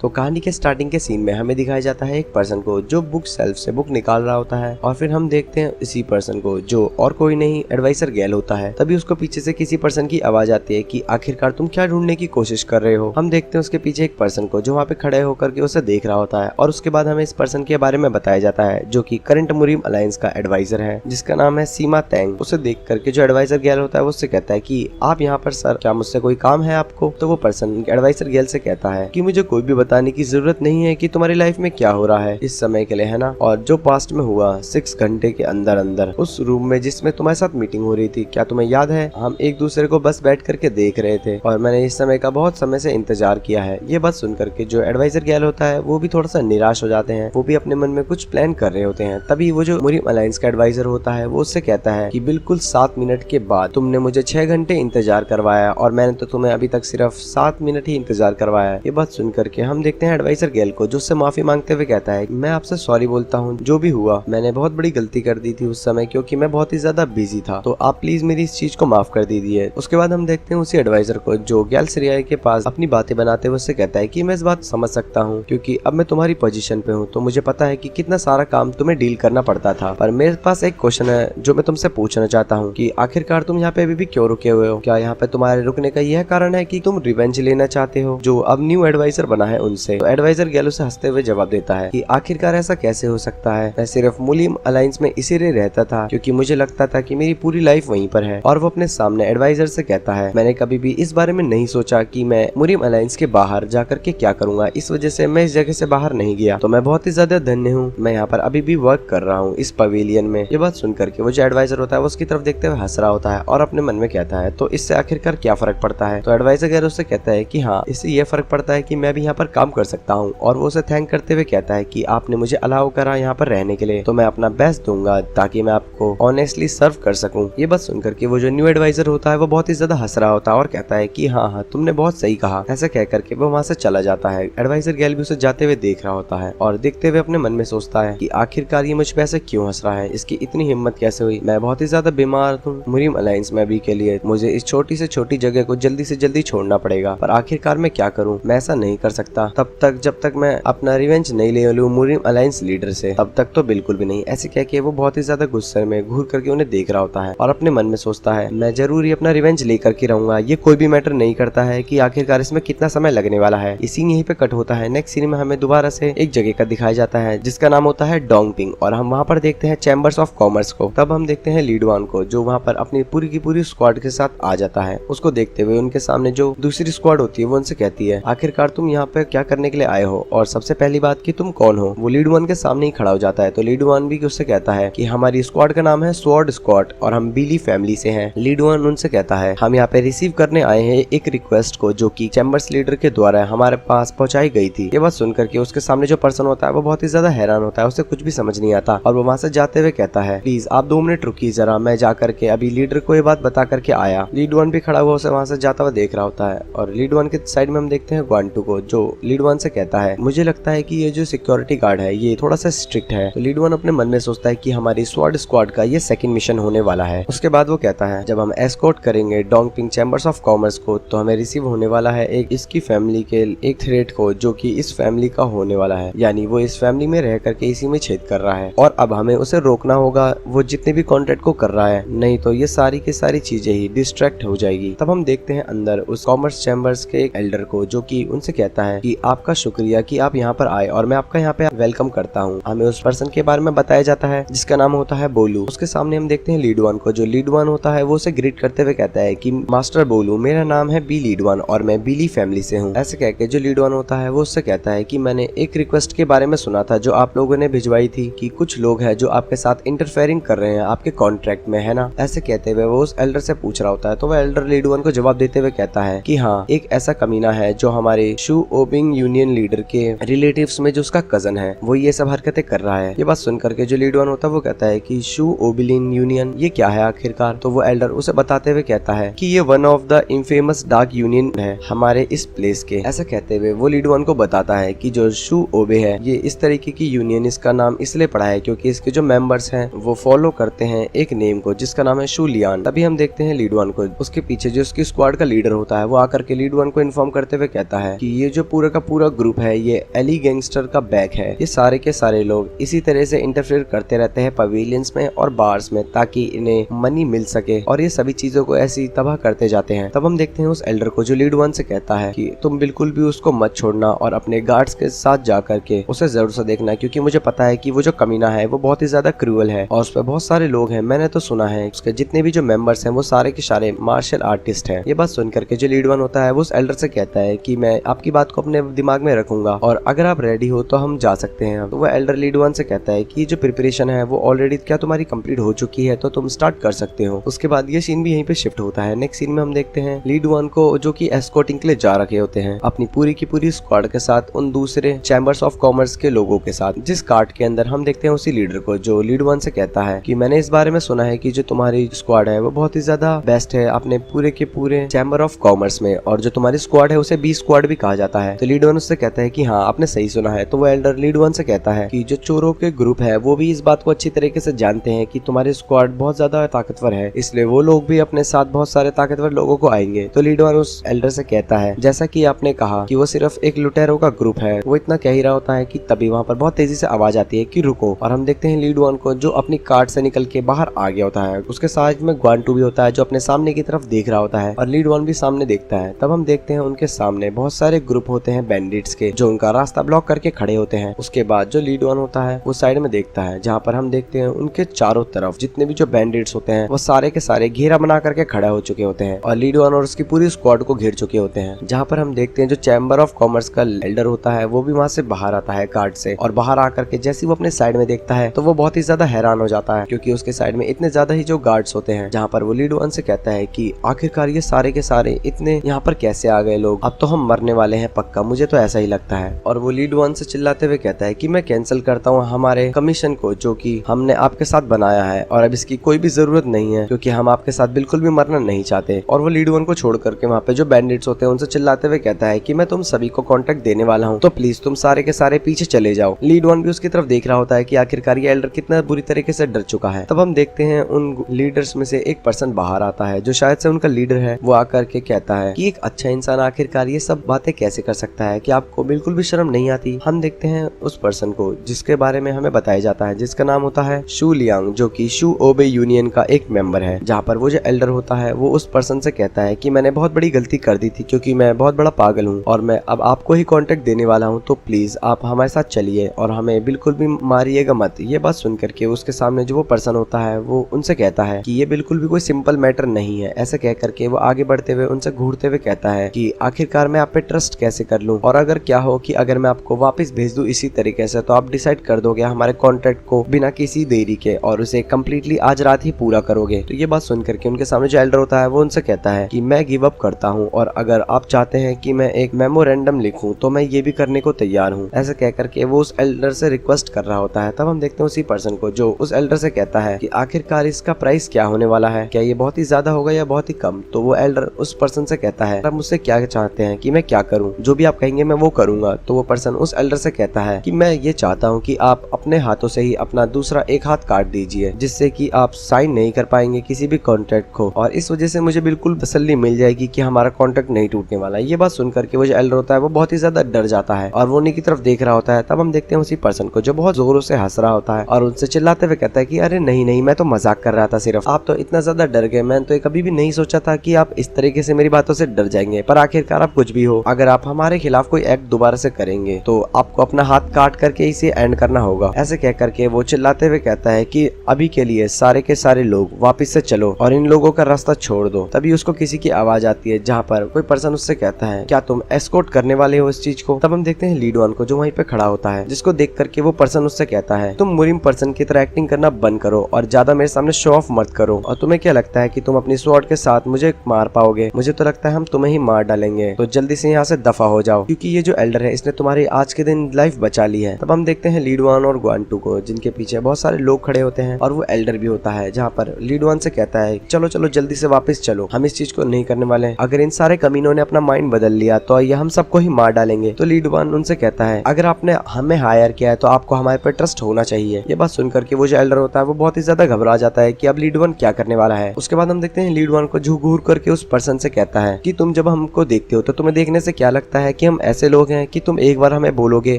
तो कहानी के स्टार्टिंग के सीन में हमें दिखाया जाता है एक पर्सन को जो बुक शेल्फ से बुक निकाल रहा होता है और फिर हम देखते हैं इसी पर्सन को जो और कोई नहीं एडवाइजर गैल होता है। तभी उसको पीछे से किसी पर्सन की आवाज आती है कि आखिरकार तुम क्या ढूंढने की कोशिश कर रहे हो। हम देखते हैं उसके पीछे एक पर्सन को जो वहाँ पे खड़े होकर के उसे देख रहा होता है और उसके बाद हमें इस पर्सन के बारे में बताया जाता है जो कि करंट मुरीम अलायंस का एडवाइजर है जिसका नाम है सीमा तैंग। उसे देख करके जो एडवाइजर गैल होता है वो उससे कहता है कि आप यहाँ पर सर क्या मुझसे कोई काम है आपको। तो वो पर्सन एडवाइजर गैल से कहता है कि मुझे कोई भी बताने की जरूरत नहीं है कि तुम्हारी लाइफ में क्या हो रहा है इस समय के लिए, है ना, और जो पास्ट में हुआ 6 घंटे के अंदर अंदर उस रूम में जिसमें तुम्हारे साथ मीटिंग हो रही थी, क्या तुम्हें याद है? हम एक दूसरे को बस बैठ करके देख रहे थे और मैंने इस समय का बहुत समय से इंतजार किया है। ये बात सुन करके जो एडवाइजर गैल होता है वो भी थोड़ा सा निराश हो जाते हैं, वो भी अपने मन में कुछ प्लान कर रहे होते हैं। तभी वो जो मुरीम अलायंस का एडवाइजर होता है वो उससे कहता है कि बिल्कुल 7 मिनट के बाद तुमने मुझे 6 घंटे इंतजार करवाया और मैंने तो तुम्हें अभी तक सिर्फ 7 मिनट ही इंतजार करवाया है। ये बात सुन करके हम देखते हैं एडवाइजर गैल को जो उससे माफी मांगते हुए कहता है मैं आपसे सॉरी बोलता हूँ, जो भी हुआ मैंने बहुत बड़ी गलती कर दी थी उस समय क्योंकि मैं बहुत ही ज्यादा बिजी था, तो आप प्लीज मेरी इस चीज को माफ कर दीजिए। उसके बाद हम देखते हैं उसी एडवाइजर को जो गैल सिरियाई के पास अपनी बातें बनाते हुए उससे कहता है कि मैं इस बात समझ सकता हूँ क्योंकि अब मैं तुम्हारी पोजीशन पे हूँ तो मुझे पता है कि कितना सारा काम तुम्हें डील करना पड़ता था, पर मेरे पास एक क्वेश्चन है जो मैं तुमसे पूछना चाहता हूँ कि आखिरकार तुम यहाँ पे अभी भी क्यों रुके हुए हो? क्या यहाँ पे तुम्हारे रुकने का यह कारण है कि तुम रिवेंज लेना चाहते हो जो अब न्यू एडवाइजर बना है उनसे? तो एडवाइजर गैल उसे हंसते हुए जवाब देता है कि आखिरकार ऐसा कैसे हो सकता है, मैं सिर्फ मुरीम अलायंस में इसीलिए रहता था क्योंकि मुझे लगता था कि मेरी पूरी लाइफ वहीं पर है। और वो अपने सामने एडवाइजर से कहता है मैंने कभी भी इस बारे में नहीं सोचा कि मैं मुरीम अलायंस के बाहर जाकर के क्या करूंगा, इस वजह से मैं इस जगह से बाहर नहीं गया, तो मैं बहुत ही ज्यादा धन्य हूँ, मैं यहाँ पर अभी भी वर्क कर रहा हूँ इस पवेलियन में। ये बात सुन करके वो जो एडवाइजर होता है वो उसकी तरफ देखते हुए हंस रहा होता है और अपने मन में कहता है तो इससे आखिरकार क्या फर्क पड़ता है? तो एडवाइजर गैर उससे कहता है कि हाँ, इससे ये फर्क पड़ता है कि मैं भी यहाँ पर काम कर सकता हूँ। और वो उसे थैंक करते हुए कहता है कि आपने मुझे अलाउ करा यहाँ पर रहने के लिए, तो मैं अपना बेस्ट दूंगा ताकि मैं आपको ऑनेस्टली सर्व कर सकूं। ये बात सुनकर के वो जो न्यू एडवाइजर होता है वो बहुत ही ज्यादा हंस रहा होता है और कहता है कि हाँ हाँ तुमने बहुत सही कहा। ऐसा कह करके वो वहाँ से चला जाता है। एडवाइजर गैल भी उसे जाते हुए देख रहा होता है और देखते हुए अपने मन में सोचता है कि आखिरकार ये मुझ पे ऐसे क्यों हंस रहा है, इसकी इतनी हिम्मत कैसे हुई? मैं बहुत ही ज्यादा बीमार हूँ मुरीम अलायंस में अभी के लिए, मुझे इस छोटी से छोटी जगह को जल्दी से जल्दी छोड़ना पड़ेगा, पर आखिरकार मैं क्या करूँ? मैं ऐसा नहीं कर सकता तब तक जब तक मैं अपना रिवेंज नहीं ले लूं मुरीम अलायंस लीडर से, तब तक तो बिल्कुल भी नहीं। ऐसे कह के वो बहुत ही ज्यादा गुस्से में घूर करके उन्हें देख रहा होता है और अपने मन में सोचता है मैं जरूर ही अपना रिवेंज लेकर के रहूंगा, ये कोई भी मैटर नहीं करता है कि आखिरकार इसमें कितना समय लगने वाला है। इसी यहीं पे कट होता है। नेक्स्ट सीन में हमें दोबारा से एक जगह का दिखाया जाता है जिसका नाम होता है डोंगपिंग और हम वहाँ पर देखते हैं चैम्बर्स ऑफ कॉमर्स को। तब हम देखते हैं लीडवान को जो वहाँ पर अपनी पूरी की पूरी स्क्वाड के साथ आ जाता है। उसको देखते हुए उनके सामने जो दूसरी स्क्वाड होती है वो उनसे कहती है आखिरकार तुम यहाँ पे क्या करने के लिए आए हो और सबसे पहली बात कि तुम कौन हो? वो लीडवान के सामने ही खड़ा हो जाता है। तो लीडवान भी उससे कहता है कि हमारी स्क्वाड का नाम है स्वॉर्ड स्क्वाड और हम बीली फैमिली से हैं। लीडवान उनसे कहता है हम यहाँ पे रिसीव करने आए हैं एक रिक्वेस्ट को जो कि चैम्बर्स लीडर के द्वारा हमारे पास पहुंचाई गई थी। ये बात सुन करके उसके सामने जो पर्सन होता है वो बहुत ही ज्यादा हैरान होता है, उसे कुछ भी समझ नहीं आता और वो वहाँ से जाते हुए कहता है प्लीज आप 2 मिनट रुकिए जरा, मैं जा करके अभी लीडर को ये बात बता करके आया। लीडवान भी खड़ा हुआ उसे वहाँ से जाता हुआ देख रहा होता है और लीडवान के साइड में हम देखते हैं ग्वांटू को जो लीडवान से कहता है मुझे लगता है कि ये जो सिक्योरिटी गार्ड है ये थोड़ा सा स्ट्रिक्ट है। तो लीडवान अपने मन में सोचता है कि हमारी स्वॉर्ड स्क्वाड का ये सेकंड मिशन होने वाला है। उसके बाद वो कहता है जब हम एस्कॉर्ट करेंगे डोंगपिंग चैम्बर्स ऑफ कॉमर्स को तो हमें रिसीव होने वाला है एक इसकी फैमिली के एक थ्रेट को जो कि इस फैमिली का होने वाला है, यानी वो इस फैमिली में रह करके इसी में छेद कर रहा है और अब हमें उसे रोकना होगा वो जितने भी कॉन्ट्रैक्ट को कर रहा है, नहीं तो ये सारी की सारी चीजें ही डिस्ट्रैक्ट हो जाएगी। तब हम देखते हैं अंदर उस कॉमर्स चैम्बर्स के एक एल्डर को जो कि उनसे कहता है कि आपका शुक्रिया कि आप यहाँ पर आए और मैं आपका यहाँ पे वेलकम करता हूँ। हमें उस पर्सन के बारे में बताया जाता है जिसका नाम होता है बोलू। उसके सामने हम देखते हैं लीडवान को जो लीडवान होता है वो उसे ग्रीट करते हुए कहता है कि मास्टर बोलू मेरा नाम है बी लीडवान और मैं बीली फैमिली से हूँ। ऐसे कह के जो लीडवान होता है वो उससे कहता है कि मैंने एक रिक्वेस्ट के बारे में सुना था जो आप लोगों ने भिजवाई थी कि कुछ लोग हैं जो आपके साथ इंटरफेयरिंग कर रहे हैं आपके कॉन्ट्रैक्ट में, है ना? ऐसे कहते हुए वो उस एल्डर से पूछ रहा होता है। तो वो एल्डर लीडवान को जवाब देते हुए कहता है कि हाँ, एक ऐसा कमीना है जो हमारे शू ओबिंग यूनियन लीडर के रिलेटिव्स में जो उसका कजन है वो ये सब हरकतें कर रहा है। ये बात सुन करके जो लीडवान होता है वो कहता है कि शू ओबिलिन यूनियन ये क्या है आखिरकार? तो वो एल्डर उसे बताते हुए कहता है कि ये one of the infamous dark union है हमारे इस प्लेस के। ऐसा कहते हुए वो लीडवान को बताता है कि जो शू ओबे है ये इस तरीके की यूनियन इसका नाम इसलिए पड़ा है क्योंकि इसके जो मेंबर्स हैं वो फॉलो करते हैं एक नेम को जिसका नाम है शू लियान। तभी हम देखते हैं लीडवान को उसके पीछे जो उसकी स्क्वाड का लीडर होता है वो आकर के लीडवान को इन्फॉर्म करते हुए कहता है कि ये जो पूरा पूरा का पूरा ग्रुप है ये एली गैंगस्टर का बैक है। ये सारे के सारे लोग इसी तरह से इंटरफेयर करते रहते हैं पवेलियंस में और बार्स में ताकि इन्हें मनी मिल सके, और ये सभी चीजों को ऐसी तबाह करते जाते हैं। तब हम देखते हैं उस एल्डर को जो लीड वन से कहता है कि तुम बिल्कुल भी उसको मत छोड़ना और अपने गार्ड्स के साथ जा करके उसे जरूर से देखना, क्योंकि मुझे पता है कि वो जो कमीना है वो बहुत ही ज्यादा क्रूअल है और उस पर बहुत सारे लोग हैं। मैंने तो सुना है उसके जितने भी जो मेंबर्स हैं वो सारे के सारे मार्शल आर्टिस्ट हैं। ये बात सुन करके जो लीड वन होता है वो उस एल्डर से कहता है कि मैं आपकी बात को अपने दिमाग में रखूंगा और अगर आप रेडी हो तो हम जा सकते हैं। तो वो एल्डर लीड वन से कहता है कि जो प्रिपरेशन है वो ऑलरेडी क्या तुम्हारी कंप्लीट हो चुकी है, तो तुम स्टार्ट कर सकते हो। उसके बाद ये सीन भी यहीं पे शिफ्ट होता है। नेक्स्ट सीन में हम देखते हैं लीड वन को जो कि एस्कॉर्टिंग के लिए जा रखे होते हैं अपनी पूरी की पूरी स्क्वाड के साथ उन दूसरे चैम्बर्स ऑफ कॉमर्स के लोगों के साथ, जिस कार्ट के अंदर हम देखते हैं उसी लीडर को जो लीड वन से कहता है कि मैंने इस बारे में सुना है कि जो तुम्हारी स्क्वाड है वो बहुत ही ज्यादा बेस्ट है अपने पूरे के पूरे चैम्बर ऑफ कॉमर्स में, और जो तुम्हारी स्क्वाड है उसे बी स्क्वाड भी कहा जाता है। तो लीड वन उससे कहता है कि हाँ आपने सही सुना है। तो वो एल्डर लीड वन से कहता है कि जो चोरों के ग्रुप है वो भी इस बात को अच्छी तरीके से जानते हैं कि तुम्हारी स्क्वाड बहुत ज्यादा ताकतवर है, इसलिए वो लोग भी अपने साथ बहुत सारे ताकतवर लोगों को आएंगे। तो लीड वन उस एल्डर से कहता है जैसा कि आपने कहा कि वो सिर्फ एक लुटेरों का ग्रुप है, वो इतना कह ही रहा होता है कि तभी वहाँ पर बहुत तेजी से आवाज आती है कि रुको, और हम देखते हैं लीड वन को जो अपनी कार्ट से निकल के बाहर आ गया होता है। उसके साथ में ग्वांटू भी होता है जो अपने सामने की तरफ देख रहा होता है और लीड वन भी सामने देखता है। तब हम देखते हैं उनके सामने बहुत सारे ग्रुप होते हैं बैंडिट्स के जो उनका रास्ता ब्लॉक करके खड़े होते हैं। उसके बाद जो लीड वन होता है वो साइड में देखता है जहाँ पर हम देखते हैं उनके चारों तरफ जितने भी जो बैंडिट्स होते हैं वो सारे के सारे घेरा बना करके खड़ा हो चुके होते हैं और लीड वन और उसकी पूरी स्क्वाड को घेर चुके होते हैं। जहाँ पर हम देखते हैं जो चैम्बर ऑफ कॉमर्स का एल्डर होता है वो भी वहाँ से बाहर आता है कार्ड से, और बाहर आकर के जैसे वो अपने साइड में देखता है तो वो बहुत ही ज्यादा हैरान हो जाता है क्योंकि उसके साइड में इतने ज्यादा ही जो गार्ड्स होते हैं। जहाँ पर वो लीड वन से कहता है कि आखिरकार ये सारे के सारे इतने यहाँ पर कैसे आ गए लोग, अब तो हम मरने वाले हैं पक्का, मुझे तो ऐसा ही लगता है। और वो लीड वन से चिल्लाते हुए कहता है कि मैं कैंसिल करता हूँ हमारे कमीशन को जो कि हमने आपके साथ बनाया है, और अब इसकी कोई भी जरूरत नहीं है क्योंकि हम आपके साथ बिल्कुल भी मरना नहीं चाहते। और वो लीड वन को छोड़ करके वहाँ पे जो बैंडिट्स होते हैं उनसे चिल्लाते हुए कहता है कि मैं तुम सभी को कॉन्ट्रैक्ट देने वाला हूँ, तो प्लीज तुम सारे के सारे पीछे चले जाओ। लीड वन भी उसकी तरफ देख रहा होता है कि आखिरकार ये एल्डर कितना बुरी तरीके से डर चुका है। तब हम देखते हैं उन लीडर्स में से एक पर्सन बाहर आता है जो शायद से उनका लीडर है। वो आकर के कहता है कि एक अच्छा इंसान आखिरकार ये सब बातें कैसे कर सकता है, कि आपको बिल्कुल भी शर्म नहीं आती। हम देखते हैं उस पर्सन को जिसके बारे में हमें बताया जाता है जिसका नाम होता है शू लियांग, जो कि शू ओबे यूनियन का एक मेंबर है। जहाँ पर वो जो एल्डर होता है वो उस पर्सन से कहता है कि मैंने बहुत बड़ी गलती कर दी थी क्योंकि मैं बहुत बड़ा पागल हूँ और मैं अब आपको ही कॉन्ट्रैक्ट देने वाला हूँ, तो प्लीज आप हमारे साथ चलिए और हमें बिल्कुल भी मारिएगा मत। ये बात सुन करके उसके सामने जो वो पर्सन होता है वो उनसे कहता है कि ये बिल्कुल भी कोई सिंपल मैटर नहीं है। ऐसे कह करके वो आगे बढ़ते हुए उनसे घूरते हुए कहता है कि आखिरकार मैं आप पे ट्रस्ट कैसे कर लूं, और अगर क्या हो कि अगर मैं आपको वापस भेज दूं इसी तरीके से तो आप डिसाइड कर दोगे हमारे कॉन्ट्रैक्ट को बिना किसी देरी के और उसे कम्प्लीटली आज रात ही पूरा करोगे। तो ये बात सुन करके उनके सामने जो एल्डर होता है वो उनसे कहता है कि मैं गिव अप करता हूँ और अगर आप चाहते हैं कि मैं एक मेमोरेंडम लिखूं तो मैं ये भी करने को तैयार हूँ। ऐसे कह करके वो उस एल्डर से रिक्वेस्ट कर रहा होता है। तब हम देखते हैं उसी पर्सन को जो उस एल्डर से कहता है कि आखिरकार इसका प्राइस क्या होने वाला है, क्या ये बहुत ही ज्यादा होगा या बहुत ही कम। तो वो एल्डर उस पर्सन से कहता है आप मुझसे क्या चाहते हैं कि मैं क्या करूं, जो भी आप कहेंगे मैं वो करूंगा। तो वो पर्सन उस एल्डर से कहता है कि मैं ये चाहता हूं कि आप अपने हाथों से ही अपना दूसरा एक हाथ काट दीजिए जिससे कि आप साइन नहीं कर पाएंगे किसी भी कॉन्ट्रैक्ट को, और इस वजह से मुझे बिल्कुल तसल्ली मिल जाएगी कि हमारा कॉन्ट्रैक्ट नहीं टूटने वाला। ये बात सुनकर के वो जो एल्डर होता है वो बहुत ही ज्यादा डर जाता है और वो उन्हीं की तरफ देख रहा होता है। तब हम देखते हैं उसी पर्सन को जो बहुत जोरों से हंस रहा होता है और उनसे चिल्लाते हुए कहता है कि अरे नहीं नहीं, मैं तो मजाक कर रहा था, सिर्फ आप तो इतना ज्यादा डर गए, मैं तो कभी भी नहीं सोचा था कि आप इस तरीके से मेरी बातों से डर जाएंगे, पर आखिरकार आप कुछ भी हो, अगर आप हमारे खिलाफ कोई एक्ट दोबारा से करेंगे तो आपको अपना हाथ काट करके इसे एंड करना होगा। ऐसे कह करके वो चिल्लाते हुए कहता है कि अभी के लिए सारे के सारे लोग वापस से चलो और इन लोगों का रास्ता छोड़ दो। तभी उसको किसी की आवाज आती है जहाँ पर कोई पर्सन उससे कहता है क्या तुम एस्कॉर्ट करने वाले हो इस चीज को। तब हम देखते हैं लीड वन को जो वहीं पे खड़ा होता है, जिसको देख करके वो पर्सन उससे कहता है तुम मुरिम पर्सन की तरह एक्टिंग करना बंद करो और ज्यादा मेरे सामने शो ऑफ मत करो, और तुम्हें क्या लगता है कि तुम अपनी स्वॉर्ड के साथ मुझे मार पाओगे? मुझे तो लगता है हम तुम्हें ही मार डालेंगे, तो जल्दी से यहाँ से दफा हो जाओ क्योंकि ये जो एल्डर है इसने तुम्हारी आज के दिन लाइफ बचा ली है। तब हम देखते हैं लीड वन और ग्वांटू को जिनके पीछे बहुत सारे लोग खड़े होते हैं और वो एल्डर भी होता है, जहाँ पर लीड वन से कहता है चलो चलो जल्दी से वापस चलो, हम इस चीज को नहीं करने वाले, अगर इन सारे कमीनों ने अपना माइंड बदल लिया तो ये हम सबको ही मार डालेंगे। तो लीड वन उनसे कहता है अगर आपने हमें हायर किया है तो आपको हमारे पर ट्रस्ट होना चाहिए। ये बात सुनकर के वो जो एल्डर होता है वो बहुत ही ज्यादा घबरा जाता है कि अब लीड वन क्या करने वाला है। उसके बाद हम देखते हैं लीड वन को घूर करके उस पर्सन से कहता है कि तुम जब हमको देखते हो तो तुम्हें देखने से क्या लगता है कि हम ऐसे लोग हैं कि तुम एक बार हमें बोलोगे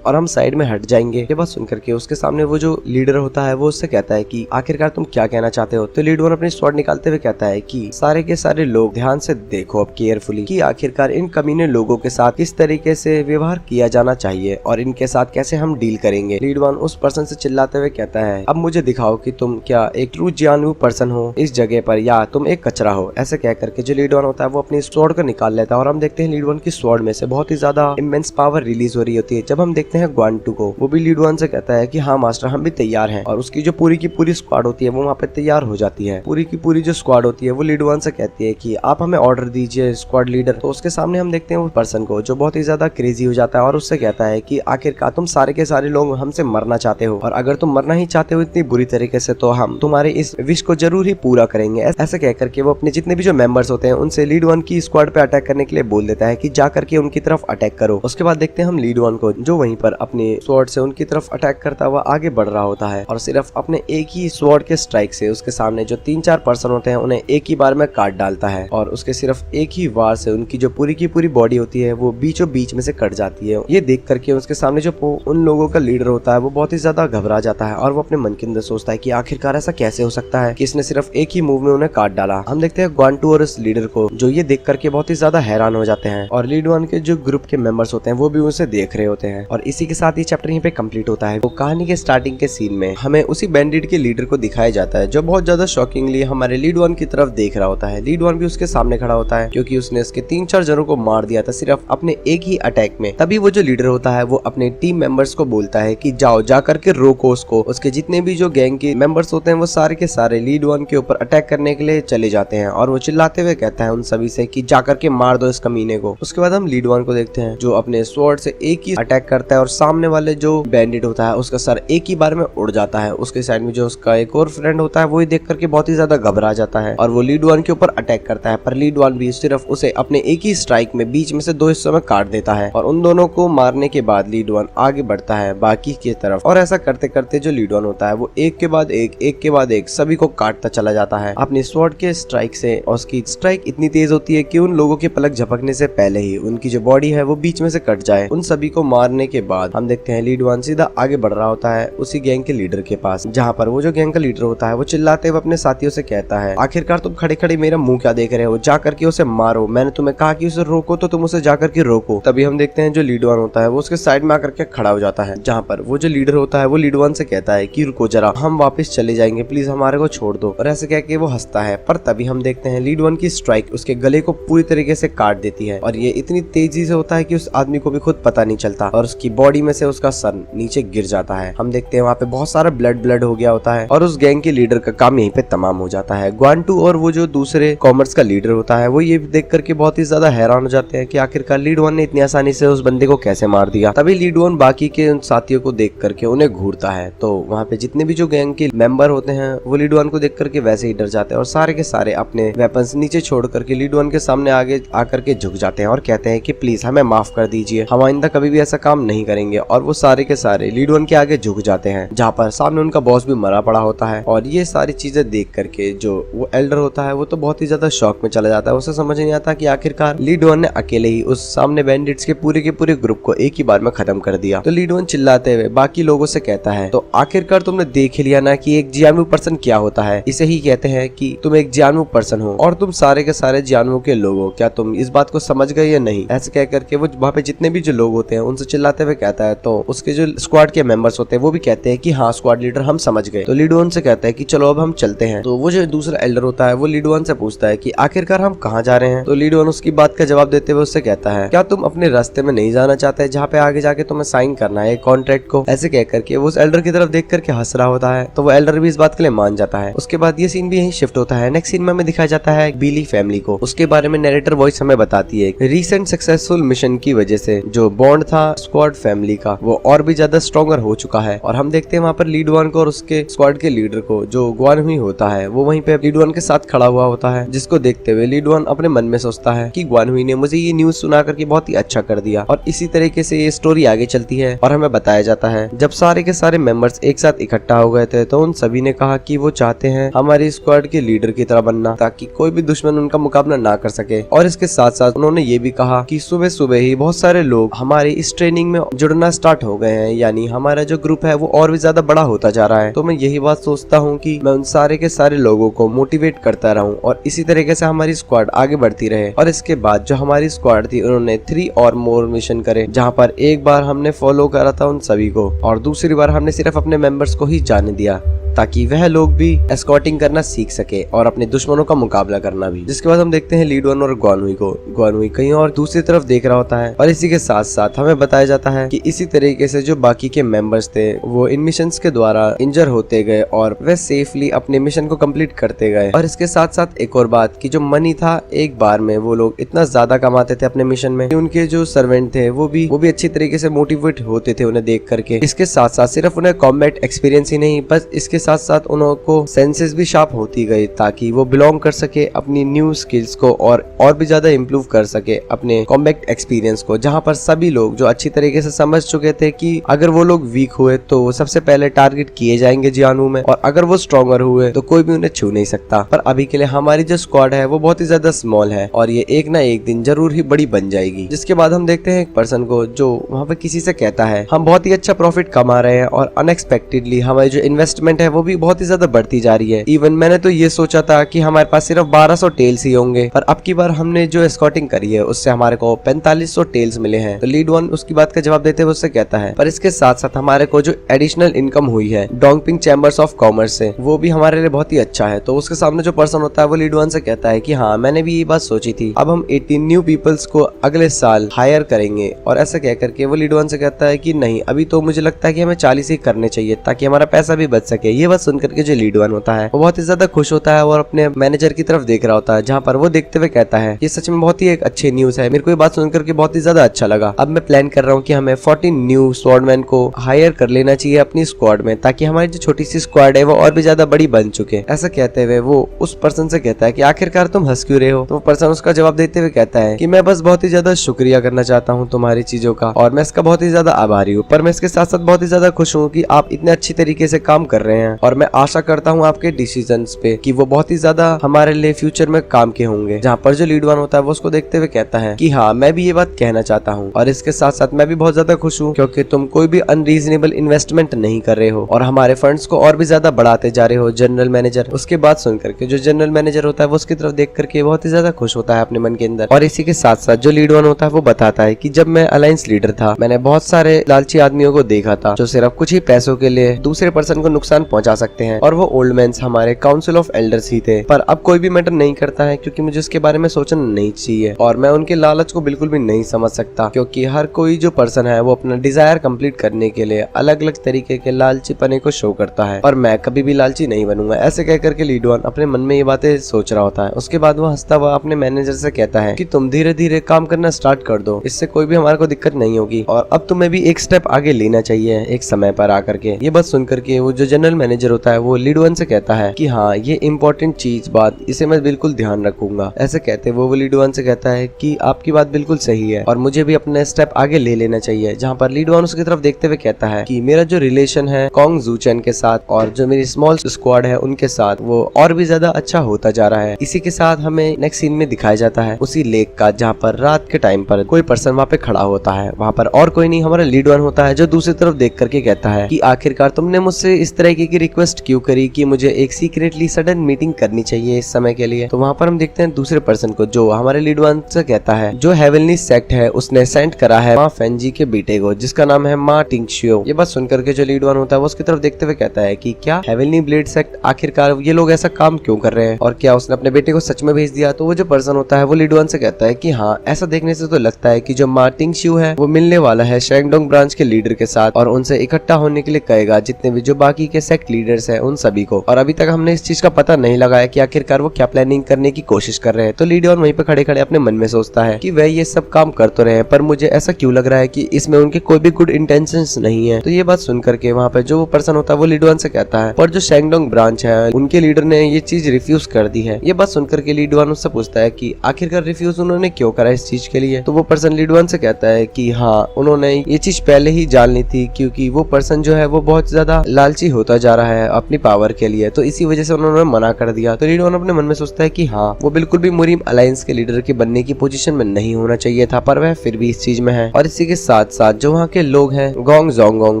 और हम साइड में हट जाएंगे। ये बात सुनकर के उसके सामने वो जो लीडर होता है वो उससे कहता है कि आखिरकार तुम क्या कहना चाहते हो। तो लीड वन अपनी स्वॉर्ड निकालते हुए कहता है कि सारे के सारे लोग ध्यान से देखो अब केयरफुली कि आखिरकार इन कमीने लोगों के साथ किस तरीके से व्यवहार किया जाना चाहिए और इनके साथ कैसे हम डील करेंगे। लीड वन उस पर्सन से चिल्लाते हुए कहता है अब मुझे दिखाओ कि तुम क्या एक ट्रू जियानवू पर्सन हो इस जगह पर या तुम एक कचरा हो। ऐसे कह करके जो लीड वन होता है वो अपनी स्वॉर्ड को निकाल लेता है और हम देखते हैं लीड वन की स्वॉर्ड में से बहुत ही ज्यादा इमेंस पावर रिलीज हो रही होती है। जब हम देखते हैं ग्वांटू को, वो भी लीड वन से कहता है कि हाँ मास्टर हम भी तैयार हैं और उसकी जो पूरी की पूरी स्क्वाड होती है वो वहाँ पे तैयार हो जाती है। पूरी की पूरी जो स्क्वाड होती है वो लीड वन से कहती है कि आप हमें ऑर्डर दीजिए स्क्वाड लीडर। तो उसके सामने हम देखते हैं वो पर्सन को जो बहुत ही ज्यादा क्रेजी हो जाता है और उससे कहता है कि आखिरकार तुम सारे के सारे लोग हमसे मरना चाहते हो और अगर तुम मरना ही चाहते हो इतनी बुरी तरीके से तो हम तुम्हारे इस विश को जरूर ही पूरा करेंगे। ऐसे कह करके वो अपने जितने भी जो मेंबर्स होते हैं उनसे लीड वन की स्क्वाड पे अटैक करने के लिए बोल देता है कि जा करके उनकी तरफ अटैक करो। उसके बाद देखते हैं हम लीड वन को जो वहीं पर अपने स्वॉर्ड से उनकी तरफ अटैक करता हुआ आगे बढ़ रहा होता है और सिर्फ अपने एक ही स्वॉर्ड के स्ट्राइक से उसके सामने जो 3-4 पर्सन होते हैं उन्हें एक ही बार में काट डालता है और उसके सिर्फ एक ही वार से उनकी जो पूरी की पूरी बॉडी होती है वो बीचों बीच में से कट जाती है। ये देख करके उसके सामने जो उन लोगों का लीडर होता है वो बहुत ही ज्यादा घबरा जाता है और वो अपने मन के अंदर सोचता है कि आखिरकार ऐसा कैसे हो सकता है कि इसने सिर्फ एक ही मूव में उन्हें काट डाला। हम देखते हैं ग्वांटू और उस लीडर को जो ये देख करके बहुत ही ज्यादा हैरान हो जाते हैं और लीड वन के जो ग्रुप के मेंबर्स होते हैं वो भी उसे देख रहे होते हैं। और इसी के साथ ही चैप्टर यहीं पे कंप्लीट होता है। वो कहानी के स्टार्टिंग के सीन में हमें उसी बैंडिट के लीडर को दिखाया जाता है जो बहुत ज्यादा शॉकिंगली हमारे लीड वन की तरफ देख रहा होता है। लीड वन भी उसके सामने खड़ा होता है क्योंकि उसने उसके 3-4 जनों को मार दिया था सिर्फ अपने एक ही अटैक में। तभी वो जो लीडर होता है वो अपने टीम मेंबर्स को बोलता है कि जाओ जा करके रोको उसको। उसके जितने भी जो गैंग के मेंबर्स होते हैं वो सारे के सारे लीड वन के ऊपर अटैक करने के लिए चले जाते हैं और वो चिल्लाते हुए कहता है उन सभी से कि जा करके मार दो इस कमीने को। उसके बाद हम लीड वन को देखते हैं जो अपने स्वॉर्ड से एक ही अटैक करता है और सामने वाले जो बैंडिट होता है उसका सर एक ही बार में उड़ जाता है। उसके साइड में जो उसका एक और फ्रेंड होता है वो ही देख करके बहुत ही ज्यादा घबरा जाता है और वो लीड वन के ऊपर अटैक करता है पर लीड वन भी सिर्फ उसे अपने एक ही स्ट्राइक में बीच में से 2 हिस्सों में काट देता है और उन दोनों को मारने के बाद लीड वन आगे बढ़ता है बाकी की तरफ। और ऐसा करते करते जो लीड वन होता है वो एक के बाद एक सभी को काटता चला जाता है अपनी स्वॉर्ड के स्ट्राइक से। और उसकी स्ट्राइक इतनी तेज होती है कि उन लोगों के पलक झपकने से पहले ही उनकी जो बॉडी है वो बीच में से कट जाए। उन सभी को मारने के बाद हम देखते हैं लीड वन सीधा आगे बढ़ रहा होता है उसी गैंग के लीडर के पास, जहाँ पर वो जो गैंग का लीडर होता है वो चिल्लाते हुए अपने साथियों से कहता है आखिरकार तुम खड़े खड़े मेरा मुंह क्या देख रहे हो, जा करके उसे मारो। मैंने तुम्हें कहा कि उसे रोको तो तुम उसे जा करके रोको। तभी हम देखते हैं जो लीड वन होता है वो उसके साइड में आकर के खड़ा हो जाता है, जहाँ पर वो जो लीडर होता है वो लीड वन से कहता है कि रुको जरा, हम वापस चले जाएंगे, प्लीज हमारे को छोड़ दो। और ऐसे कह के वो हंसता है पर तभी हम देखते हैं लीड वन की स्ट्राइक उसके गले को पूरी तरीके से काट देती है और ये इतनी तेजी से होता है कि उस आदमी को भी खुद पता नहीं चलता और उसकी बॉडी में से उसका सर नीचे गिर जाता है। हम देखते हैं वहाँ पे बहुत सारा ब्लड हो गया होता है और उस गैंग के लीडर का काम यहीं पे तमाम हो जाता है। ग्वांटू और वो जो दूसरे कॉमर्स का लीडर होता है वो ये देख करके बहुत ही ज्यादा हैरान हो जाते हैं कि आखिरकार लीड वन ने इतनी आसानी से उस बंदे को कैसे मार दिया। तभी लीड वन बाकी के उन साथियों को देख करके उन्हें घूरता है तो वहाँ पे जितने भी जो गैंग के मेंबर होते हैं वो लीड वन को देख करके वैसे ही डर जाते हैं और सारे के सारे अपने वेपन्स नीचे छोड़ करके लीड वन के सामने आगे आकर के झुक जाते हैं और कहते हैं कि प्लीज हमें माफ कर दीजिए, हम आइंदा कभी भी ऐसा काम नहीं करेंगे। और वो सारे के सारे लीड वन के आगे झुक जाते हैं, जहाँ पर सामने उनका बॉस भी मरा पड़ा होता है। और ये सारी चीजें देख करके जो वो एल्डर होता है वो तो बहुत ही ज्यादा शॉक में चला जाता है। उसे समझ नहीं आता कि आखिरकार लीड वन ने अकेले ही उस सामने बैंडिट्स के पूरे ग्रुप को एक ही बार में खत्म कर दिया। तो लीड वन चिल्लाते हुए बाकी लोगों से कहता है तो आखिरकार तुमने देख लिया ना कि एक जियानवू पर्सन क्या होता है, इसे ही कहते हैं कि तुम एक जियानवू पर्सन हो और तुम सारे के सारे जियानवू के लोग हो, क्या तुम इस बात को समझ गए या नहीं। ऐसे कह करके वो वहाँ पे जितने भी जो लोग होते हैं उनसे चिल्लाते हुए कहता है तो उसके जो स्क्वाड के मेंबर्स होते हैं वो भी कहते हैं कि हाँ स्क्वाड लीडर हम समझ गए। तो लीड वन से कहता है कि चलो अब हम चलते हैं। तो वो जो दूसरा एल्डर होता है वो लीड वन से पूछता है कि आखिरकार हम कहाँ जा रहे हैं। तो लीड वन उसकी बात का जवाब देते हुए उससे कहता है क्या तुम अपने रास्ते में नहीं जाना चाहते जहाँ पे आगे जाके तुम्हें साइन करना है कॉन्ट्रैक्ट को। ऐसे कह करके वो उस एल्डर की तरफ देख करके हंस रहा होता है तो वो एल्डर भी इस बात के लिए मान जाता है। उसके बाद ये सीन भी यहीं शिफ्ट होता है। नेक्स्ट सीन में हमें दिखाया जाता है बिली फैमिली को। उसके बारे में नरेटर वॉइस हमें बताती है रिसेंट सक्सेसफुल मिशन की वजह से जो बॉन्ड था स्क्वाड फैमिली का वो और भी ज्यादा स्ट्रॉन्गर हो चुका है। और हम देखते हैं वहाँ पर लीड वन को और उसके स्क्वाड के लीडर को जो ग्वान हुई होता है वो वहीं पे लीड वन के साथ खड़ा हुआ होता है, जिसको देखते हुए लीड वन अपने मन में सोचता है कि ग्वान हुई ने मुझे ये न्यूज सुना करके बहुत ही अच्छा कर दिया। और इसी तरीके से ये स्टोरी आगे चलती है और हमें बताया जाता है जब सारे के सारे मेंबर्स एक साथ इकट्ठा हो गए थे तो उन सभी ने कहा कि वो चाहते हैं हमारी स्क्वाड के लीडर की तरह बनना ताकि कोई भी दुश्मन उनका मुकाबला ना कर सके। और इसके साथ साथ उन्होंने ये भी कहा कि सुबह सुबह ही बहुत सारे लोग हमारी इस ट्रेनिंग में जुड़ना स्टार्ट हो गए हैं, यानी हमारा जो ग्रुप है वो और भी ज्यादा बड़ा होता जा रहा है। तो मैं यही बात सोचता हूँ कि मैं उन सारे के सारे लोगों को मोटिवेट करता रहूं और इसी तरीके से हमारी स्क्वाड आगे बढ़ती रहे। और इसके बाद जो हमारी स्क्वाड थी उन्होंने 3 और मोर मिशन करे, जहाँ पर एक बार हमने फॉलो करा था उन सभी को और दूसरी बार हमने सिर्फ अपने मेंबर्स को ही जाने दिया ताकि वह लोग भी एस्कॉर्टिंग करना सीख सके और अपने दुश्मनों का मुकाबला करना भी। जिसके बाद हम देखते हैं लीड वन और ग्वानहुई को। ग्वानहुई कहीं और दूसरी तरफ देख रहा होता है और इसी के साथ साथ हमें बताया जाता है कि इसी तरीके से जो बाकी के मेंबर्स थे वो इन मिशंस के द्वारा इंजर होते गए और वे सेफली अपने मिशन को कंप्लीट करते गए। और इसके साथ साथ एक और बात कि जो मनी था एक बार में वो लोग इतना ज्यादा कमाते थे अपने मिशन में कि उनके जो सर्वेंट थे वो भी अच्छी तरीके से मोटिवेट होते थे उन्हें देख करके। इसके साथ साथ सिर्फ उन्हें कॉम्बैट एक्सपीरियंस ही नहीं, बस इसके साथ साथ उनको सेंसेस भी शार्प होती गई ताकि वो बिलोंग कर सके अपनी न्यू स्किल्स को और भी ज्यादा इम्प्रूव कर सके अपने कॉम्बैट एक्सपीरियंस को। जहां पर सभी लोग जो अच्छी तरीके से समझ चुके थे कि अगर वो लोग वीक हुए तो सबसे पहले टारगेट किए जाएंगे जियानू में और अगर वो स्ट्रॉन्गर हुए तो कोई भी उन्हें छू नहीं सकता। पर अभी के लिए हमारी जो स्क्वाड है वो बहुत ही ज्यादा स्मॉल है और ये एक ना एक दिन जरूर ही बड़ी बन जाएगी। जिसके बाद हम देखते हैं एक पर्सन को जो वहाँ पे किसी से कहता है हम बहुत ही अच्छा प्रॉफिट कमा रहे हैं और अनएक्सपेक्टेडली हमारी जो इन्वेस्टमेंट है वो भी बहुत ही ज्यादा बढ़ती जा रही है। इवन मैंने तो ये सोचा था कि हमारे पास सिर्फ 1200 टेल्स ही होंगे, पर अब की बार हमने जो एस्कॉर्टिंग करी है उससे हमारे को 4500 टेल्स मिले हैं। तो लीड वन उसकी बात का जवाब देते हुए उससे कहता है पर इसके साथ साथ हमारे को जो एडिशनल इनकम हुई है डोंगपिंग चैम्बर्स ऑफ कॉमर्स से वो भी हमारे लिए बहुत ही अच्छा है। तो उसके सामने जो पर्सन होता है वो लीड वन से कहता है कि हाँ मैंने भी ये बात सोची थी, अब हम 18 न्यू पीपल्स को अगले साल हायर करेंगे। और ऐसा कह करके वो लीड वन से कहता है कि नहीं अभी तो मुझे लगता है कि हमें 40 ही करने चाहिए ताकि हमारा पैसा भी बच सके। ये बात सुनकर के जो लीड वन होता है वो बहुत ही ज्यादा खुश होता है और अपने मैनेजर की तरफ देख रहा होता है, जहाँ पर वो देखते हुए कहता है ये सच में बहुत ही एक अच्छी न्यूज है, मेरे को ये बात सुनकर के बहुत ही ज्यादा अच्छा लगा। अब मैं प्लान कर रहा हूँ कि हमें 14 न्यू स्वॉर्डमैन को हायर कर लेना चाहिए अपनी स्क्वाड में ताकि हमारी जो छोटी सी स्क्वाड है वो और भी ज्यादा बड़ी बन चुके। ऐसा कहते हुए वो उस पर्सन से कहता है कि आखिरकार तुम हंस क्यों रहे हो। तो वो पर्सन उसका जवाब देते हुए कहता है कि मैं बस बहुत ही ज्यादा शुक्रिया करना चाहता हूँ तुम्हारी चीजों का और मैं इसका बहुत ही ज्यादा आभारी हूँ, पर मैं इसके साथ साथ बहुत ही ज्यादा खुश हूँ कि आप इतने अच्छी तरीके से काम कर रहे हैं और मैं आशा करता हूँ आपके डिसीजंस पे कि वो बहुत ही ज्यादा हमारे लिए फ्यूचर में काम के होंगे। जहाँ पर जो लीड वन होता है वो उसको देखते हुए कहता है कि हाँ मैं भी ये बात कहना चाहता हूँ और इसके साथ साथ मैं भी बहुत ज्यादा खुश हूँ क्योंकि तुम कोई भी अनरीजनेबल इन्वेस्टमेंट नहीं कर रहे हो और हमारे फंड्स को और भी ज्यादा बढ़ाते जा रहे हो जनरल मैनेजर। उसके बाद सुन करके जो जनरल मैनेजर होता है वो उसकी तरफ देख करके बहुत ही ज्यादा खुश होता है अपने मन के अंदर। और इसी के साथ साथ जो लीड वन होता है वो बताता है कि जब मैं अलायंस लीडर था मैंने बहुत सारे लालची आदमियों को देखा था जो सिर्फ कुछ ही पैसों के लिए दूसरे पर्सन को नुकसान पहुंचा सकते हैं और वो ओल्ड मैन हमारे काउंसिल ऑफ एल्डर्स ही थे। पर अब कोई भी मैटर नहीं करता है क्योंकि मुझे उसके बारे में सोचना नहीं चाहिए और मैं उनके लालच को बिल्कुल भी नहीं समझ सकता क्योंकि हर कोई जो पर्सन है वो अपना डिजायर कंप्लीट करने के लिए अलग अलग तरीके के लालची पने को शो करता है और मैं कभी भी लालची नहीं बनूंगा। ऐसे कह करके लीड वन अपने मन में ये बातें सोच रहा होता है। उसके बाद वो हंसता हुआ अपने मैनेजर से कहता है कि तुम धीरे धीरे काम करना स्टार्ट कर दो, इससे कोई भी हमारे को दिक्कत नहीं होगी और अब तुम्हें भी एक स्टेप आगे लेना चाहिए एक समय पर आकर के। ये बात सुनकर के वो जो जनरल मैनेजर होता है वो लीड वन से कहता है कि हाँ ये इम्पोर्टेंट चीज बात, इसे मैं बिल्कुल ध्यान रखूंगा। ऐसे कहते वो लीड वन से कहता है कि आपकी बात बिल्कुल सही है और मुझे भी अपना स्टेप आगे ले लेना चाहिए। जहाँ पर लीड वन उसकी तरफ देखते हुए कहता है कि मेरा जो रिलेशन है कॉन्ग जूचेन के साथ और जो मेरी स्मॉल स्क्वाड है उनके साथ वो और भी ज्यादा अच्छा होता जा रहा है। इसी के साथ हमें नेक्स्ट सीन में दिखाया जाता है उसी लेक का जहाँ पर रात के टाइम पर कोई पर्सन वहाँ पे खड़ा होता है। वहाँ पर और कोई नहीं हमारा लीड वन होता है जो दूसरी तरफ देख करके कहता है कि आखिरकार तुमने मुझसे इस तरह की रिक्वेस्ट क्यों करी कि मुझे एक सीक्रेटली सडन मीटिंग करनी चाहिए इस समय के लिए। तो वहाँ पर हम देखते हैं दूसरे पर्सन को जो हमारे लीड वन से कहता है जो हेवनली सेक्ट है उसने सेंड करा है माँ फेंजी के बेटे को जिसका नाम है माँ टिंगशियो। ये बात सुनकर के जो लीड वन होता है वो उसकी तरफ देखते हुए कहता है कि क्या हेवनली ब्लेड सेक्ट आखिरकार ये लोग ऐसा काम क्यों कर रहे हैं और क्या उसने अपने बेटे को सच में भेज दिया। तो वो जो पर्सन होता है वो लीड वन से कहता है कि हाँ ऐसा देखने से तो लगता है कि जो माँ टिंगशियो है वो मिलने वाला है शेंगडोंग ब्रांच के लीडर के साथ और उनसे इकट्ठा होने के लिए कहेगा जितने भी जो बाकी के सेक्ट लीडर्स हैं उन सभी को। और अभी तक हमने इस चीज का पता नहीं लगाया कि आखिरकार वो क्या प्लानिंग करने की कोशिश कर रहे हैं। तो लीड वन वहीं पे खड़े खड़े अपने मन में सोचता है कि वह ये सब काम कर तो रहे हैं पर मुझे ऐसा क्यों लग रहा है कि इसमें उनके कोई भी गुड इंटेंशंस नहीं है। तो ये बात सुन करके वहाँ पे जो पर्सन होता है वो लीड वन से कहता है पर जो शेंगडोंग ब्रांच है उनके लीडर ने ये चीज रिफ्यूज कर दी है। ये बात सुनकर के लीड वन उससे पूछता है कि आखिरकार रिफ्यूज उन्होंने क्यों करा इस चीज के लिए। तो वो पर्सन लीड वन से कहता है कि हाँ उन्होंने ये चीज पहले ही जान ली थी क्योंकि वो पर्सन जो है वो बहुत ज्यादा लालची होता जा जा रहा है अपनी पावर के लिए, तो इसी वजह से उन्होंने मना कर दिया। तो लीड वन अपने मन में सोचता है कि हाँ, वो बिल्कुल भी मुरीम अलायंस के लीडर के बनने की पोजीशन में नहीं होना चाहिए था, पर वह फिर भी इस चीज में है। और इसी के साथ साथ जो वहाँ के लोग हैं गोंग जोंगोंग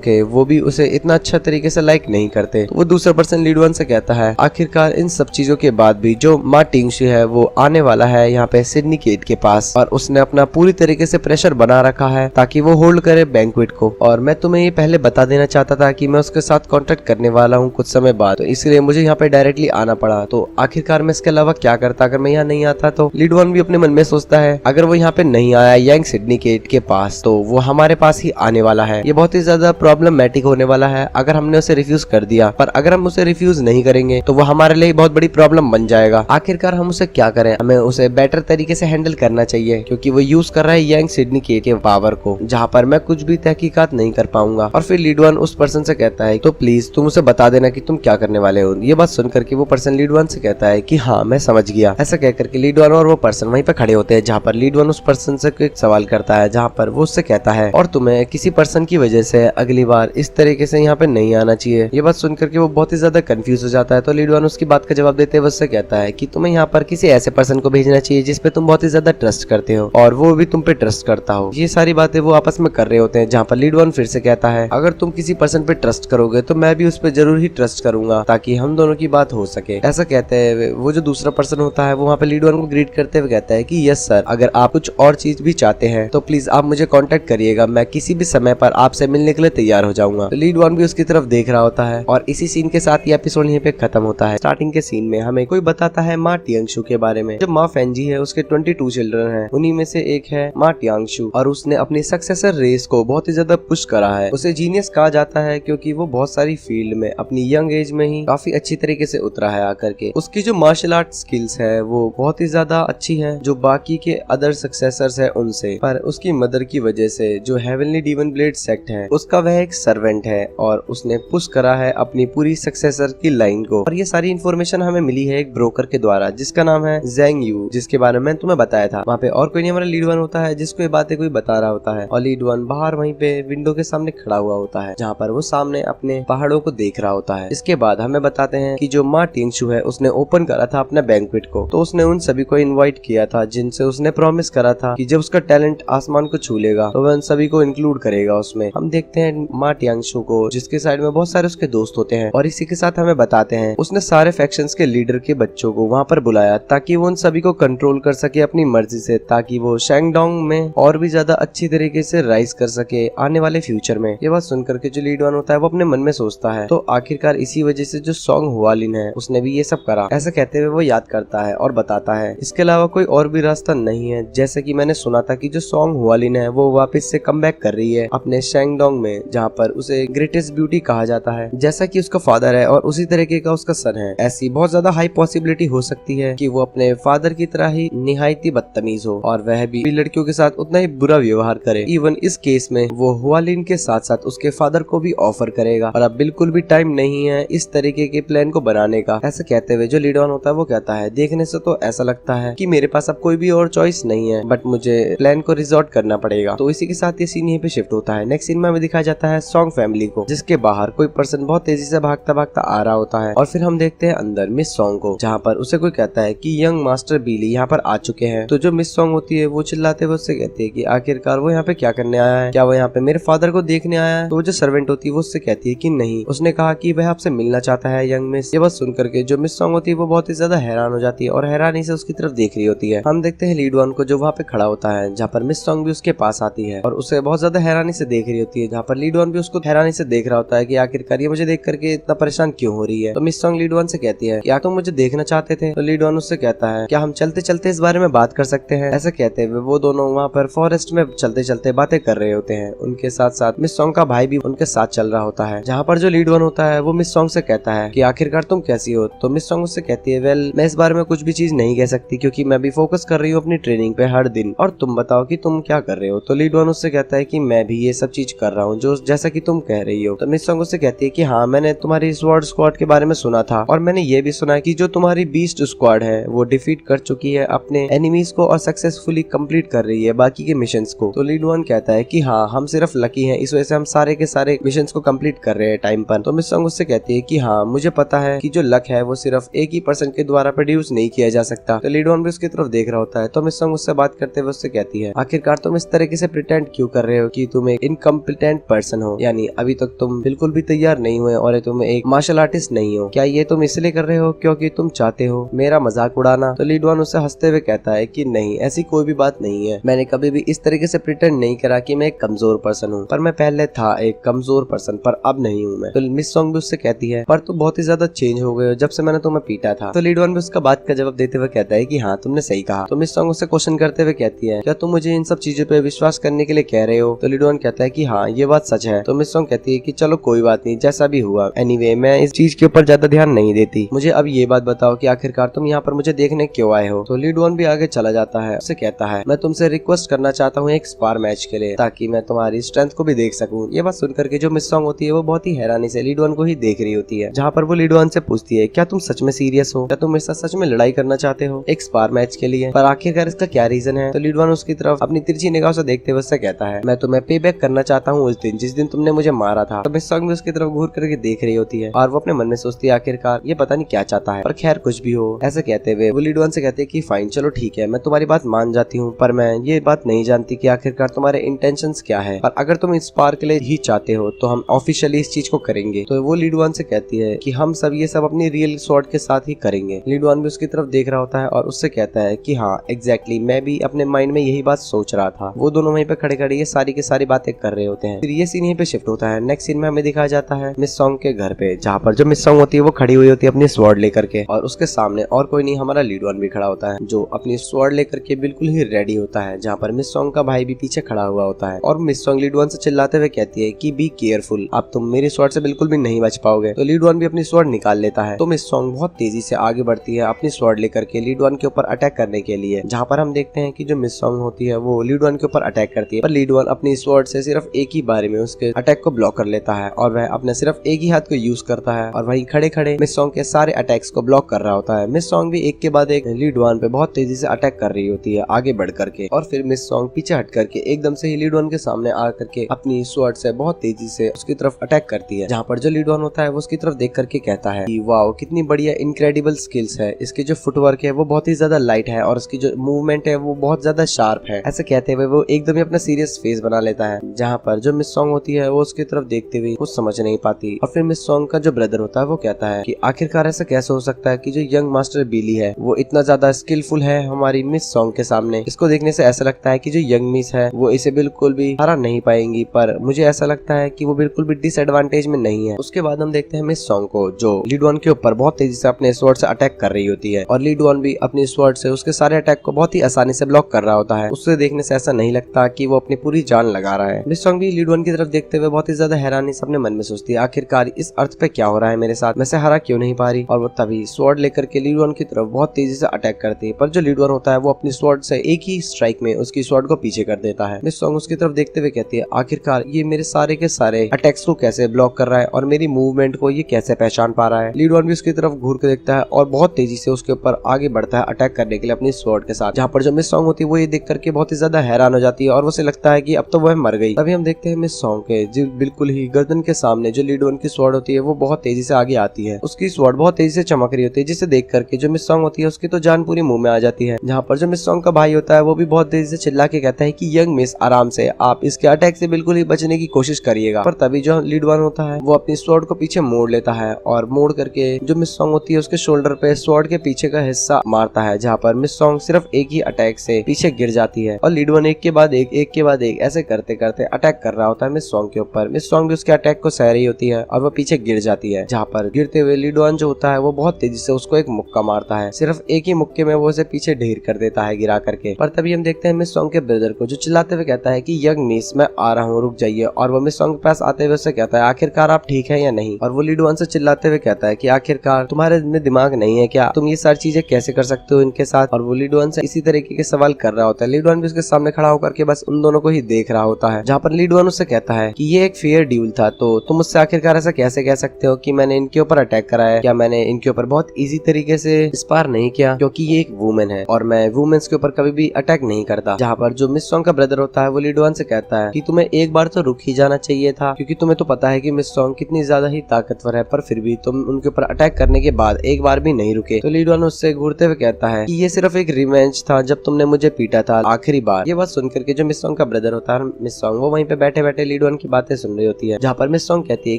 के, वो भी उसे इतना अच्छा तरीके से लाइक नहीं करते। तो वो दूसरा पर्सन लीड वन से कहता है आखिरकार इन सब चीजों के बाद भी जो मा टिंगशू है वो आने वाला है यहाँ पे सिडनीकेट के पास, और उसने अपना पूरी तरीके से प्रेशर बना रखा है ताकि वो होल्ड करे बैंक्वेट को। और मैं तुम्हें ये पहले बता देना चाहता था कि मैं उसके साथ कांटेक्ट करने वाला हूँ कुछ समय बाद, तो इसलिए मुझे यहाँ पे डायरेक्टली आना पड़ा। तो आखिरकार मैं इसके अलावा क्या करता अगर मैं यहाँ नहीं आता। तो लीड वन भी अपने मन में सोचता है अगर वो यहाँ पे नहीं आया यंग सिडनीकेट के पास तो वो हमारे पास ही आने वाला है। ये बहुत ही ज्यादा प्रॉब्लमेटिक होने वाला है अगर हमने उसे रिफ्यूज कर दिया, पर अगर हम उसे रिफ्यूज नहीं करेंगे तो वो हमारे लिए बहुत बड़ी प्रॉब्लम बन जाएगा। आखिरकार हम उसे क्या करें, हमें उसे बेटर तरीके से हैंडल करना चाहिए क्योंकि वो यूज कर रहा है यंग सिडनीकेट के पावर को, जहाँ पर मैं कुछ भी तहकीकात नहीं कर पाऊंगा। और फिर लीड वन उस पर्सन से कहता है तो प्लीज तुम उसे बता देना कि तुम क्या करने वाले हो। ये बात सुनकर के वो पर्सन लीड वन से कहता है कि हाँ मैं समझ गया। ऐसा कहकर के लीड वन और वो पर्सन वहीं पे खड़े होते हैं, जहाँ पर लीड वन उस पर्सन से एक सवाल करता है, जहाँ पर वो उससे कहता है और तुम्हें किसी पर्सन की वजह से अगली बार इस तरीके से यहाँ पे नहीं आना चाहिए। ये बात सुनकर के वो बहुत ही ज्यादा कंफ्यूज हो जाता है। तो लीड वन उसकी बात का जवाब देते हुए उससे कहता है कि तुम्हें यहाँ पर किसी ऐसे पर्सन को भेजना चाहिए जिसपे तुम बहुत ही ज्यादा ट्रस्ट करते हो और वो भी तुम पे ट्रस्ट करता हो। ये सारी बातें वो आपस में कर रहे होते हैं, जहाँ पर लीड वन फिर से कहता है अगर तुम किसी पर्सन पे ट्रस्ट करोगे तो मैं भी उस पर जरूर ही ट्रस्ट करूंगा ताकि हम दोनों की बात हो सके। ऐसा कहते हैं वो जो दूसरा पर्सन होता है वो वहाँ पे लीड वन को ग्रीट करते हुए कहता है कि यस सर, अगर आप कुछ और चीज भी चाहते हैं तो प्लीज आप मुझे कांटेक्ट करिएगा, मैं किसी भी समय पर आपसे मिलने के लिए तैयार हो जाऊंगा। तो लीड वन भी उसकी तरफ देख रहा होता है और इसी सीन के साथ ये एपिसोड यहीं पे खत्म होता है। स्टार्टिंग के सीन में हमें कोई बताता है मा टियांगशू के बारे में। जो मा फेंजी है उसके 22 चिल्ड्रन हैं, उन्हीं में से एक है मा टियांगशू और उसने अपनी सक्सेसर रेस को बहुत ही ज्यादा पुश करा है। उसे जीनियस कहा जाता है क्योंकि वो बहुत सारी फील्ड में अपनी यंग एज में ही काफी अच्छी तरीके से उतरा है आकर के। उसकी जो मार्शल आर्ट स्किल्स है वो बहुत ही ज्यादा अच्छी है जो बाकी के अदर सक्सेसर्स है उनसे, पर उसकी मदर की वजह से जो हेवनली डीवन ब्लेड सेक्ट है उसका वह एक सर्वेंट है और उसने पुश करा है अपनी पूरी सक्सेसर की लाइन को। और ये सारी इन्फॉर्मेशन हमें मिली है एक ब्रोकर के द्वारा जिसका नाम है जेंग यू, जिसके बारे में तुम्हें बताया था। वहाँ पे और कोई नहीं, हमारा लीड वन होता है जिसको ये बातें कोई बता रहा होता है और लीड वन बाहर वहीं पे विंडो के सामने खड़ा हुआ होता है जहाँ पर वो सामने अपने पहाड़ों को देख रहा होता है। इसके बाद हमें बताते हैं कि जो मा टियांगशू है उसने ओपन करा था अपने बैंक्वेट को, तो उसने उन सभी को इनवाइट किया था जिनसे उसने प्रॉमिस करा था कि जब उसका टैलेंट आसमान को छू लेगा तो वह उन सभी को इंक्लूड करेगा उसमें। हम देखते हैं मा टियांगशू को जिसके साइड में बहुत सारे उसके दोस्त होते हैं और इसी के साथ हमें बताते हैं उसने सारे फैक्शंस के लीडर के बच्चों को वहाँ पर बुलाया ताकि वो उन सभी को कंट्रोल कर सके अपनी मर्जी से, ताकि वो शैंगडोंग में और भी ज्यादा अच्छी तरीके से राइज कर सके आने वाले फ्यूचर में। ये बात सुनकर के जो लीड वन होता है वो अपने मन में सोचता है तो आखिरकार इसी वजह से जो सॉन्ग हुआलिन है उसने भी ये सब करा। ऐसा कहते हुए वो याद करता है और बताता है इसके अलावा कोई और भी रास्ता नहीं है। जैसे कि मैंने सुना था कि जो सॉन्ग हुआलिन है वो वापस से कम बैक कर रही है अपने शैंगडोंग में, जहाँ पर उसे ग्रेटेस्ट ब्यूटी कहा जाता है जैसा कि उसका फादर है और उसी तरीके का उसका सन है। ऐसी बहुत ज्यादा हाई पॉसिबिलिटी हो सकती है कि वो अपने फादर की तरह ही निहायती बदतमीज हो और वह भी लड़कियों के साथ उतना ही बुरा व्यवहार करे। इवन इस केस में वो हुआलिन के साथ साथ उसके फादर को भी ऑफर करेगा और अब बिल्कुल भी टाइम नहीं है इस तरीके के प्लान को बनाने का। ऐसा कहते हुए जो लीड वन होता है वो कहता है देखने से तो ऐसा लगता है कि मेरे पास अब कोई भी और चॉइस नहीं है, बट मुझे प्लान को रिजॉर्ट करना पड़ेगा। तो इसी के साथ ये सीन यहीं पे शिफ्ट होता है। नेक्स्ट सीन में हमें दिखाया जाता है सॉन्ग फैमिली को, जिसके बाहर कोई पर्सन बहुत तेजी से भागता भागता आ रहा होता है और फिर हम देखते हैं अंदर मिस सॉन्ग को, जहाँ पर उसे कोई कहता है कि यंग मास्टर बीली यहाँ पर आ चुके हैं। तो जो मिस सॉन्ग होती है वो चिल्लाते हुए उससे कहती है कि आखिरकार वो यहाँ पे क्या करने आया है, क्या वो यहाँ पे मेरे फादर को देखने आया है। तो वो जो सर्वेंट होती है वो उससे कहती है कि नहीं, उसने कहा कि वह आपसे मिलना चाहता है यंग मिस। ये बस सुन करके जो मिस सॉन्ग होती है वो बहुत ही ज्यादा हैरान हो जाती है और हैरानी से उसकी तरफ देख रही होती है। हम देखते हैं लीड वन को जो वहाँ पे खड़ा होता है, जहाँ पर मिस सॉन्ग भी उसके पास आती है और उसे बहुत ज्यादा हैरानी से देख रही होती है, जहाँ पर लीड वन भी उसको हैरानी से देख रहा होता है कि आखिरकार ये मुझे देख करके इतना परेशान क्यों हो रही है। तो मिस सॉन्ग लीड वन से कहती है क्या तुम मुझे देखना चाहते थे। तो लीड वन उससे कहता है क्या हम चलते चलते इस बारे में बात कर सकते हैं। ऐसा कहते हुए वो दोनों वहाँ पर फॉरेस्ट में चलते चलते बातें कर रहे होते हैं। उनके साथ साथ मिस सॉन्ग का भाई भी उनके साथ चल रहा होता है, जहाँ पर जो लीड वन होता है वो मिस सॉन्ग से कहता है कि आखिरकार तुम कैसी हो। तो मिस सॉन्ग उससे कहती है वेल मैं इस बारे में कुछ भी चीज नहीं कह सकती क्योंकि मैं भी फोकस कर रही हूँ अपनी ट्रेनिंग पे हर दिन, और तुम बताओ कि तुम क्या कर रहे हो। तो लीड वन उससे कहता है कि मैं भी ये सब चीज कर रहा हूँ जो जैसा कि तुम कह रही हो। तो मिस सॉन्ग उससे कहती है कि हाँ मैंने तुम्हारी स्वॉर्ड स्क्वाड के बारे में सुना था और मैंने ये भी सुना है कि जो तुम्हारी बीस्ट स्क्वाड है वो डिफीट कर चुकी है अपने एनिमीज को और सक्सेसफुली कंप्लीट कर रही है बाकी के मिशंस को। तो लीड वन कहता है कि हाँ हम सिर्फ लकी हैं, इस वजह से हम सारे के सारे मिशंस को कंप्लीट कर रहे हैं टाइम पर। तो मिस सॉन्ग उससे कहती है कि हाँ मुझे पता है कि जो लक है वो सिर्फ एक ही पर्सन के द्वारा प्रोड्यूस नहीं किया जा सकता। तो लीड वन भी उसकी तरफ देख रहा होता है। तो मिस सॉन्ग उससे बात करते हुए उससे कहती है आखिरकार तुम इस तरीके से प्रिटेंड क्यों कर रहे हो कि तुम एक इनकम्पिटेंट पर्सन हो, यानी अभी तक तुम बिल्कुल भी तैयार नहीं हुए और तुम एक मार्शल आर्टिस्ट नहीं हो। क्या ये तुम इसलिए कर रहे हो क्योंकि तुम चाहते हो मेरा मजाक उड़ाना? तो लीड वन उससे हंसते हुए कहता है कि नहीं, ऐसी कोई भी बात नहीं है। मैंने कभी भी इस तरीके से प्रिटेंड नहीं करा कि मैं एक कमजोर पर्सन हूँ, पर मैं पहले था एक कमजोर पर्सन, पर अब नहीं हूँ मैं। तो मिस सॉन्ग भी उससे कहती है पर तुम बहुत ही ज्यादा चेंज हो गए हो जब से मैंने तुम्हें पीटा था। तो लीड वन भी उसका बात का जवाब देते हुए कहता है कि हाँ तुमने सही कहा। तो मिस सॉन्ग उससे क्वेश्चन करते हुए कहती है क्या तुम मुझे इन सब चीजों पे विश्वास करने के लिए कह रहे हो? तो लीड वन कहता है कि हाँ ये बात सच है। तो मिस सॉन्ग कहती है कि चलो कोई बात नहीं, जैसा भी हुआ। एनीवे मैं इस चीज के ऊपर ज्यादा ध्यान नहीं देती। मुझे अब ये बात बताओ कि आखिरकार तुम यहाँ पर मुझे देखने क्यों आए हो? तो लीड वन भी आगे चला जाता है। उससे कहता है मैं तुमसे रिक्वेस्ट करना चाहता हूँ एक स्पार मैच के लिए, ताकि मैं तुम्हारी स्ट्रेंथ को भी देख सकूं। ये बात सुनकर के जो मिस सॉन्ग होती है वो बहुत ही हैरानी से लीड वन को ही देख रही होती है, जहाँ पर वो लीड वन से पूछती है क्या तुम सच में सीरियस हो? क्या तुम मेरे साथ सच में लड़ाई करना चाहते हो एक स्पार मैच के लिए? पर आखिरकार इसका क्या रीजन है? तो लीड वन उसकी तरफ अपनी तिरछी निगाह से देखते हुए उससे कहता है मैं तुम्हें पे बैक करना चाहता हूँ उस दिन जिस दिन तुमने मुझे मारा था। तो मिस सॉन्ग भी उसकी तरफ घूर करके देख रही होती है और वो अपने मन में सोचती है आखिरकार ये पता नहीं क्या चाहता है, पर खैर कुछ भी हो। ऐसे कहते हुए वो लीड वन से कहते हैं कि फाइन चलो ठीक है, मैं तुम्हारी बात मान जाती हूँ, पर मैं ये बात नहीं जानती कि आखिरकार तुम्हारे इंटेंशंस क्या है। और अगर तुम इस पार के लिए ही चाहते हो तो हम ऑफिशियली इस चीज को करेंगे। तो वो लीड वन से कहती है कि हम सब ये सब अपनी रियल स्वॉर्ड के साथ ही करेंगे। लीड वन भी उसकी तरफ देख रहा होता है और उससे कहता है कि हाँ एग्जैक्टली मैं भी अपने माइंड में यही बात सोच रहा था। वो दोनों वहीं पे खड़े खड़े ये सारी की सारी बातें कर रहे होते हैं। फिर ये सीन यहीं पे शिफ्ट होता है। नेक्स्ट सीन में हमें दिखाया जाता है मिस सॉन्ग के घर पे, जहाँ पर जो मिस सॉन्ग होती है वो खड़ी हुई होती है अपनी स्वॉर्ड लेकर के, और उसके सामने और कोई नहीं हमारा लीड वन भी खड़ा होता है जो अपनी स्वॉर्ड लेकर के बिल्कुल ही रेडी होता है। जहाँ पर मिस सॉन्ग का भाई भी पीछे खड़ा हुआ होता है और मिस सॉन्ग लीड वन से चिल्लाते हुए कहती है कि बी केयरफुल, अब तुम मेरी स्वॉर्ड से बिल्कुल भी नहीं बच पाओगे। तो लीड वन भी अपनी स्वॉर्ड निकाल लेता है। तो मिस सॉन्ग बहुत तेजी से आगे बढ़ती है अपनी स्वॉर्ड लेकर के लीड वन के ऊपर अटैक करने के लिए, जहाँ पर हम देखते हैं कि जो मिस सॉन्ग होती है वो लीड वन के ऊपर अटैक करती है, पर लीड वन अपनी स्वॉर्ड से सिर्फ एक ही बारी में उसके अटैक को ब्लॉक कर लेता है और वह अपने सिर्फ एक ही हाथ को यूज करता है और वहीं खड़े खड़े मिस सॉन्ग के सारे अटैक्स को ब्लॉक कर रहा होता है। मिस सॉन्ग भी एक के बाद एक लीड वन पे बहुत तेजी से अटैक कर रही होती है आगे बढ़ करके, और फिर मिस सॉन्ग पीछे हट करके एकदम से ही लीड वन के सामने आ करके अपनी स्वॉर्ड से बहुत तेजी से उसकी तरफ अटैक करती है। जहाँ पर जो लीड वन होता है वो उसकी तरफ देख करके कहता है कि वाओ कितनी बढ़िया इनक्रेडिबल स्किल्स है, इसकी जो फुटवर्क है वो बहुत ही ज्यादा लाइट है और उसकी जो मूवमेंट है वो बहुत ज्यादा शार्प है। ऐसे कहते हुए वो एकदम ही अपना सीरियस फेस बना लेता है, जहाँ पर जो मिस सॉन्ग होती है वो उसकी तरफ देखते हुए कुछ समझ नहीं पाती। और फिर मिस सॉन्ग का जो ब्रदर होता है वो कहता है कि आखिरकार ऐसा कैसे हो सकता है कि जो यंग मास्टर बिली है वो इतना ज्यादा स्किलफुल है हमारी मिस सॉन्ग के सामने। इसको देखने से ऐसा लगता है कि जो यंग मिस है वो इसे बिल्कुल भी हरा नहीं पाएंगी, पर मुझे ऐसा लगता है कि वो बिल्कुल भी डिसएडवांटेज में नहीं है। उसके बाद हम देखते हैं मिस सॉन्ग को जो लीड वन के ऊपर बहुत तेजी से अपने स्वॉर्ड से अटैक कर रही होती है और लीड वन भी अपनी स्वॉर्ड से उसके सारे अटैक को बहुत ही आसानी से ब्लॉक कर रहा होता है। उससे देखने से ऐसा नहीं लगता कि वो अपनी पूरी जान लगा रहा है। मिस सॉन्ग भी लीड वन की तरफ देखते हुए बहुत ही ज्यादा हैरानी से अपने मन में सोचती है आखिरकार इस अर्थ पे क्या हो रहा है मेरे साथ, मैं से हरा क्यों नहीं पा रही। और वो तभी स्वॉर्ड लेकर के लीड वन की तरफ बहुत तेजी से अटैक करती है, पर जो लीड वन होता है वो अपनी स्वॉर्ड से एक ही स्ट्राइक में उसकी स्वॉर्ड को पीछे कर देता है। मिस सॉन्ग उसकी तरफ देखते हुए कहती है आखिरकार ये मेरे सारे के सारे अटैक्स को कैसे ब्लॉक कर रहा है और मेरी मूवमेंट को ये कैसे पहचान पा रहा है। लीड वन भी उसकी तरफ घूर के देखता है और बहुत तेजी से उसके ऊपर आगे बढ़ता है अटैक करने के लिए अपनी स्वॉर्ड के साथ, जहाँ पर जो मिस सॉन्ग होती है वो ये देख करके बहुत ही ज्यादा हैरान हो जाती है और उसे लगता है कि अब तो वह मर गई। तभी हम देखते हैं मिस सॉन्ग के जो बिल्कुल ही गर्दन के सामने जो लीड वन की स्वॉर्ड होती है वो बहुत तेजी से आगे आती है। उसकी स्वॉर्ड बहुत तेजी से चमक रही होती है, जिसे देख करके जो मिस सॉन्ग होती है उसकी तो जान पूरी मुंह में आ जाती है। जहाँ पर जो मिस सॉन्ग का भाई होता है वो भी बहुत तेजी से चिल्ला के कहता है कि यंग मिस आराम से, आप इसके अटैक से बिल्कुल ही बचने की कोशिश करिएगा। पर तभी जो लीड वन होता है वो अपनी स्वॉर्ड को पीछे मोड़ लेता है और मोड़ करके जो मिस सॉन्ग होती है उसके शोल्डर पे स्वॉर्ड के पीछे का हिस्सा मारता है, जहाँ पर मिस सॉन्ग सिर्फ एक ही अटैक से पीछे गिर जाती है और लीड वन एक के बाद एक ऐसे करते करते अटैक कर रहा होता है मिस सॉन्ग के ऊपर। मिस सॉन्ग भी उसके अटैक को सह रही होती है और वो पीछे गिर जाती है, जहाँ पर गिरते हुए लीड वन जो होता है वो बहुत तेजी से उसको एक मुक्का मारता है। सिर्फ एक ही मुक्के में वो उसे पीछे ढेर कर देता है गिरा करके। पर तभी हम देखते हैं मिस सॉन्ग के ब्रदर को जो चिल्लाते हुए कहता है कि यंग मिस मैं आ रहा हूँ, रुक जाइए। और वो मिस सॉन्ग के पास आते हुए उससे कहता है आखिरकार आप ठीक है या नहीं। और वो लीड वन से चिल्लाते हुए कहता है कि आखिरकार तुम्हारे में दिमाग नहीं है क्या, तुम ये सारी चीजें कैसे कर सकते हो इनके साथ। और वो लीड वन से इसी तरीके के सवाल कर रहा होता है। लीड वन भी उसके सामने खड़ा होकर के बस उन दोनों को ही देख रहा होता है, जहाँ पर लीड वन उससे कहता है कि ये एक फेयर डील था, तो तुम मुझसे आखिरकार ऐसा कैसे कह सकते हो कि मैंने इनके ऊपर अटैक करा है। क्या मैंने इनके ऊपर बहुत इजी तरीके से स्पार नहीं किया, क्योंकि ये एक वुमेन है और मैं वुमेन्स के ऊपर कभी भी अटैक नहीं करता। जहाँ पर जो मिस सॉन्ग का ब्रदर होता है वो लीड वन से कहता है कि तुम्हें एक बार तो रुक ही जाना चाहिए था, क्योंकि तुम्हें तो पता है कि मिस सॉन्ग इतनी ज्यादा ही ताकतवर है, पर फिर भी तुम उनके ऊपर अटैक करने के बाद एक बार भी नहीं रुके। तो ली डुआन उससे घूरते हुए कहता है कि ये सिर्फ एक रिवेंज था जब तुमने मुझे पीटा था आखिरी बार। ये बात सुनकर के जो मिस सॉन्ग का ब्रदर होता है मिस सॉन्ग, वो वहीं पे बैठे बैठे ली डुआन की बातें सुन रही होती है, जहाँ पर मिस सॉन्ग कहती है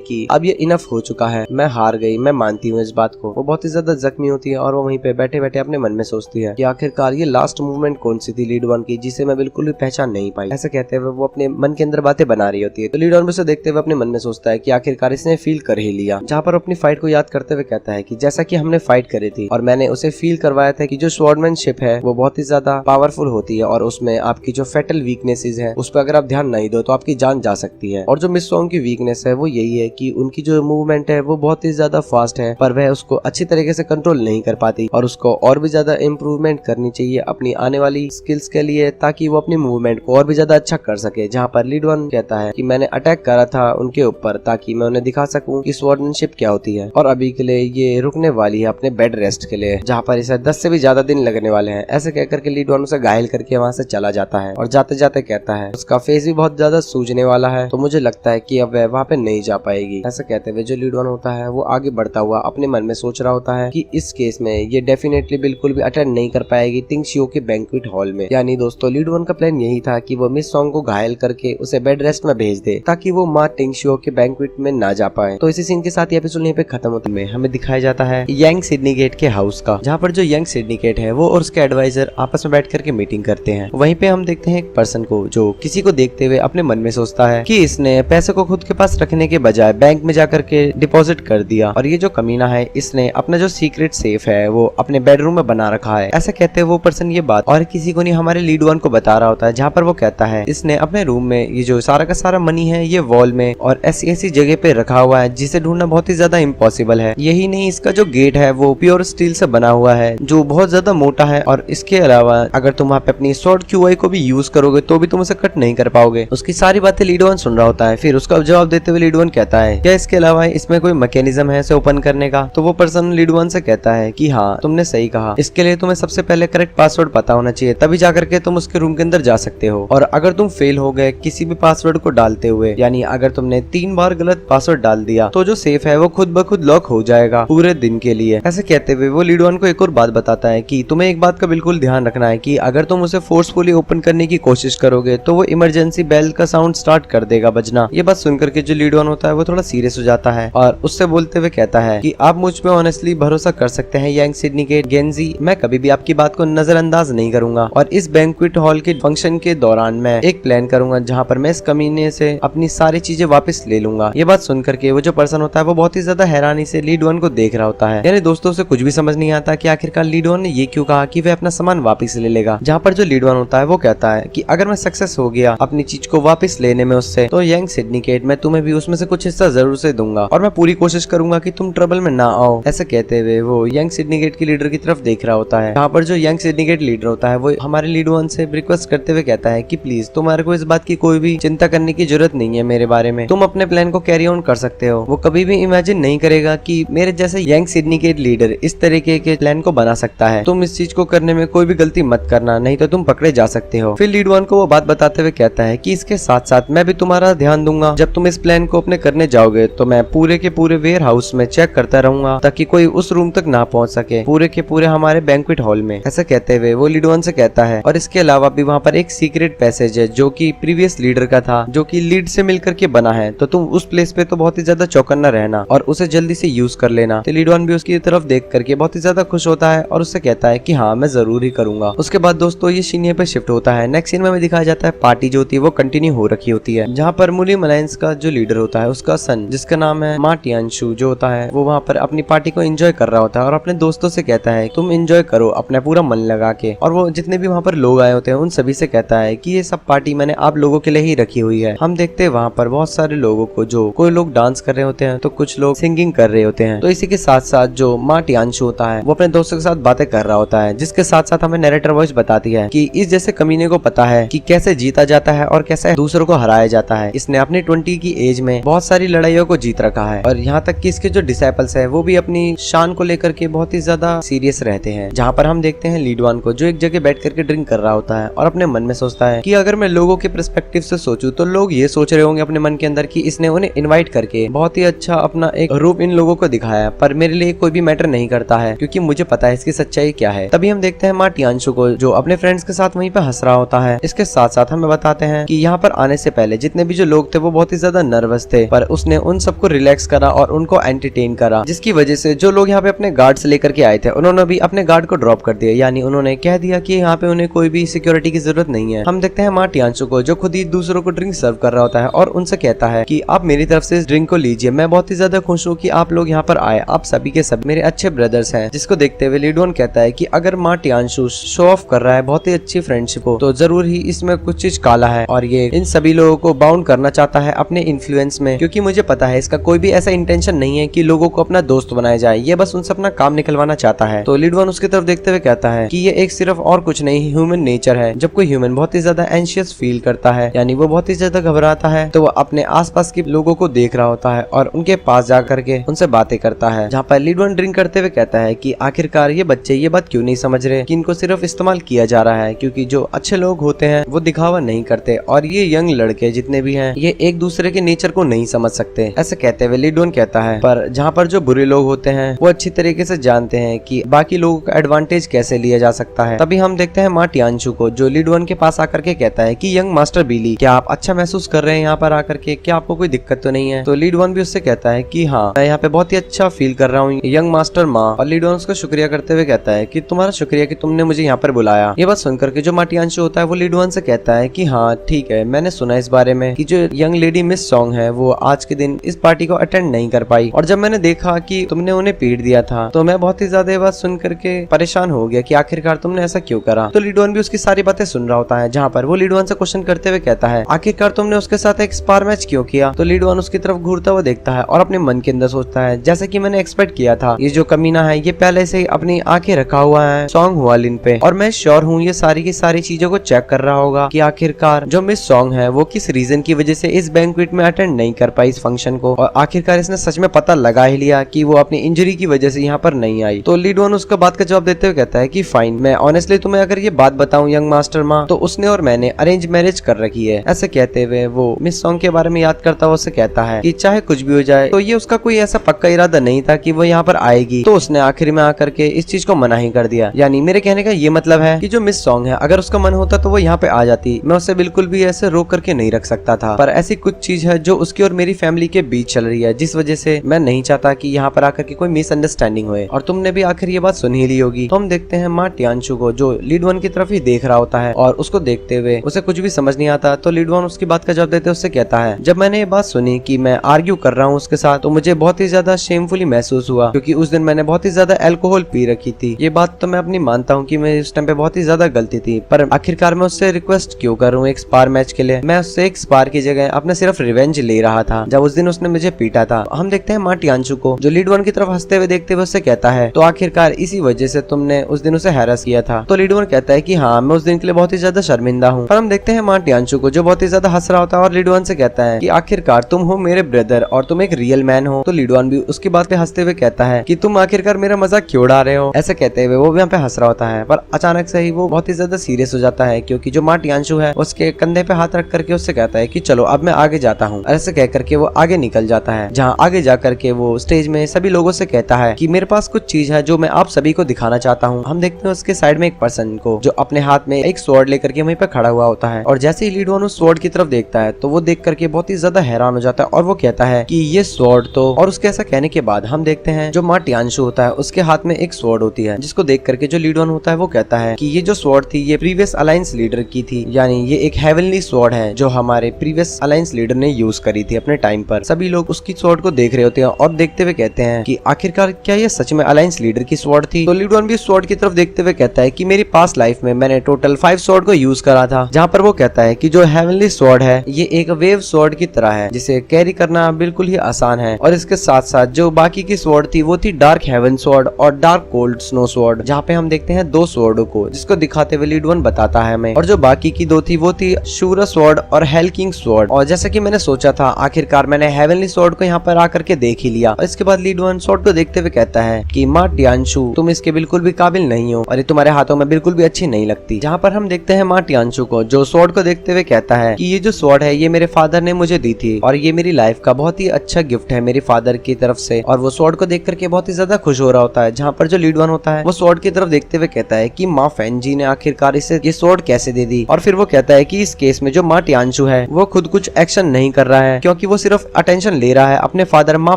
कि अब ये इनफ हो चुका है, मैं हार गई, मैं मानती हूँ इस बात को। वो बहुत ही ज्यादा जख्मी होती है और वो वहीं पे बैठे बैठे अपने मन में सोचती है कि आखिरकार ये लास्ट मूवमेंट कौन सी थी ली डुआन की जिसे मैं बिल्कुल भी पहचान नहीं पाई। ऐसा कहते हुए वो अपने मन के अंदर बातें बना रही होती है। तो ली डुआन उसे देखते हुए अपने मन में सोचता है कि आखिरकार इसने फील कर ही लिया, जहाँ पर अपनी फाइट को याद करते हुए कहता है कि जैसा कि हमने फाइट करी थी और मैंने उसे फील करवाया था कि जो स्वॉर्डमैनशिप है वो बहुत ही ज्यादा पावरफुल होती है और उसमें आपकी जो फेटल वीकनेसेस है उस पर अगर आप ध्यान नहीं दो तो आपकी जान जा सकती है। और जो मिस सॉन्ग की वीकनेस है वो यही है कि उनकी जो मूवमेंट है वो बहुत ही ज्यादा फास्ट है, पर वह उसको अच्छी तरीके से कंट्रोल नहीं कर पाती और उसको और भी ज्यादा इम्प्रूवमेंट करनी चाहिए अपनी आने वाली स्किल्स के लिए, ताकि वो अपनी मूवमेंट को और भी ज्यादा अच्छा कर सके। जहाँ पर ली डुआन कहता है कि मैंने अटैक करा था उनके ऊपर ताकि मैं उन्हें दिखा सकूं कि स्वॉर्डमैनशिप क्या होती है, और अभी के लिए ये रुकने वाली है अपने बेड रेस्ट के लिए, जहाँ पर इसे 10 से भी ज्यादा दिन लगने वाले हैं। ऐसे कहकर के ली डुआन उसे घायल करके वहाँ से चला जाता है और जाते जाते कहता है उसका फेस भी बहुत ज्यादा सूजने वाला है, तो मुझे लगता है कि अब वह वहाँ पे नहीं जा पाएगी। ऐसा कहते हुए जो ली डुआन होता है वो आगे बढ़ता हुआ अपने मन में सोच रहा होता है कि इस केस में ये डेफिनेटली बिल्कुल भी अटेंड नहीं कर पाएगी तिंगशियो के बैंक्वेट हॉल में। यानी दोस्तों ली डुआन का प्लान यही था कि वो मिस सॉन्ग को घायल करके उसे बेड रेस्ट में भेज दे ताकि वो माँ तिंगशियो के बैंक्वेट में ना जा पाए। तो इसी सीन के साथ ये एपिसोड यहीं पे खत्म होता है। हमें दिखाया जाता है यंग सिंडिकेट के हाउस का, जहाँ पर जो यंग सिंडिकेट है वो और उसके एडवाइजर आपस में बैठ करके मीटिंग करते हैं। वहीं पे हम देखते हैं एक पर्सन को जो किसी को देखते हुए अपने मन में सोचता है कि इसने पैसे को खुद के पास रखने के बजाय बैंक में जाकर के डिपॉजिट कर दिया, और ये जो कमीना है इसने अपना जो सीक्रेट सेफ है वो अपने बेडरूम में बना रखा है। ऐसा कहते हुए वो पर्सन ये बात और किसी को नहीं हमारे ली डुआन को बता रहा होता है, जहाँ पर वो कहता है इसने अपने रूम में ये जो सारा का सारा मनी है ये वॉल में और ऐसी ऐसी जगह पे रखा हुआ है जिसे ढूंढना बहुत ही ज्यादा इम्पॉसिबल है। यही नहीं, इसका जो गेट है वो प्योर स्टील से बना हुआ है जो बहुत ज्यादा मोटा है, और इसके अलावा अगर तुम वहाँ पे अपनी शॉर्ट क्यूआई को भी यूज करोगे तो भी तुम उसे कट नहीं कर पाओगे। उसकी सारी बातें ली डुआन सुन रहा होता है। फिर उसका जवाब देते हुए ली डुआन कहता है क्या इसके अलावा इसमें कोई मैकेनिज्म है इसे ओपन करने का? तो वो पर्सन ली डुआन से कहता है कि हाँ तुमने सही कहा, इसके लिए तुम्हें सबसे पहले करेक्ट पासवर्ड पता होना चाहिए, तभी जाकर के तुम उसके रूम के अंदर जा सकते हो। और अगर तुम फेल हो गए किसी भी पासवर्ड को डालते हुए, यानी अगर तुमने 3 बार गलत पासवर्ड डाल दिया तो जो सेफ है वो खुद ब खुद लॉक हो जाएगा पूरे दिन के लिए। ऐसे कहते हुए वो ली डुआन को एक और बात बताता है कि तुम्हें एक बात का बिल्कुल ध्यान रखना है कि अगर तुम उसे फोर्सफुली ओपन करने की कोशिश करोगे तो वो इमरजेंसी बेल का साउंड स्टार्ट कर देगा बजना। ये बात सुनकर के जो ली डुआन होता है वो थोड़ा सीरियस हो जाता है और उससे बोलते हुए कहता है कि आप मुझ पे ऑनेस्टली भरोसा कर सकते हैं यंग सिंडिकेट गेंजी, मैं कभी भी आपकी बात को नजरअंदाज नहीं करूंगा, और इस बैंक्वेट हॉल के फंक्शन के दौरान मैं एक प्लान करूंगा जहाँ पर मैं इस कमीने से अपनी सारी चीजें वापस ले लूंगा। ये बात सुनकर के वो जो पर्सन होता है वो बहुत ही ज्यादा हैरानी से ली डुआन को देख रहा होता है। यानी दोस्तों से कुछ भी समझ नहीं आता कि आखिरकार ली डुआन ने ये क्यों कहा कि वह अपना सामान वापस ले लेगा। जहाँ पर जो ली डुआन होता है वो कहता है कि अगर मैं सक्सेस हो गया अपनी चीज को वापस लेने में उससे, तो यंग सिंडिकेट मैं तुम्हें भी उसमें से कुछ हिस्सा जरूर से दूंगा और मैं पूरी कोशिश करूंगा कि तुम ट्रबल में ना आओ। ऐसे कहते हुए वो यंग सिंडिकेट की लीडर की तरफ देख रहा होता है, जहाँ पर जो यंग सिंडिकेट लीडर होता है वो हमारे ली डुआन से रिक्वेस्ट करते हुए कहता है कि प्लीज तुम्हारे को इस बात की कोई भी चिंता करने की जरूरत नहीं है मेरे बारे में, तुम अपने प्लान को कैरी ऑन कर सकते हो। वो कभी भी इमेजिन नहीं करेगा कि मेरे जैसे यंग सिंडिकेट लीडर इस तरीके के प्लान को बना सकता है। तुम इस चीज को करने में कोई भी गलती मत करना, नहीं तो तुम पकड़े जा सकते हो। फिर ली डुआन को वो बात बताते हुए कहता है कि इसके साथ साथ मैं भी तुम्हारा ध्यान दूंगा, जब तुम इस प्लान को अपने करने जाओगे तो मैं पूरे के पूरे वेयर हाउस में चेक करता रहूंगा ताकि कोई उस रूम तक ना पहुंच सके, पूरे के पूरे हमारे बैंक्वेट हॉल में। ऐसा कहते हुए वो ली डुआन से कहता है और इसके अलावा भी वहाँ पर एक सीक्रेट पैसेज है जो कि प्रीवियस लीडर का था, जो कि लीड से मिलकर के बना है, तो तुम उस प्लेस पे तो बहुत ही ज्यादा चौकन्ना रहना और उसे जल्दी से यूज कर लेना। तो ली डुआन भी उसकी तरफ देख करके बहुत ही ज्यादा खुश होता है और उससे कहता है कि हाँ मैं जरूर ही करूंगा। उसके बाद दोस्तों ये सीन यहाँ पे शिफ्ट होता है। नेक्स्ट सीन में हमें दिखाया जाता है पार्टी जो होती है वो कंटिन्यू हो रखी होती है, जहाँ पर मुलीम अलायंस का जो लीडर होता है उसका सन जिसका नाम है मा टियानशु जो होता है वो वहाँ पर अपनी पार्टी को एंजॉय कर रहा होता है और अपने दोस्तों से कहता है तुम एंजॉय करो अपना पूरा मन लगा के। और वो जितने भी वहाँ पर लोग आए होते हैं उन सभी से कहता है कि ये सब पार्टी मैंने आप लोगों के लिए ही रखी हुई है। हम देखते हैं वहाँ पर बहुत सारे लोगों को, जो कोई लोग डांस कर रहे होते हैं तो कुछ लोग सिंगिंग कर रहे होते हैं। तो इसी के साथ साथ जो मा टियानशु होता है वो अपने दोस्तों के साथ बातें कर रहा होता है, जिसके साथ साथ हमें नरेटर वॉइस बताती है कि इस जैसे कमीने को पता है कि कैसे जीता जाता है और कैसे दूसरों को हराया जाता है। इसने अपनी 20 की एज में बहुत सारी लड़ाइयों को जीत रखा है और यहाँ तक कि इसके जो डिसाइपल्स है वो भी अपनी शान को लेकर के बहुत ही ज्यादा सीरियस रहते हैं। जहाँ पर हम देखते हैं ली डुआन को जो एक जगह बैठ करके ड्रिंक कर रहा होता है और अपने मन में सोचता है कि अगर मैं लोगों के पर्सपेक्टिव से सोचूं तो लोग ये सोच रहे होंगे अपने मन के अंदर कि इसने उन्हें इनवाइट कर करके बहुत ही अच्छा अपना एक रूप इन लोगों को दिखाया, पर मेरे लिए कोई भी मैटर नहीं करता है क्योंकि मुझे पता है इसकी सच्चाई क्या है। तभी हम देखते हैं माँ टियानशु को जो अपने फ्रेंड्स के साथ वहीं पे हंस रहा होता है। इसके साथ साथ हमें बताते हैं कि यहाँ पर आने से पहले जितने भी जो लोग थे वो बहुत ही ज्यादा नर्वस थे, पर उसने उन सबको रिलैक्स करा और उनको एंटरटेन करा, जिसकी वजह से जो लोग यहाँ पे अपने गार्ड्स लेकर के आए थे उन्होंने भी अपने गार्ड को ड्रॉप कर दिया, यानी उन्होंने कह दिया कि यहाँ पे उन्हें कोई भी सिक्योरिटी की जरूरत नहीं है। हम देखते हैं माँ टियानशु को जो खुद ही दूसरों को ड्रिंक सर्व कर रहा होता है और उनसे कहता है कि आप मेरी तरफ से इस ड्रिंक को लीजिए, मैं बहुत ही ज्यादा खुश हूँ कि आप लोग यहाँ पर आए, आप सभी के सब मेरे अच्छे ब्रदर्स हैं। जिसको देखते हुए लीडवन कहता है कि अगर माँ टियानशु शो ऑफ कर रहा है बहुत ही अच्छी फ्रेंडशिप को, तो जरूर ही इसमें कुछ चीज काला है और ये इन सभी लोगों को बाउंड करना चाहता है अपने इन्फ्लुएंस में, क्योंकि मुझे पता है इसका कोई भी ऐसा इंटेंशन नहीं है कि लोगों को अपना दोस्त बनाया जाए, ये बस उनसे अपना काम निकलवाना चाहता है। तो लीडवन उसकी तरफ देखते हुए कहता है कि ये एक सिर्फ और कुछ नहीं ह्यूमन नेचर है। जब कोई ह्यूमन बहुत ही ज्यादा एंशियस फील करता है, यानी वो बहुत ही ज्यादा घबराता है, तो वो अपने आसपास के लोगों को देख रहा होता है और उनके पास जाकर के उनसे बातें करता है। जहाँ पर लीडवन ड्रिंक करते हुए कहता है कि आखिरकार ये बच्चे ये बात क्यों नहीं समझ रहे कि इनको सिर्फ इस्तेमाल किया जा रहा है, क्योंकि जो अच्छे लोग होते हैं वो दिखावा नहीं करते और ये यंग लड़के जितने भी हैं ये एक दूसरे के नेचर को नहीं समझ सकते। ऐसे कहते हुए लीडवन कहता है पर जहाँ पर जो बुरे लोग होते हैं वो अच्छी तरीके से जानते हैं कि बाकी लोगों का एडवांटेज कैसे लिया जा सकता है। तभी हम देखते हैं माँ टियानशु को जो लीडवन के पास आकर के कहता है कि यंग मास्टर बिली, क्या आप अच्छा महसूस कर रहे हैं यहाँ पर आकर के, क्या आपको कोई दिक्कत तो नहीं है? तो लीडवन भी उससे कहता है कि हाँ, मैं यहाँ पे बहुत ही अच्छा फील कर रहा हूँ यंग मास्टर माँ। और लीडवन उसको शुक्रिया करते हुए कहता है कि तुम्हारा शुक्रिया कि तुमने मुझे यहाँ पर बुलाया। ये बात सुनकर के जो माँ टियानशु होता है वो लीडवन से कहता है कि हाँ ठीक है, मैंने सुना इस बारे में कि जो यंग लेडी मिस सॉन्ग है वो आज के दिन इस पार्टी को अटेंड नहीं कर पाई, और जब मैंने देखा कि तुमने उन्हें पीट दिया था तो मैं बहुत ही ज्यादा बात सुन करके परेशान हो गया कि आखिरकार तुमने ऐसा क्यों करा। तो लीडवन भी उसकी सारी बातें सुन रहा होता है, जहाँ पर वो लीडवन से क्वेश्चन करते हुए कहता है आखिरकार तुमने उसके साथ एक स्पार मैच क्यों किया? तो लीडवन उसकी तरफ घूरता हुआ देखता है और अपने मन के अंदर सोचता है जैसे कि मैंने एक्सपेक्ट किया था, ये जो कमीना है ये पहले से अपनी आंखें रखा हुआ है सॉन्ग हुआलिन पे, और मैं श्योर हूँ ये सारी की सारी चीजों को चेक कर रहा होगा कि आखिरकार जो मिस सॉन्ग है वो किस रीजन की वजह से इस बैंक्वेट में अटेंड नहीं कर पाई इस फंक्शन को, और आखिरकार इसने सच में पता लगा ही लिया कि वो अपनी इंजरी की वजह से यहाँ पर नहीं आई। तो लीडवन उसका बात का जवाब देते हुए कहता है कि फाइन, मैं ऑनेस्टली तुम्हें अगर ये बात बताऊं यंग मास्टर माँ, तो उसने और मैंने अरेंज मैरिज कर रखी है। ऐसे कहते हुए वो मिस सॉन्ग के बारे में याद करता हुआ उससे कहता है कि चाहे कुछ भी हो जाए तो ये उसका कोई ऐसा पक्का इरादा नहीं था कि वो यहाँ पर आएगी, तो उसने आखिर में आकर के इस चीज को मना ही कर दिया। यानी मेरे कहने का ये मतलब है कि जो मिस सॉन्ग है अगर उसका मन होता तो वो यहाँ पे आ जाती, मैं उसे बिल्कुल भी ऐसे रोक करके नहीं रख सकता था, पर ऐसी कुछ चीज है जो उसकी और मेरी फैमिली के बीच चल रही है जिस वजह से मैं नहीं चाहता कि यहाँ पर आकर के कोई मिसअंडरस्टैंडिंग होए, और तुमने भी आखिर ये बात सुन ही ली होगी। तो हम देखते हैं माँ टियानशु को जो लीडवन की तरफ ही देख रहा होता है और उसको देखते हुए उसे कुछ भी समझ नहीं आता। तो लीडवन उसकी बात का जवाब देते उससे कहता है जब मैंने ये बात सुनी कि मैं आर्ग्यू कर रहा हूँ उसके साथ तो मुझे बहुत ही ज्यादा शेमफुली महसूस हुआ, क्योंकि उस दिन मैंने बहुत ही ज्यादा अल्कोहल पी रखी थी। ये बात तो मैं अपनी मानता हूँ कि मैं उस टाइम पे बहुत ही ज्यादा गलती थी, पर आखिरकार मैं उससे रिक्वेस्ट क्यों करूँ एक स्पार मैच के लिए? मैं उससे एक स्पार की जगह अपने सिर्फ रिवेंज ले रहा था जब उस दिन उसने मुझे पीटा था। हम देखते हैं माँ टियानशु को जो लीडवन की तरफ हंसते हुए देखते हुए उससे कहता है तो आखिरकार इसी वजह से तुमने उस दिन उसे हैरेस किया था? तो लीडवन कहता है कि हाँ, मैं उस दिन के लिए बहुत ही ज्यादा शर्मिंदा हूँ। पर हम देखते हैं माँ टियानशु को जो बहुत ही ज्यादा हंस रहा होता है और लीडवन से कहता है कि आखिरकार तुम हो मेरे ब्रदर और तुम एक रियल मैन हो। तो लीडवन भी उसकी बात पे हंसते हुए कहता है कि तुम आखिरकार मेरा मजाक क्यों उड़ा रहे हो? ऐसे कहते हुए वो भी यहाँ पे हंस रहा होता है, पर अचानक से ही वो बहुत ही ज्यादा सीरियस हो जाता है, क्योंकि जो माँ टियानशु है उसके कंधे पे हाथ रख करके उससे कहता है कि चलो अब मैं आगे जाता हूँ। ऐसे कह करके वो आगे निकल जाता है, जहाँ आगे जा करके वो स्टेज में सभी लोगों से कहता है कि मेरे पास कुछ चीज है जो मैं आप सभी को दिखाना चाहता हूँ। हम देखते हैं उसके साइड में एक पर्सन को जो अपने हाथ में एक स्वॉर्ड लेकर के वहीं पे खड़ा हुआ होता है, और जैसे ही लीडवन उस स्वॉर्ड की तरफ देखता है तो वो देख करके बहुत ही ज्यादा हैरान हो जाता है और वो कहता है कि ये स्वॉर्ड तो, और उसके ऐसा कहने के बाद हम देखते हैं जो माँ टियानशु होता है उसके हाथ में एक स्वॉर्ड होती है, जिसको देख करके जो लीडवन होता है वो कहता है कि ये जो स्वॉर्ड थी ये प्रीवियस अलायंस लीडर की थी, यानी ये एक हेवनली स्वॉर्ड है जो हमारे प्रीवियस अलायंस लीडर ने यूज करी थी अपने टाइम पर। सभी लोग उसकी स्वॉर्ड को देख रहे होते हैं और देखते हुए कहते हैं कि आखिरकार क्या ये सच में अलायंस लीडर की स्वॉर्ड थी? तो लीडवन भी स्वॉर्ड की तरफ देखते हुए कहता है कि मेरी पास्ट लाइफ में मैंने टोटल 5 स्वॉर्ड को यूज करा था, जहाँ पर वो कहता है कि जो हेवनली स्वॉर्ड है ये एक वेव स्वॉर्ड की तरह है जिसे कैरी करना बिल्कुल ही आसान है, और इसके साथ साथ जो बाकी की स्वॉर्ड थी वो थी डार्क हेवन स्वॉर्ड और डार्क कोल्ड स्नो स्वॉर्ड, जहाँ पे हम देखते हैं 2 स्वॉर्डों को, जिसको दिखाते हुए लीडवन बताता है हमें, और जो बाकी की 2 थी वो थी शूरा स्वॉर्ड और हेल किंग स्वॉर्ड। और जैसा कि मैंने सोचा था आखिरकार मैंने हेवनली स्वॉर्ड को यहाँ पर आकर के देख ही लिया। और इसके बाद लीडवन स्वॉर्ड को देखते हुए कहता है कि माँ टियानशु तुम इसके बिल्कुल भी काबिल नहीं हो और ये तुम्हारे हाथों में बिल्कुल भी अच्छी नहीं लगती। जहाँ पर हम देखते हैं माँ टियानशु को जो स्वॉर्ड को देखते हुए कहता है कि ये जो स्वॉर्ड है ये मेरे फादर ने मुझे दी थी और ये मेरी लाइफ का बहुत ही अच्छा गिफ्ट है मेरे फादर की तरफ से। और वो स्वॉर्ड को देख करके बहुत ही ज्यादा खुश हो रहा होता है, जहाँ पर जो लीड वन होता है वो स्वॉर्ड की तरफ देखते हुए कहता है कि माँ फैनजी ने आखिरकार इसे ये स्वॉर्ड कैसे दे दी। और फिर वो कहता है कि इस केस में जो माँ टियानचू है वो खुद कुछ एक्शन नहीं कर रहा है, क्योंकि वो सिर्फ अटेंशन ले रहा है अपने फादर माँ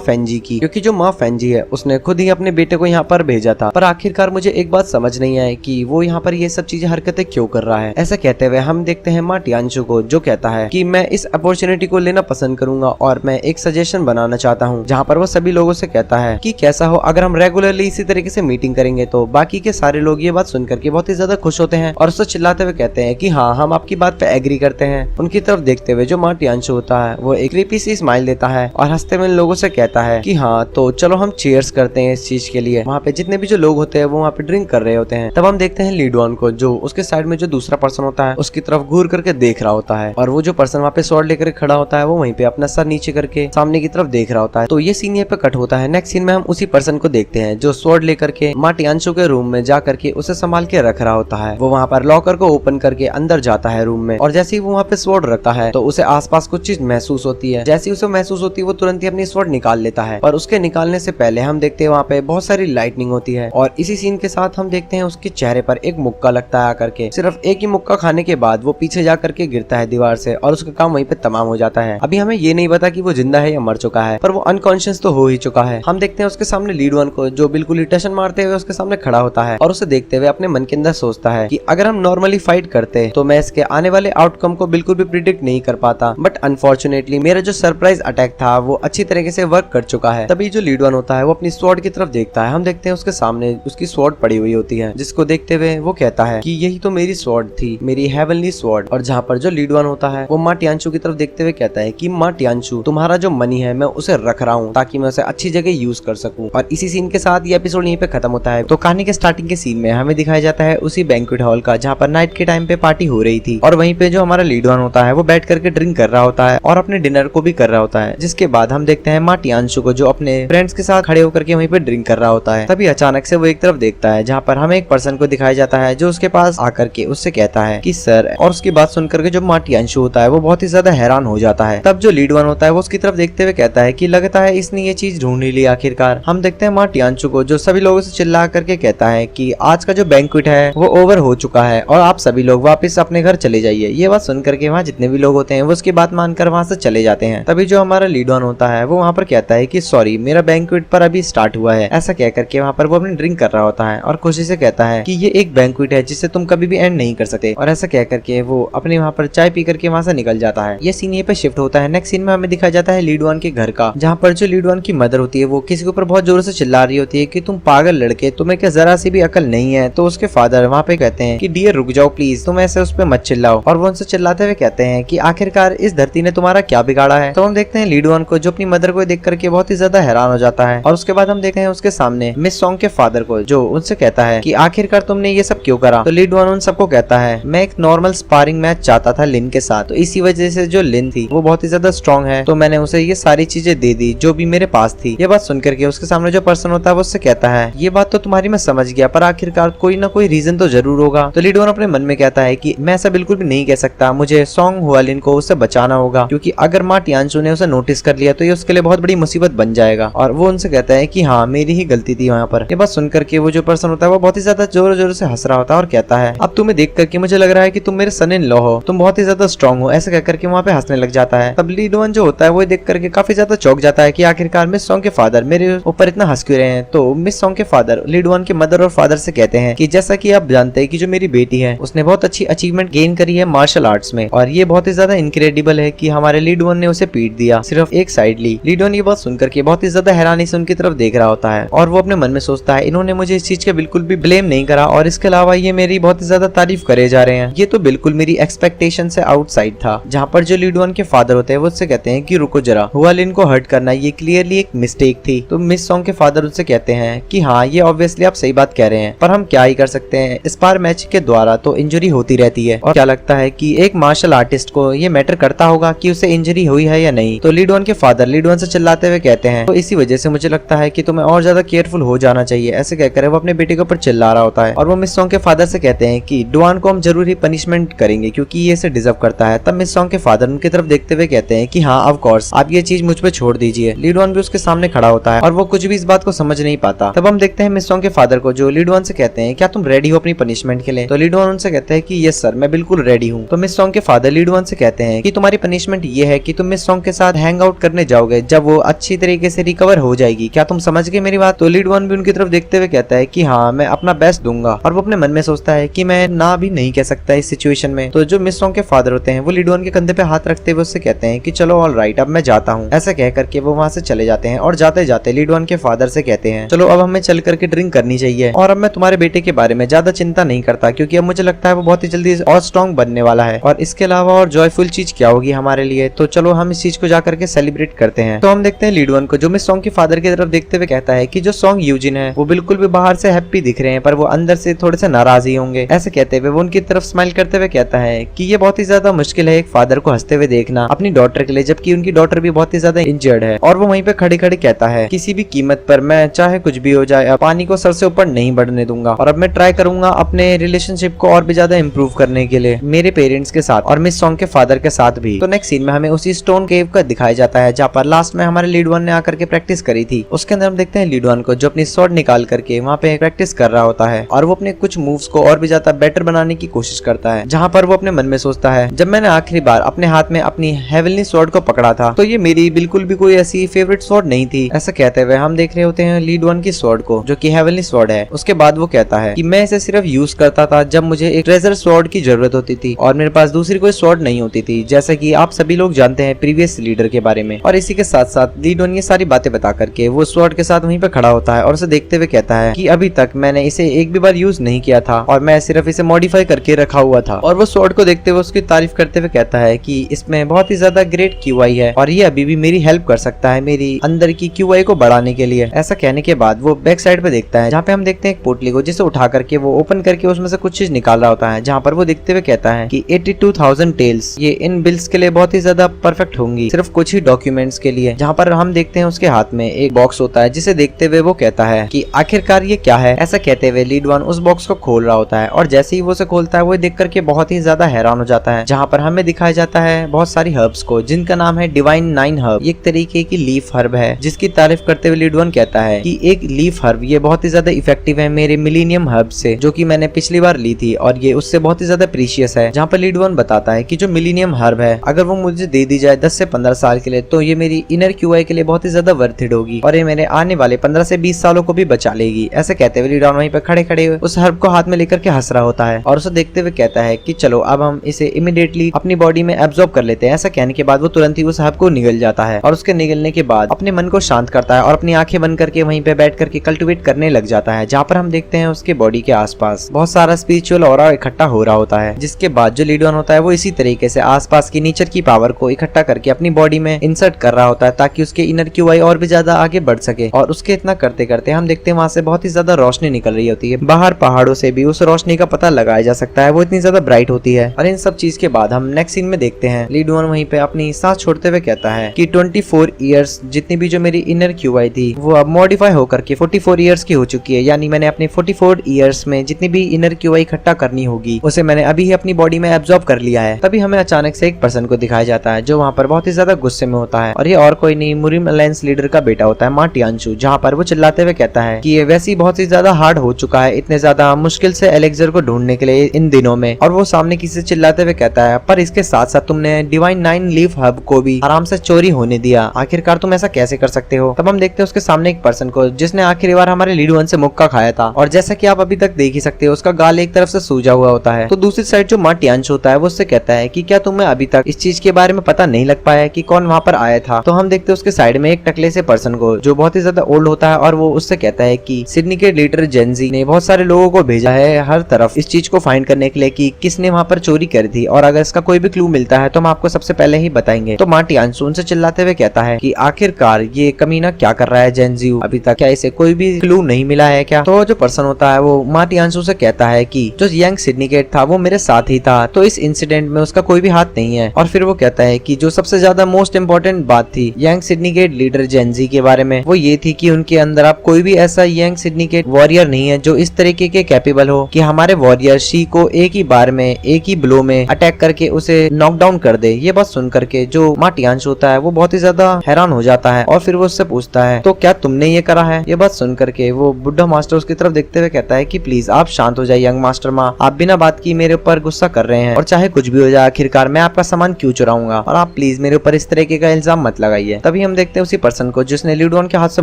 फैनजी की, क्योंकि जो माँ फैनजी है उसने खुद ही अपने बेटे को यहाँ पर भेजा था। पर आखिरकार मुझे एक बात समझ नहीं आई कि वो यहाँ पर ये सब चीजें हरकतें क्यों कर रहा है। ऐसा कहते हुए हम देखते हैं माँ टियानचू को, जो कहता है कि मैं इस अपॉर्चुनिटी को लेना पसंद करूंगा और मैं एक सजेशन बनाना चाहता हूँ, जहाँ पर वो सभी लोगों से कहता है कि कैसा हो अगर हम रेगुलरली इसी तरीके से मीटिंग करेंगे। तो बाकी के सारे लोग ये बात सुनकर के बहुत ही ज्यादा खुश होते हैं और उससे चिल्लाते हुए कहते हैं कि हाँ हम आपकी बात पे एग्री करते हैं। उनकी तरफ देखते हुए जो माँ टियानचू होता है वो एक क्रीपी सी स्माइल देता है और हंसते हुए लोगों से कहता है कि हाँ तो चलो हम चीयर्स करते हैं इस चीज के लिए। वहाँ पे जितने भी जो लोग होते हैं वो वहाँ पे ड्रिंक कर रहे होते हैं। तब हम देखते हैं लीड वन को, जो उसके साइड में जो दूसरा पर्सन होता है उसकी तरफ घूर करके देख रहा होता है, और वो जो पर्सन वहाँ पे स्वॉर्ड लेकर खड़ा होता है वो वहीं पे अपना सर नीचे करके सामने की तरफ देख रहा होता है। तो ये सीन यहाँ पे कट होता है। नेक्स्ट सीन में हम उसी पर्सन को देखते हैं जो स्वॉर्ड लेकर के माँ टियानचू के रूम में जा करके उसे संभाल के रख रहा होता है। वो वहाँ पर लॉकर को ओपन करके अंदर जाता है रूम में, और जैसे ही वो वहाँ पे स्वॉर्ड रखता है तो उसे आसपास कुछ चीज महसूस होती है। जैसे ही उसे महसूस होती है वो तुरंत ही अपनी स्वॉर्ड निकाल लेता है, और उसके निकालने से पहले हम देखते हैं वहाँ पे बहुत सारी लाइटनिंग होती है। और इसी सीन के साथ हम देखते हैं उसके चेहरे पर एक मुक्का लगता है आकर के। सिर्फ एक ही मुक्का खाने के बाद वो पीछे जा करके गिरता है दीवार से, और उसका काम वहीं पे तमाम हो जाता है। अभी हमें ये नहीं पता कि वो जिंदा है या मर चुका है, पर वो अनकॉन्शियस तो हो ही चुका है। हम देखते हैं उसके सामने लीड वन को, जो बिल्कुल ही टशन मारते हुए उसके सामने खड़ा होता है, और उसे देखते हुए अपने मन के अंदर सोचता है कि अगर हम नॉर्मली फाइट करते तो मैं इसके आने वाले आउटकम को बिल्कुल भी प्रिडिक्ट नहीं कर पाता, बट अनफॉर्चुनेटली मेरा जो सरप्राइज अटैक था वो अच्छी तरीके से वर्क कर चुका है। तभी जो लीड वन होता है वो अपनी स्वॉर्ड की तरफ देखता है। हम देखते हैं उसके सामने उसकी स्वॉर्ड पड़ी हुई होती है, जिसको देखते हुए वो कहता है कि यही तो मेरी स्वॉर्ड थी, मेरी हेवनली स्वॉर्ड। और जहाँ पर जो लीड वन होता है वो माँ टियानचू की तरफ देखते हुए कहता है कि माँ टियानचू तुम्हारा जो मनी है मैं उसे रख रहा हूँ ताकि मैं उसे अच्छी जगह यूज कर सकूं। और इसी सीन के साथ ये एपिसोड यहीं पे खत्म होता है। तो कहानी के स्टार्टिंग के सीन में हमें दिखाया जाता है उसी बैंक्वेट हॉल का, जहाँ पर नाइट के टाइम पे पार्टी हो रही थी, और वहीं पे जो हमारा लीड वन होता है वो बैठ करके ड्रिंक कर रहा होता है और अपने डिनर को भी कर रहा होता है। जिसके बाद हम देखते हैं माँ टियानचू को, जो अपने फ्रेंड्स के साथ खड़े होकर के वहीं पे ड्रिंक कर रहा होता है। तभी अचानक से वो एक तरफ देखता है जहाँ पर हमें एक पर्सन को दिखाया जाता है जो उसके पास आकर के उससे कहता है कि सर, और उसकी बात सुनकर के जो माँ टियानचू होता है वो बहुत ही ज्यादा हैरान हो जाता है। तब जो लीड वन होता है वो उसकी तरफ देखते हुए कहता है कि लगता है इसने ये चीज ढूंढ ही ली आखिरकार। हम देखते हैं माँ टियानचू को, जो सभी लोगों से चिल्ला करके कहता है कि आज का जो बैंक्वेट है वो ओवर हो चुका है और आप सभी लोग वापस अपने घर चले जाइए। ये बात सुनकर के वहाँ जितने भी लोग होते हैं वो उसकी बात मानकर वहाँ से चले जाते हैं। तभी जो हमारा लीड वन होता है वो वहाँ पर कहता है कि सॉरी, मेरा बैंक्वेट पर अभी स्टार्ट हुआ है। ऐसा कह करके वहाँ पर वो अपनी ड्रिंक कर रहा होता है और खुशी से कहता है कि ये एक बैंक्वेट है जिसे तुम कभी भी एंड नहीं कर सकते। और ऐसा कह करके वो अपने वहाँ पर चाय पी करके वहाँ से निकल जाता है। ये सीन ये पे शिफ्ट होता है। नेक्स्ट सीन में हमें दिखाया जाता है लीड वन के घर का, जहाँ पर जो लीड वन की मदर होती है वो किसी के ऊपर बहुत जोर से चिल्ला रही होती है कि तुम पागल लड़के, तुम्हें क्या जरा सी भी अकल नहीं है। तो उसके फादर वहाँ पे कहते हैं कि डियर रुक जाओ प्लीज, तुम ऐसे उस पे मत चिल्लाओ। और वो उनसे चिल्लाते हुए कहते हैं कि आखिरकार इस धरती ने तुम्हारा क्या बिगाड़ा है। तो हम देखते हैं लीड वन को, जो अपनी मदर को देख करके बहुत ही ज्यादा हैरान हो जाता है। और उसके बाद हम देखते हैं उसके सामने मिस सॉन्ग के फादर को, जो उनसे कहता है कि आखिरकार तुमने ये सब क्यों करा। तो लीड वन उन सबको कहता है मैं एक नॉर्मल स्पारिंग मैच चाहता था लिन के साथ, तो इसी वजह से जो लिन थी वो बहुत ही ज्यादा स्ट्रॉन्ग है, तो मैंने उसे ये सारी चीजें दे दी जो भी मेरे पास थी। ये बात सुनकर के उसके सामने जो पर्सन होता है वो उससे कहता है ये बात तो तुम्हारी मैं समझ गया, पर आखिरकार कोई ना कोई रीजन तो जरूर होगा। तो लीड वन अपने मन में कहता है कि मैं ऐसा बिल्कुल भी नहीं कह सकता, मुझे सॉन्ग हुआलिन को उससे बचाना होगा, क्योंकि अगर माँ टियानचू ने उसे नोटिस कर लिया तो ये उसके लिए बहुत बड़ी मुसीबत बन जाएगा। और वो उनसे कहता है कि हाँ मेरी ही गलती थी वहाँ पर। ये बात सुनकर के वो जो पर्सन होता है वो बहुत ही ज्यादा जोर जोर से हंस रहा होता है और कहता है अब तुम्हें देख करके मुझे लग रहा है कि तुम मेरे सन इन लॉ हो, तुम बहुत ही ज्यादा स्ट्रॉन्ग हो। ऐसे कहकर के वहाँ पे हंसने लग जाता है। तब लीड वन जो होता है वो देख करके काफी ज्यादा चौंक जाता है कि आखिरकार मिस सॉन्ग के फादर मेरे ऊपर इतना हंस क्यों रहे हैं। तो मिस सॉन्ग के फादर लीड वन के मदर और फादर से कहते हैं कि जैसा कि आप जानते हैं कि जो मेरी बेटी है उसने बहुत अच्छी अचीवमेंट गेन करी है मार्शल आर्ट्स में, और ये बहुत ही ज्यादा इनक्रेडिबल है कि हमारे लीड वन ने उसे पीट दिया सिर्फ एक साइडली। लीड वन ये बात सुनकर के बहुत ही ज्यादा हैरानी से उनकी तरफ देख रहा होता है, और वो अपने मन में सोचता है इन्होंने मुझे इस चीज का बिल्कुल भी ब्लेम नहीं करा, और इसके अलावा ये मेरी बहुत ही ज्यादा तारीफ करे जा रहे हैं। ये तो बिल्कुल मेरी एक्सपेक्टेशन से आउटसाइड था। जहाँ पर जो लीड वन के फादर होते हैं वो उससे कहते हैं कि रुको जरा, हुआलिन को हर्ट करना ये क्लियरली एक मिस्टेक थी। तो मिस सॉन्ग के फादर उससे कहते हैं कि हाँ ये ऑब्वियसली आप सही बात कह रहे हैं, पर हम क्या ही कर सकते हैं, स्पार मैच के द्वारा तो इंजरी होती रहती है। और क्या लगता है कि एक मार्शल आर्टिस्ट को ये मैटर करता होगा कि उसे इंजरी हुई है या नहीं। तो लीड वन के फादर लीड वन से चिल्लाते हुए कहते हैं तो इसी वजह से मुझे लगता है कि तुम्हें और ज्यादा केयरफुल हो जाना चाहिए। ऐसे कहकर वो अपने बेटे के ऊपर चिल्ला रहा होता है, और वो मिस सॉन्ग के फादर से कहते हैं कि डुआन को हम जरूर ही पनिशमेंट करेंगे क्योंकि ये इसे डिजर्व करता है। तब मिस सॉन्ग के फादर उनकी तरफ देखते हुए कहते हैं कि हाँ ऑफ कोर्स आप ये चीज मुझ पे छोड़ दीजिए। लीड वन भी उसके सामने खड़ा होता है और वो कुछ भी इस बात को समझ नहीं पाता। तब हम देखते हैं मिस सॉन्ग के फादर को, जो लीड वन से कहते हैं क्या तुम रेडी हो अपनी पनिशमेंट के लिए? तो लीड वन उनसे कहते हैं कि यस सर, मैं बिल्कुल रेडी हूँ। तो मिस सॉन्ग के फादर लीड वन से कहते हैं कि तुम्हारी पनिशमेंट ये है कि तुम मिस सॉन्ग के साथ हैंग आउट करने जाओगे जब वो अच्छी तरीके से रिकवर हो जाएगी। क्या तुम समझ गए मेरी बात? तो लीड वन भी उनकी तरफ देखते हुए कहता है कि हाँ, मैं अपना बेस्ट दूंगा। और वो अपने मन में सोचता है कि मैं ना भी नहीं कह सकता इस सिचुएशन में। तो जो मिस सॉन्ग के फादर होते हैं वो लीड वन के कंधे पे हाथ रखते हुए उससे कहते हैं कि चलो ऑल राइट, अब मैं जाता हूँ। ऐसा कह करके वो वहाँ से चले जाते हैं और जाते जाते लीड वन के फादर से कहते हैं चलो अब हमें चल करके ड्रिंक करनी चाहिए, और अब मैं तुम्हारे बेटे के बारे में ज्यादा चिंता नहीं करता क्योंकि अब मुझे लगता है वो बहुत ही जल्दी और स्ट्रॉन्ग बनने वाला है। और इसके अलावा और जॉयफुल चीज क्या होगी हमारे लिए, तो चलो हम इस चीज को जाकर के सेलिब्रेट करते हैं। तो हम देखते हैं लीड वन को, जो मिस सॉन्ग के फादर की तरफ देखते हुए कहता है कि जो सॉन्ग यूजिन है वो बिल्कुल भी बाहर से हैप्पी दिख रहे हैं पर वो अंदर से थोड़े से नाराज ही होंगे। ऐसे कहते हुए वो उनकी तरफ स्माइल करते हुए कहता है कि ये बहुत ही ज्यादा मुश्किल है एक फादर को हंसते हुए देखना अपनी डॉटर के लिए, जबकि उनकी डॉटर भी बहुत ही ज्यादा इंजर्ड है। और वो वहीं पे खड़ी खड़ी कहता है किसी भी कीमत पर मैं चाहे कुछ भी हो जाए पानी को सर से ऊपर नहीं बढ़ने दूंगा, और अब मैं ट्राई करूंगा अपने रिलेशनशिप को और भी ज्यादा इम्प्रूव करने के लिए मेरे पेरेंट्स के साथ और मिस सॉन्ग के फादर के साथ भी। तो नेक्स्ट सीन में हमें उसी स्टोन केव का दिखाया जाता है जहाँ पर लास्ट में हमारे लीड वन ने आकर के प्रैक्टिस करी थी। उसके अंदर हम देखते हैं लीड वन को जो अपनी स्वॉर्ड निकाल करके वहाँ पे प्रैक्टिस कर रहा होता है और वो अपने कुछ मूव्स को और भी ज्यादा बेटर बनाने की कोशिश करता है। जहाँ पर वो अपने मन में सोचता है जब मैंने आखिरी बार अपने हाथ में अपनी हेवनली स्वॉर्ड को पकड़ा था तो ये मेरी बिल्कुल भी कोई ऐसी फेवरेट स्वॉर्ड नहीं थी। ऐसा कहते हुए हम देख रहे होते हैं लीड वन की स्वॉर्ड को जो कि हेवनली स्वॉर्ड है। उसके बाद वो कहता है कि मैं इसे सिर्फ यूज करता था जब मुझे एक ट्रेजर स्वॉर्ड की जरूरत होती थी और मेरे पास दूसरी कोई स्वॉर्ड नहीं होती थी, जैसा कि आप सभी लोग जानते हैं प्रीवियस लीडर के बारे में। और इसी के साथ साथ लीड वन ये सारी बातें बता करके वो स्वॉर्ड के साथ वहीं पे खड़ा होता है और उसे देखते हुए कहता है कि अभी तक मैंने इसे एक भी बार यूज नहीं किया था और मैं सिर्फ इसे मॉडिफाई करके रखा हुआ था। और वो स्वॉर्ड को देखते हुए उसकी तारीफ करते हुए कहता है कि इसमें बहुत ही ज्यादा ग्रेट क्यूआई है और ये अभी भी मेरी हेल्प कर सकता है मेरी अंदर की क्यूआई को बढ़ाने के लिए। ऐसा कहने के बाद वो बैक साइड पे देखता है जहाँ पे हम देखते हैं एक पोटली को जिसे उठा करके वो ओपन करके उसमें से कुछ चीज निकाल रहा होता है, जहाँ पर वो देखते हुए कहता है कि 82,000 टेल्स ये इन बिल्स के लिए बहुत ही ज्यादा परफेक्ट होंगी, सिर्फ कुछ ही डॉक्यूमेंट्स के लिए। जहाँ पर हम देखते हैं उसके हाथ में एक बॉक्स होता है जिसे देखते हुए वो कहता है कि आखिरकार ये क्या है। ऐसा कहते हुए लीड वन उस बॉक्स को खोल रहा होता है और जैसे ही वो उसे खोलता है वो देख करके बहुत ही ज्यादा हैरान हो जाता है, जहाँ पर हमें दिखाया जाता है बहुत सारी हर्ब्स को जिनका नाम है डिवाइन 9 हर्ब। एक तरीके की लीफ हर्ब है जिसकी तारीफ करते हुए लीड वन कहता है कि एक लीफ हर्ब ये बहुत ही ज्यादा इफेक्टिव है मेरे मिलीनियम हर्ब से, जो कि मैंने पिछली बार ली थी और ये उससे बहुत ही ज्यादा प्रीशियस है। जहाँ पर लीड वन बताता है कि जो मिलीनियम हर्ब है अगर वो मुझे दे दी जाए 10 से 15 साल के लिए तो ये मेरी इनर क्यूआई के लिए बहुत ही ज्यादा वर्थ इट होगी और ये मेरे आने वाले 15 से 20 सालों को भी बचा लेगी। ऐसे कहते हुए लीड वन वहीं पे खड़े खड़े उस हर्ब को हाथ में लेकर के हंस रहा होता है और उसे देखते हुए कहता है कि चलो अब हम इसे इमीडिएटली अपनी बॉडी में एब्जॉर्ब कर लेते हैं। ऐसा कहने के बाद वो तुरंत ही उस हर्ब को निगल जाता है और उसके निगलने के बाद अपने मन को शांत करता है और अपनी आंखें बंद करके वहीं पे बैठ करके कल्टिवेट करने लग जाता है। जहाँ पर हम देखते हैं उसके बॉडी के आसपास बहुत सारा स्पिरिचुअल ऑरा इकट्ठा हो रहा होता है, जिसके बाद जो लीड वन होता है वो इसी तरीके से आसपास की नेचर की पावर को इकट्ठा करके अपनी बॉडी में इंसर्ट कर रहा होता है ताकि उसके इनर क्यूआई और भी ज्यादा आगे बढ़ सके। और उसके इतना करते करते हम देखते हैं वहाँ से बहुत ही ज्यादा रोशनी निकल रही होती है, बाहर पहाड़ों से भी उस रोशनी का पता लगाया जा सकता है, वो इतनी ज्यादा ब्राइट होती है। और इन सब चीज के बाद हम नेक्स्ट सीन में देखते हैं लीड वन वहीं पे अपनी सांस छोड़ते हुए कहता है कि 24 इयर्स जितनी भी जो मेरी इनर क्यूआई थी वो अब मॉडिफाई होकर के 44 इयर्स की हो चुकी है, यानी मैंने अपने 44 इयर्स में जितनी भी इनर क्यूआई इकट्ठा करनी होगी उसे मैंने अभी ही अपनी बॉडी में एब्जॉर्ब कर लिया है। तभी हमें अचानक से एक पर्सन को दिखाया जाता है जो वहाँ पर बहुत ही ज्यादा गुस्से में होता है और ये और कोई नहीं मुरिम अलायंस लीडर का बेटा होता है माटियांशु, जहाँ पर वो चिल्लाते हुए कहता है कि ये वैसे ही बहुत ही ज्यादा हार्ड हो चुका है, इतने ज्यादा मुश्किल से एलेक्सर को ढूंढने के लिए इन दिनों में। और वो सामने किसी से चिल्लाते हुए कहता है पर इसके साथ साथ तुमने डिवाइन 9 लीफ हब को भी आराम से चोरी होने दिया, आखिरकार तुम ऐसा कैसे कर सकते हो। तब हम देखते हैं उसके सामने एक पर्सन को जिसने आखिरी बार हमारे लीड वन से मुक्का खाया था और जैसा कि आप अभी तक देख ही सकते हो उसका गाल एक तरफ से सूजा हुआ होता है। तो दूसरी साइड जो माटियांश होता है वो उससे कहता है कि क्या तुम्हें अभी तक इस चीज के बारे में पता नहीं लग पाया कि कौन वहाँ पर आया था। तो हम देखते हैं उसके साइड में एक टकले से पर्सन को जो बहुत ही ज्यादा ओल्ड होता है और वो उससे कहता है कि सिडनी के लीडर जेंजी ने बहुत सारे लोगों को भेजा है हर तरफ इस चीज को फाइंड करने के लिए कि किसने वहाँ पर चोरी करी थी और अगर इसका कोई भी क्लू मिलता है तो हम आपको सबसे पहले ही बताएंगे। तो माटियांश उनसे चिल्लाते हुए कहता है कि आखिरकार ये कमीना क्या कर रहा है जेंजी, अभी तक क्या इसे कोई भी क्लू नहीं मिला है क्या। तो जो पर्सन होता है वो माटियांश से कहता है कि जो यंग सिडनीकेट था वो मेरे साथ ही था तो इस इंसिडेंट में उसका कोई भी हाथ नहीं है। और फिर वो कहता है कि जो सबसे ज्यादा मोस्ट इम्पोर्टेंट बात थी यंग सिडनीकेट लीडर जेंजी के बारे में वो ये थी कि उनके अंदर आप कोई भी ऐसा यंग सिडनीकेट वॉरियर नहीं है जो इस तरीके के कैपेबल हो कि हमारे वॉरियर शी को एक ही बार में एक ही ब्लो में अटैक करके उसे नॉकडाउन कर दे। ये बात सुन करके जो माटियांश होता है वो बहुत ही ज्यादा हैरान हो जाता है और फिर वो उससे पूछता है तो क्या तुमने ये करा है। ये बात सुन करके वो बुढ़ा मास्टर उसकी तरफ देखते हुए कहता है कि प्लीज आप शांत हो जाइए यंग मास्टर माँ, आप बिना बात की मेरे ऊपर गुस्सा कर रहे हैं और चाहे कुछ भी हो जाए आखिरकार मैं आपका सामान क्यों चुराऊंगा और आप प्लीज मेरे ऊपर इस तरीके का इल्जाम मत लगाइए। तभी हम देखते हैं उसी पर्सन को जिसने लीडोन के हाथ से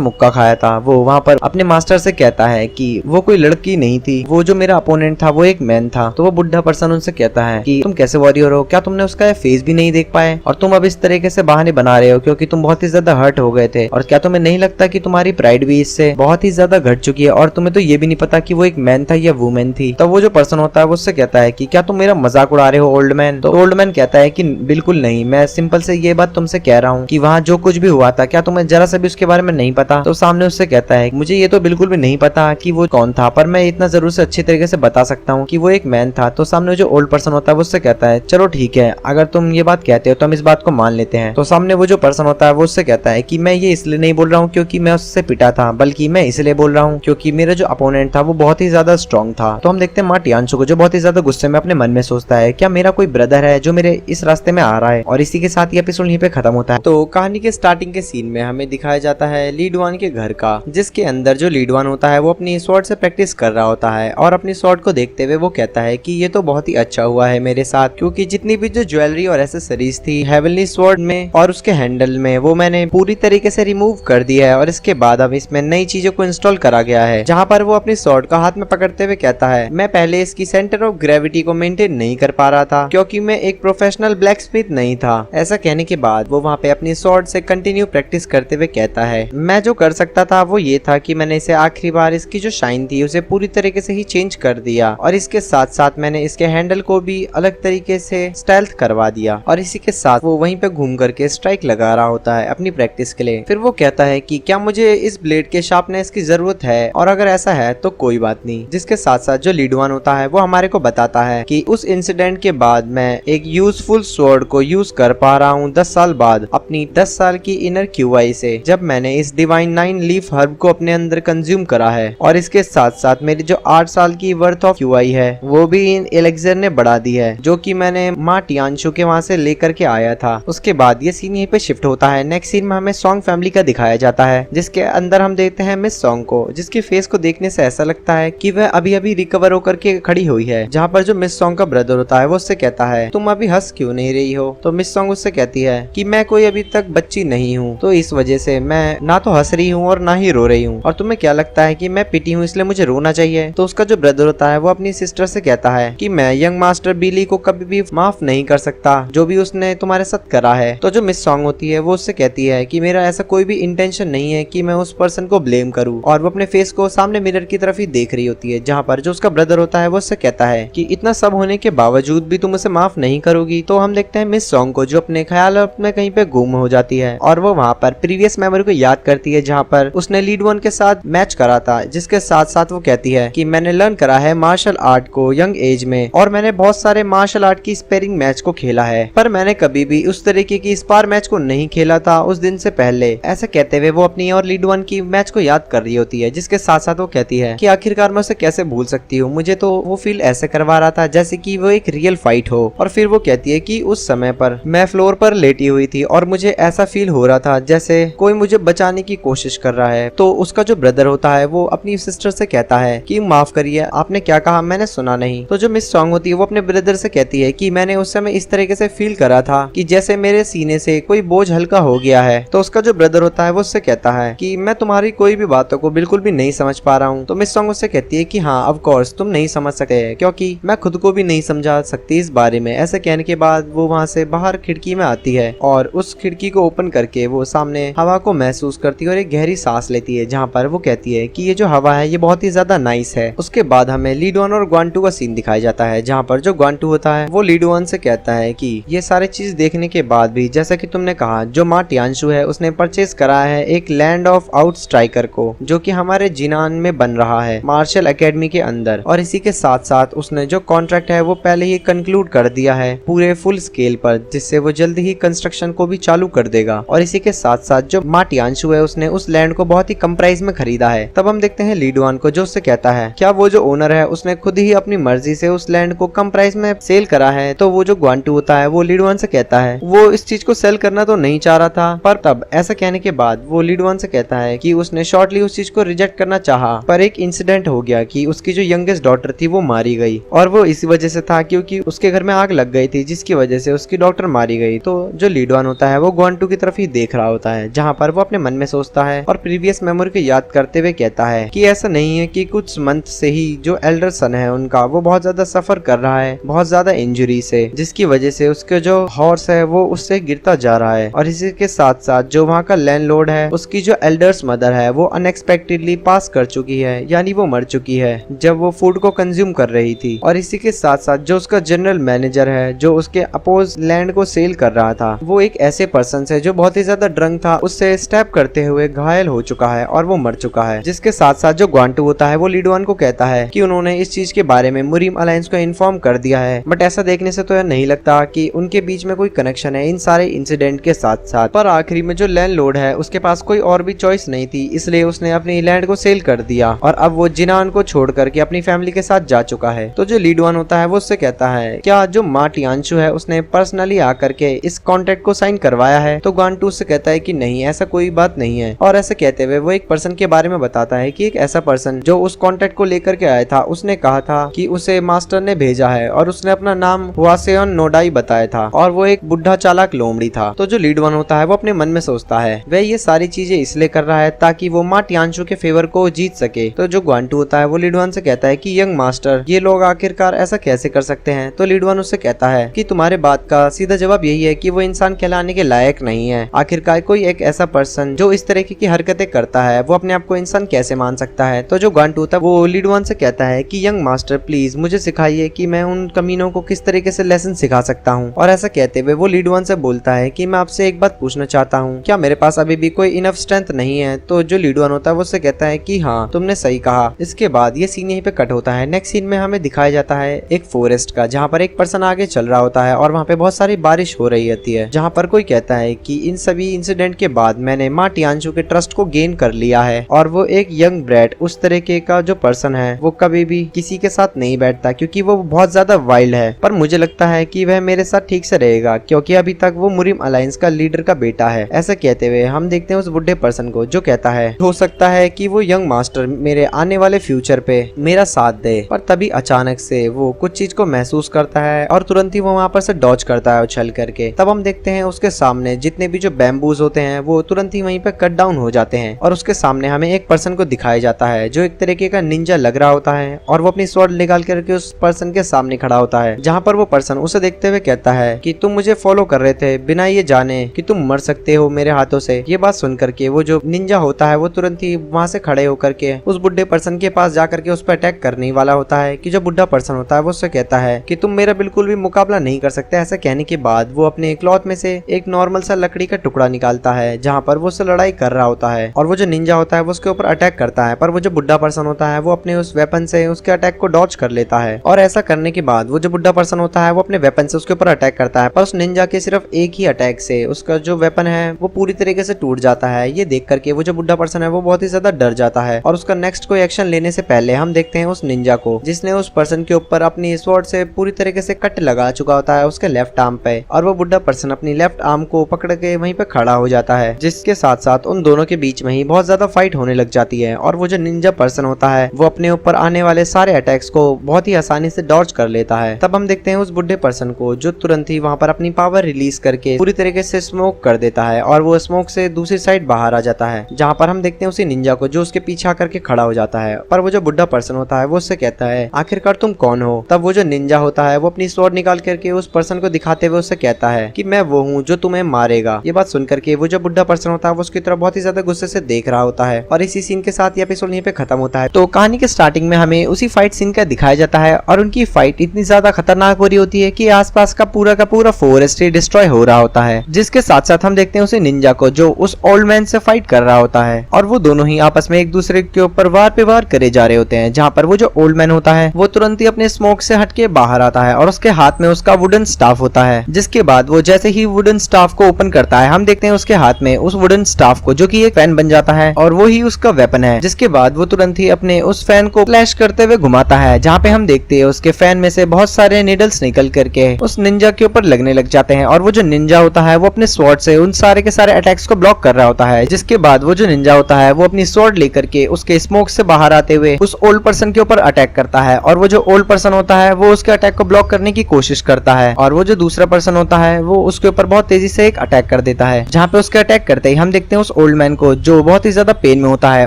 मुक्का खाया था, वो वहाँ पर अपने मास्टर से कहता है कि वो कोई लड़की नहीं थी, वो जो मेरा अपोनेंट था वो एक मैन था। तो वो बुढ़ा पर्सन उनसे कहता है कि तुम कैसे वॉरियर हो, क्या तुमने उसका फेस भी नहीं देख पाए और तुम अब इस तरीके से बहाने बना रहे हो क्योंकि तुम बहुत ही ज्यादा हर्ट हो गए थे और क्या तुम्हें नहीं लगता कि तुम्हारी प्राइड भी इससे बहुत ही ज्यादा घट चुकी है और तुम्हें तो ये भी नहीं पता कि वो एक मैन था या वुमेन थी। तो वो जो पर्सन होता है वो उससे कहता है कि क्या तुम मेरा मजाक उड़ा रहे हो ओल्ड मैन। तो ओल्ड मैन कहता है कि बिल्कुल नहीं, मैं सिंपल से ये बात तुमसे कह रहा हूँ कि वहाँ जो कुछ भी हुआ था क्या तुम्हें जरा सा भी उसके बारे में नहीं पता। तो सामने उससे कहता है मुझे ये तो बिल्कुल भी नहीं पता कि वो कौन था, पर मैं इतना जरूर से अच्छी तरीके से बता सकता हूँ कि वो एक मैन था। तो सामने जो ओल्ड पर्सन होता है वो उससे कहता है चलो ठीक है, अगर तुम ये बात कहते हो तो हम इस बात को मान लेते हैं। तो सामने वो जो पर्सन होता है वो उससे कहता है कि मैं ये इसलिए नहीं बोल रहा हूँ क्योंकि मैं उससे पिटा था, बल्कि मैं इसलिए बोल रहा हूँ क्योंकि मेरा जो अपोनेंट था वो बहुत ही ज्यादा स्ट्रॉन्ग था। तो हम देखते हैं माटियांशु को जो बहुत ही ज्यादा गुस्से में अपने मन में सोचता है क्या मेरा कोई ब्रदर है जो मेरे इस रास्ते में आ रहा है। और इसी के साथ ये एपिसोड यहीं पे खत्म होता है। तो कहानी के स्टार्टिंग के सीन में हमें दिखाया जाता है लीडवान के घर का, जिसके अंदर जो लीडवान होता है वो अपनी स्वॉर्ड से प्रैक्टिस कर रहा होता है और अपनी स्वॉर्ड को देखते हुए वो कहता है कि ये तो बहुत ही अच्छा हुआ है मेरे साथ, क्योंकि जितनी भी जो ज्वेलरी और एसेसरीज थी हेवनली स्वॉर्ड में और उसके हैंडल में वो मैंने पूरी तरीके से रिमूव कर दिया है और इसके बाद अब इसमें नई चीजों को इंस्टॉल करा गया है। जहाँ पर वो अपनी स्वॉर्ड का हाथ में पकड़ते हुए कहता है मैं पहले इसकी सेंटर ऑफ ग्रेविटी को मेंटेन नहीं कर पा रहा था क्योंकि मैं एक प्रोफेशनल ब्लैक स्मिथ नहीं था। ऐसा कहने के बाद वो वहाँ पे अपनी स्वॉर्ड से कंटिन्यू प्रैक्टिस करते हुए कहता है मैं जो कर सकता था वो ये था कि मैंने इसे आखिरी बार इसकी जो शाइन थी उसे पूरी तरीके से ही चेंज कर दिया और इसके साथ साथ मैंने इसके हैंडल को भी अलग तरीके से स्टाइल्थ करवा दिया और इसी के साथ वो वहीं पे घूम करके स्ट्राइक लगा रहा होता है अपनी प्रैक्टिस के लिए। फिर वो कहता है कि क्या मुझे इस ब्लेड के शार्पनेस की जरूरत है और अगर ऐसा है तो कोई बात नहीं। जिसके साथ साथ जो लीडवान होता है वो हमारे को बताता है कि उस इंसिडेंट के बाद मैं एक यूजफुल स्वॉर्ड को यूज कर पा रहा हूँ 10 साल बाद अपनी 10 साल की इनर क्यूआई से, जब मैंने इस डिवाइन 9 लीफ हर्ब को अपने अंदर कंज्यूम करा है और इसके साथ साथ मेरी जो 8 साल की वर्थ ऑफ क्यूआई है वो भी इन एलेक्सर ने बढ़ा दी है जो कि मैंने माँ टियांशु के वहाँ से लेकर के आया था। उसके बाद ये सीन यहीं पे शिफ्ट होता है। नेक्स्ट सीन में हमें सॉन्ग फैमिली का दिखाया जाता है जिसके अंदर हम देखते हैं मिस सॉन्ग को, जिसकी फेस को देखने से ऐसा लगता है कि वह अभी अभी रिकवर होकर के खड़ी हुई है। जहाँ पर जो मिस सॉन्ग का ब्रदर होता है वो उससे कहता है तुम अभी हंस क्यों नहीं रही हो। तो मिस सॉन्ग उससे कहती है कि मैं कोई अभी तक बच्ची नहीं हूँ तो इस वजह से मैं ना तो हंस रही हूँ और ना ही रो रही हूँ और तुम्हें क्या लगता है कि मैं पिटी हूँ इसलिए मुझे रोना चाहिए। तो उसका जो ब्रदर होता है वो अपनी सिस्टर से कहता है कि मैं यंग मास्टर बिली को कभी भी माफ नहीं कर सकता जो भी उसने तुम्हारे साथ करा है। तो जो मिस सॉन्ग होती है वो उससे कहती है कि मेरा ऐसा कोई भी इंटेंशन नहीं है कि मैं उस पर्सन को ब्लेम करूँ और वो अपने फेस को सामने मिरर की तरफ ही देख रही होती है। जहाँ पर जो उसका ब्रदर होता है वो उससे कहता है कि इतना सब होने के बावजूद भी तुम उसे माफ नहीं करोगी। तो हम देखते हैं मिस सॉन्ग को जो अपने ख्याल में कहीं पे गुम हो जाती है और वो वहाँ पर प्रीवियस मेमोरी को याद करती है जहाँ पर उसने लीड वन के साथ मैच करा था। जिसके साथ साथ वो कहती है कि मैंने लर्न करा है मार्शल आर्ट को यंग एज में और मैंने बहुत सारे मार्शल आर्ट की स्पेरिंग मैच को खेला है, पर मैंने कभी भी उस तरीके की स्पार मैच को नहीं खेला था उस दिन से पहले। ऐसा कहते हुए वो अपनी और लीड वन की मैच को याद कर रही होती है। जिसके साथ साथ वो कहती है कि आखिरकार मैं उसे कैसे भूल सकती हूँ, मुझे तो वो फील ऐसे करवा रहा था जैसे कि वो एक रियल फाइट हो। और फिर वो कहती है कि उस समय पर मैं फ्लोर पर लेटी हुई थी और मुझे ऐसा फील हो रहा था जैसे कोई मुझे बचाने की कोशिश कर रहा है। तो उसका जो ब्रदर होता है वो अपनी सिस्टर से कहता है कि माफ करिए आपने क्या कहा मैंने सुना नहीं। तो जो मिस सॉन्ग होती है वो अपने ब्रदर से कहती है कि मैंने उस समय इस तरीके से फील करा था कि जैसे मेरे सीने से कोई बोझ हल्का हो गया है। तो उसका जो ब्रदर होता है वो उससे कहता है कि मैं तुम्हारी कोई भी बातों को बिल्कुल भी नहीं समझ पा रहा हूँ। तो मिस सॉन्ग उससे कहती है कि हाँ ऑफ कोर्स तुम नहीं समझ सकते क्योंकि मैं खुद को भी नहीं समझा सकती इस बारे में। ऐसे कहने के बाद वो वहाँ से बाहर खिड़की में आती है और उस खिड़की को ओपन करके वो सामने हवा को महसूस करती है और एक गहरी सांस लेती है। जहाँ पर वो कहती है कि ये जो हवा है ये बहुत ही ज्यादा नाइस है। उसके बाद हमें लीडोन और ग्वांटू का सीन दिखाया जाता है जहाँ पर जो ग्वांटू होता है वो लीडोन से कहता है कि ये सारे चीज देखने के बाद भी जैसा कि तुमने कहा जो माँ टियांशु है उसने परचेज करा है एक लैंड ऑफ आउट स्ट्राइकर को जो कि हमारे जिनान में बन रहा है मार्शल एकेडमी के अंदर। और इसी के साथ साथ उसने जो कॉन्ट्रैक्ट है वो पहले ही कंक्लूड कर दिया है पूरे फुल स्केल पर, जिससे वो जल्द ही कंस्ट्रक्शन को भी चालू कर देगा। और इसी के साथ साथ जो माँ टियांशु है उसने उस लैंड को बहुत ही कम प्राइस में खरीदा है। तब हम देखते हैं लीडवान को जो उससे कहता है क्या वो जो ओनर है उसने खुद ही अपनी मर्जी से उस लैंड को कम प्राइस में सेल करा है। तो वो जो ग्वांटू होता है वो लीडवान से कहता है वो इस चीज को सेल करना तो नहीं चाह रहा था, पर तब ऐसा कहने के बाद वो लीड वन से कहता है कि उसने शॉर्टली उस चीज को रिजेक्ट करना चाहा, पर एक इंसिडेंट हो गया कि उसकी जो यंगेस्ट डॉटर थी वो मारी गई, और वो इसी वजह से था क्योंकि उसके घर में आग लग गई थी जिसकी वजह से उसकी डॉटर मारी गई। तो जो लीड वन होता है वो ग्वांटू की तरफ ही देख रहा होता है, जहाँ पर वो अपने मन में सोचता है और प्रीवियस मेमोरी को याद करते हुए कहता है कि ऐसा नहीं है कि कुछ मंथ से ही जो एल्डर सन है उनका वो बहुत ज्यादा सफर कर रहा है, बहुत ज्यादा इंजुरी से, जिसकी वजह से उसके जो हॉर्स है वो उससे गिरता जा रहा है। और इसी के साथ साथ जो वहाँ का लैंडलॉर्ड है उसकी जो एल्डर्स मदर है वो अनएक्सपेक्टेडली पास कर चुकी है, यानी वो मर चुकी है जब वो फूड को कंज्यूम कर रही थी। और इसी के साथ साथ जो उसका जनरल मैनेजर है जो उसके अपोज लैंड को सेल कर रहा था, वो एक ऐसे पर्सन से जो बहुत ही ज्यादा ड्रंक था उससे स्टैप करते हुए घायल हो चुका है और वो मर चुका है। जिसके साथ साथ जो ग्वांटू होता है वो लीड वन को कहता है कि उन्होंने इस चीज के बारे में मुरीम अलायंस को इन्फॉर्म कर दिया है, बट ऐसा देखने से तो यह नहीं लगता कि उनके बीच में कोई कनेक्शन है इन सारे इंसिडेंट के साथ साथ। पर आखिरी में जो लैंडलॉर्ड है उसके पास कोई और भी चॉइस नहीं थी, इसलिए उसने अपनी लैंड को सेल कर दिया और अब वो जिनान को छोड़ करके अपनी फैमिली के साथ जा चुका है। तो जो लीड वन होता है वो उससे कहता है क्या जो माँ टियांशु है उसने पर्सनली आकर के इस कॉन्ट्रैक्ट को साइन करवाया है? तो ग्वांटू उससे कहता है कि नहीं, ऐसा कोई बात नहीं है। और ऐसे कहते हुए वो एक पर्सन के बारे में बताता है कि एक ऐसा पर्सन जो उस कॉन्ट्रैक्ट को लेकर के आया था, उसने कहा था कि उसे मास्टर ने भेजा है और उसने अपना नाम हुआसेन नोडाई बताया था और वो एक बुढ़ा चालाक लोमड़ी था। तो जो लीड वन होता है वो अपने मन में सोचता है वह ये सारी चीजें इसलिए कर रहा है ताकि वो माँ टियांशु के फेवर को जीत सके। तो जो ग्वांटू होता है वो लीड वन से कहता है कि यंग मास्टर, ये लोग आखिरकार ऐसा कैसे कर सकते हैं? तो लीड वन उससे कहता है कि तुम्हारे बात का सीधा जवाब यही है कि वो इंसान कहलाने के लायक नहीं है। आखिरकार कोई एक ऐसा पर्सन जो इस तरह की हरकतें करता है वो अपने आप को इंसान कैसे मान सकता है? तो जो ग्वांटू होता है वो लीड वन से कहता है कि यंग मास्टर प्लीज मुझे सिखाइए कि मैं उन कमीनों को किस तरीके से लेसन सिखा सकता हूँ। और ऐसा कहते हुए वो लीड वन से बोलता है कि मैं आपसे एक बात पूछना चाहता हूँ, क्या मेरे पास अभी भी कोई इनफ स्ट्रेंथ नहीं है? तो जो लीड वन होता है वो उससे कहता है कि हाँ, तुमने सही कहा। इसके बाद ये सीन यहीं पे कट होता है। नेक्स्ट सीन में हमें दिखाया जाता है एक फॉरेस्ट का, जहाँ पर एक पर्सन आगे चल रहा होता है और वहाँ पे बहुत सारी बारिश हो रही होती है, जहाँ पर कोई कहता है कि इन सभी इंसिडेंट के बाद मैंने माँ टियांशु के ट्रस्ट को गेन कर लिया है और वो एक यंग ब्रैड उस तरीके का जो पर्सन है वो कभी भी किसी के साथ नहीं बैठता क्योंकि वो बहुत ज्यादा वाइल्ड है। पर मुझे लगता है कि वह मेरे साथ ठीक से रहेगा क्योंकि अभी तक वो मुरीम अलायंस का लीडर का बेटा है। ऐसा कहते हुए हम देखते हैं उस बुढ़े पर्सन को जो कहता है हो सकता है कि वो यंग मास्टर मेरे आने वाले फ्यूचर पे मेरा साथ दे। पर तभी अचानक से वो कुछ चीज को महसूस करता है और तुरंत ही वो वहाँ पर से डॉज करता है उछल करके। तब हम देखते हैं उसके सामने जितने भी जो बैम्बूज होते हैं वो तुरंत ही वहीं पे कट डाउन हो जाते हैं और उसके सामने हमें एक पर्सन को दिखाया जाता है जो एक तरीके का निंजा लग रहा होता है और वो अपनी स्वॉर्ड निकाल करके उस पर्सन के सामने खड़ा होता है, जहाँ पर वो पर्सन उसे देखते हुए कहता है कि तुम मुझे फॉलो कर रहे थे बिना ये जाने कि तुम मर सकते हो मेरे हाथों से। ये बात सुन करके वो जो निंजा होता है वो तुरंत ही वहाँ से खड़े होकर के उस बुढ़े पर्सन के पास जा करके उस पर अटैक करने वाला होता है कि जो बुढ़ा पर्सन होता है वो उससे कहता है कि तुम मेरा बिल्कुल भी मुकाबला नहीं कर सकते। ऐसा कहने के बाद वो अपने क्लॉथ में से एक नॉर्मल सा लकड़ी का टुकड़ा निकालता है जहाँ पर वो उससे लड़ाई कर रहा होता है और वो जो निंजा होता है वो उसके ऊपर अटैक करता है, पर वो जो बुढ़ा पर्सन होता है वो अपने उस वेपन से उसके अटैक को डॉज कर लेता है। और ऐसा करने के बाद वो जो बुढ़ा पर्सन होता है वो अपने वेपन से उसके ऊपर अटैक करता है, पर उस निंजा के सिर्फ एक ही अटैक से उसका जो वेपन है वो पूरी तरीके से टूट जाता है। ये देख करके वो जो बुढ़ा पर्सन है वो बहुत ही ज्यादा डर जाता है और उसका नेक्स्ट कोई एक्शन लेने से पहले हम देखते हैं उस निंजा को जिसने उस पर्सन के ऊपर अपनी स्वॉर्ड से पूरी तरीके से कट लगा चुका होता है उसके लेफ्ट आर्म पे, और वो बुढ़ा पर्सन अपनी लेफ्ट आर्म को पकड़ के वहीं पे खड़ा हो जाता है, जिसके साथ साथ उन दोनों के बीच में ही बहुत ज्यादा फाइट होने लग जाती है और वो जो निंजा पर्सन होता है वो अपने ऊपर आने वाले सारे अटैक्स को बहुत ही आसानी से डॉज कर लेता है। तब हम देखते हैं उस बुढ़े पर्सन को जो तुरंत ही वहाँ पर अपनी पावर रिलीज करके पूरी तरीके से स्मोक कर देता है और वो स्मोक से दूसरी साइड बाहर आ जाता है, जहाँ पर हम देखते हैं उसी निंजा को जो उसके पीछे आकर के खड़ा हो जाता है। पर वो जो बुढ़ा पर्सन होता है वो उससे कहता है आखिरकार तुम कौन हो? तब वो जो निंजा होता है वो अपनी स्वॉर्ड निकाल करके उस पर्सन को दिखाते हुए उससे कहता है कि मैं वो हूँ जो तुम्हें मारेगा। ये बात सुन करके वो जो बुढ़ा पर्सन होता है वो उसकी तरफ बहुत ही ज्यादा गुस्से से देख रहा होता है और इसी सीन के साथ ये एपिसोड यहीं पे खत्म होता है। तो कहानी के स्टार्टिंग में हमें उसी फाइट सीन का दिखाया जाता है और उनकी फाइट इतनी ज्यादा खतरनाक हो रही होती है कि आसपास का पूरा फॉरेस्ट ही डिस्ट्रॉय हो रहा होता है, जिसके साथ साथ हम देखते हैं उसे निंजा को जो उस ओल्ड मैन से फाइट कर रहा होता है और वो दोनों ही आपस में एक दूसरे के ऊपर वार पे वार करे जा रहे होते हैं, जहाँ पर वो जो ओल्ड मैन होता है वो तुरंत ही अपने स्मोक से हटके बाहर आता है और उसके हाथ में उसका वुडन स्टाफ होता है, जिसके बाद वो जैसे ही वुडन स्टाफ को ओपन करता है हम देखते हैं उसके हाथ में उस वुडन स्टाफ को जो कि एक फैन बन जाता है और वो ही उसका वेपन है, जिसके बाद वो तुरंत ही अपने उस फैन को फ्लैश करते हुए घुमाता है, जहाँ पे हम देखते हैं उसके फैन में से बहुत सारे नीडल्स निकल करके उस निंजा के ऊपर लगने लग जाते हैं और पर वो जो निंजा होता है वो अपने स्वॉर्ड से उन सारे के सारे अटैक्स को ब्लॉक कर रहा होता है। जिसके बाद वो जो निंजा होता है वो अपनी स्वॉर्ड लेकर के उसके स्मोक से बाहर आते हुए उस ओल्ड पर्सन के ऊपर अटैक करता है, और वो जो ओल्ड पर्सन होता है वो उसके अटैक को ब्लॉक करने की कोशिश करता है, और वो जो दूसरा पर्सन होता है वो उसके ऊपर बहुत तेजी से एक अटैक कर देता है। जहाँ पे उसके अटैक करते ही हम देखते हैं उस ओल्ड मैन को जो बहुत ही ज्यादा पेन में होता है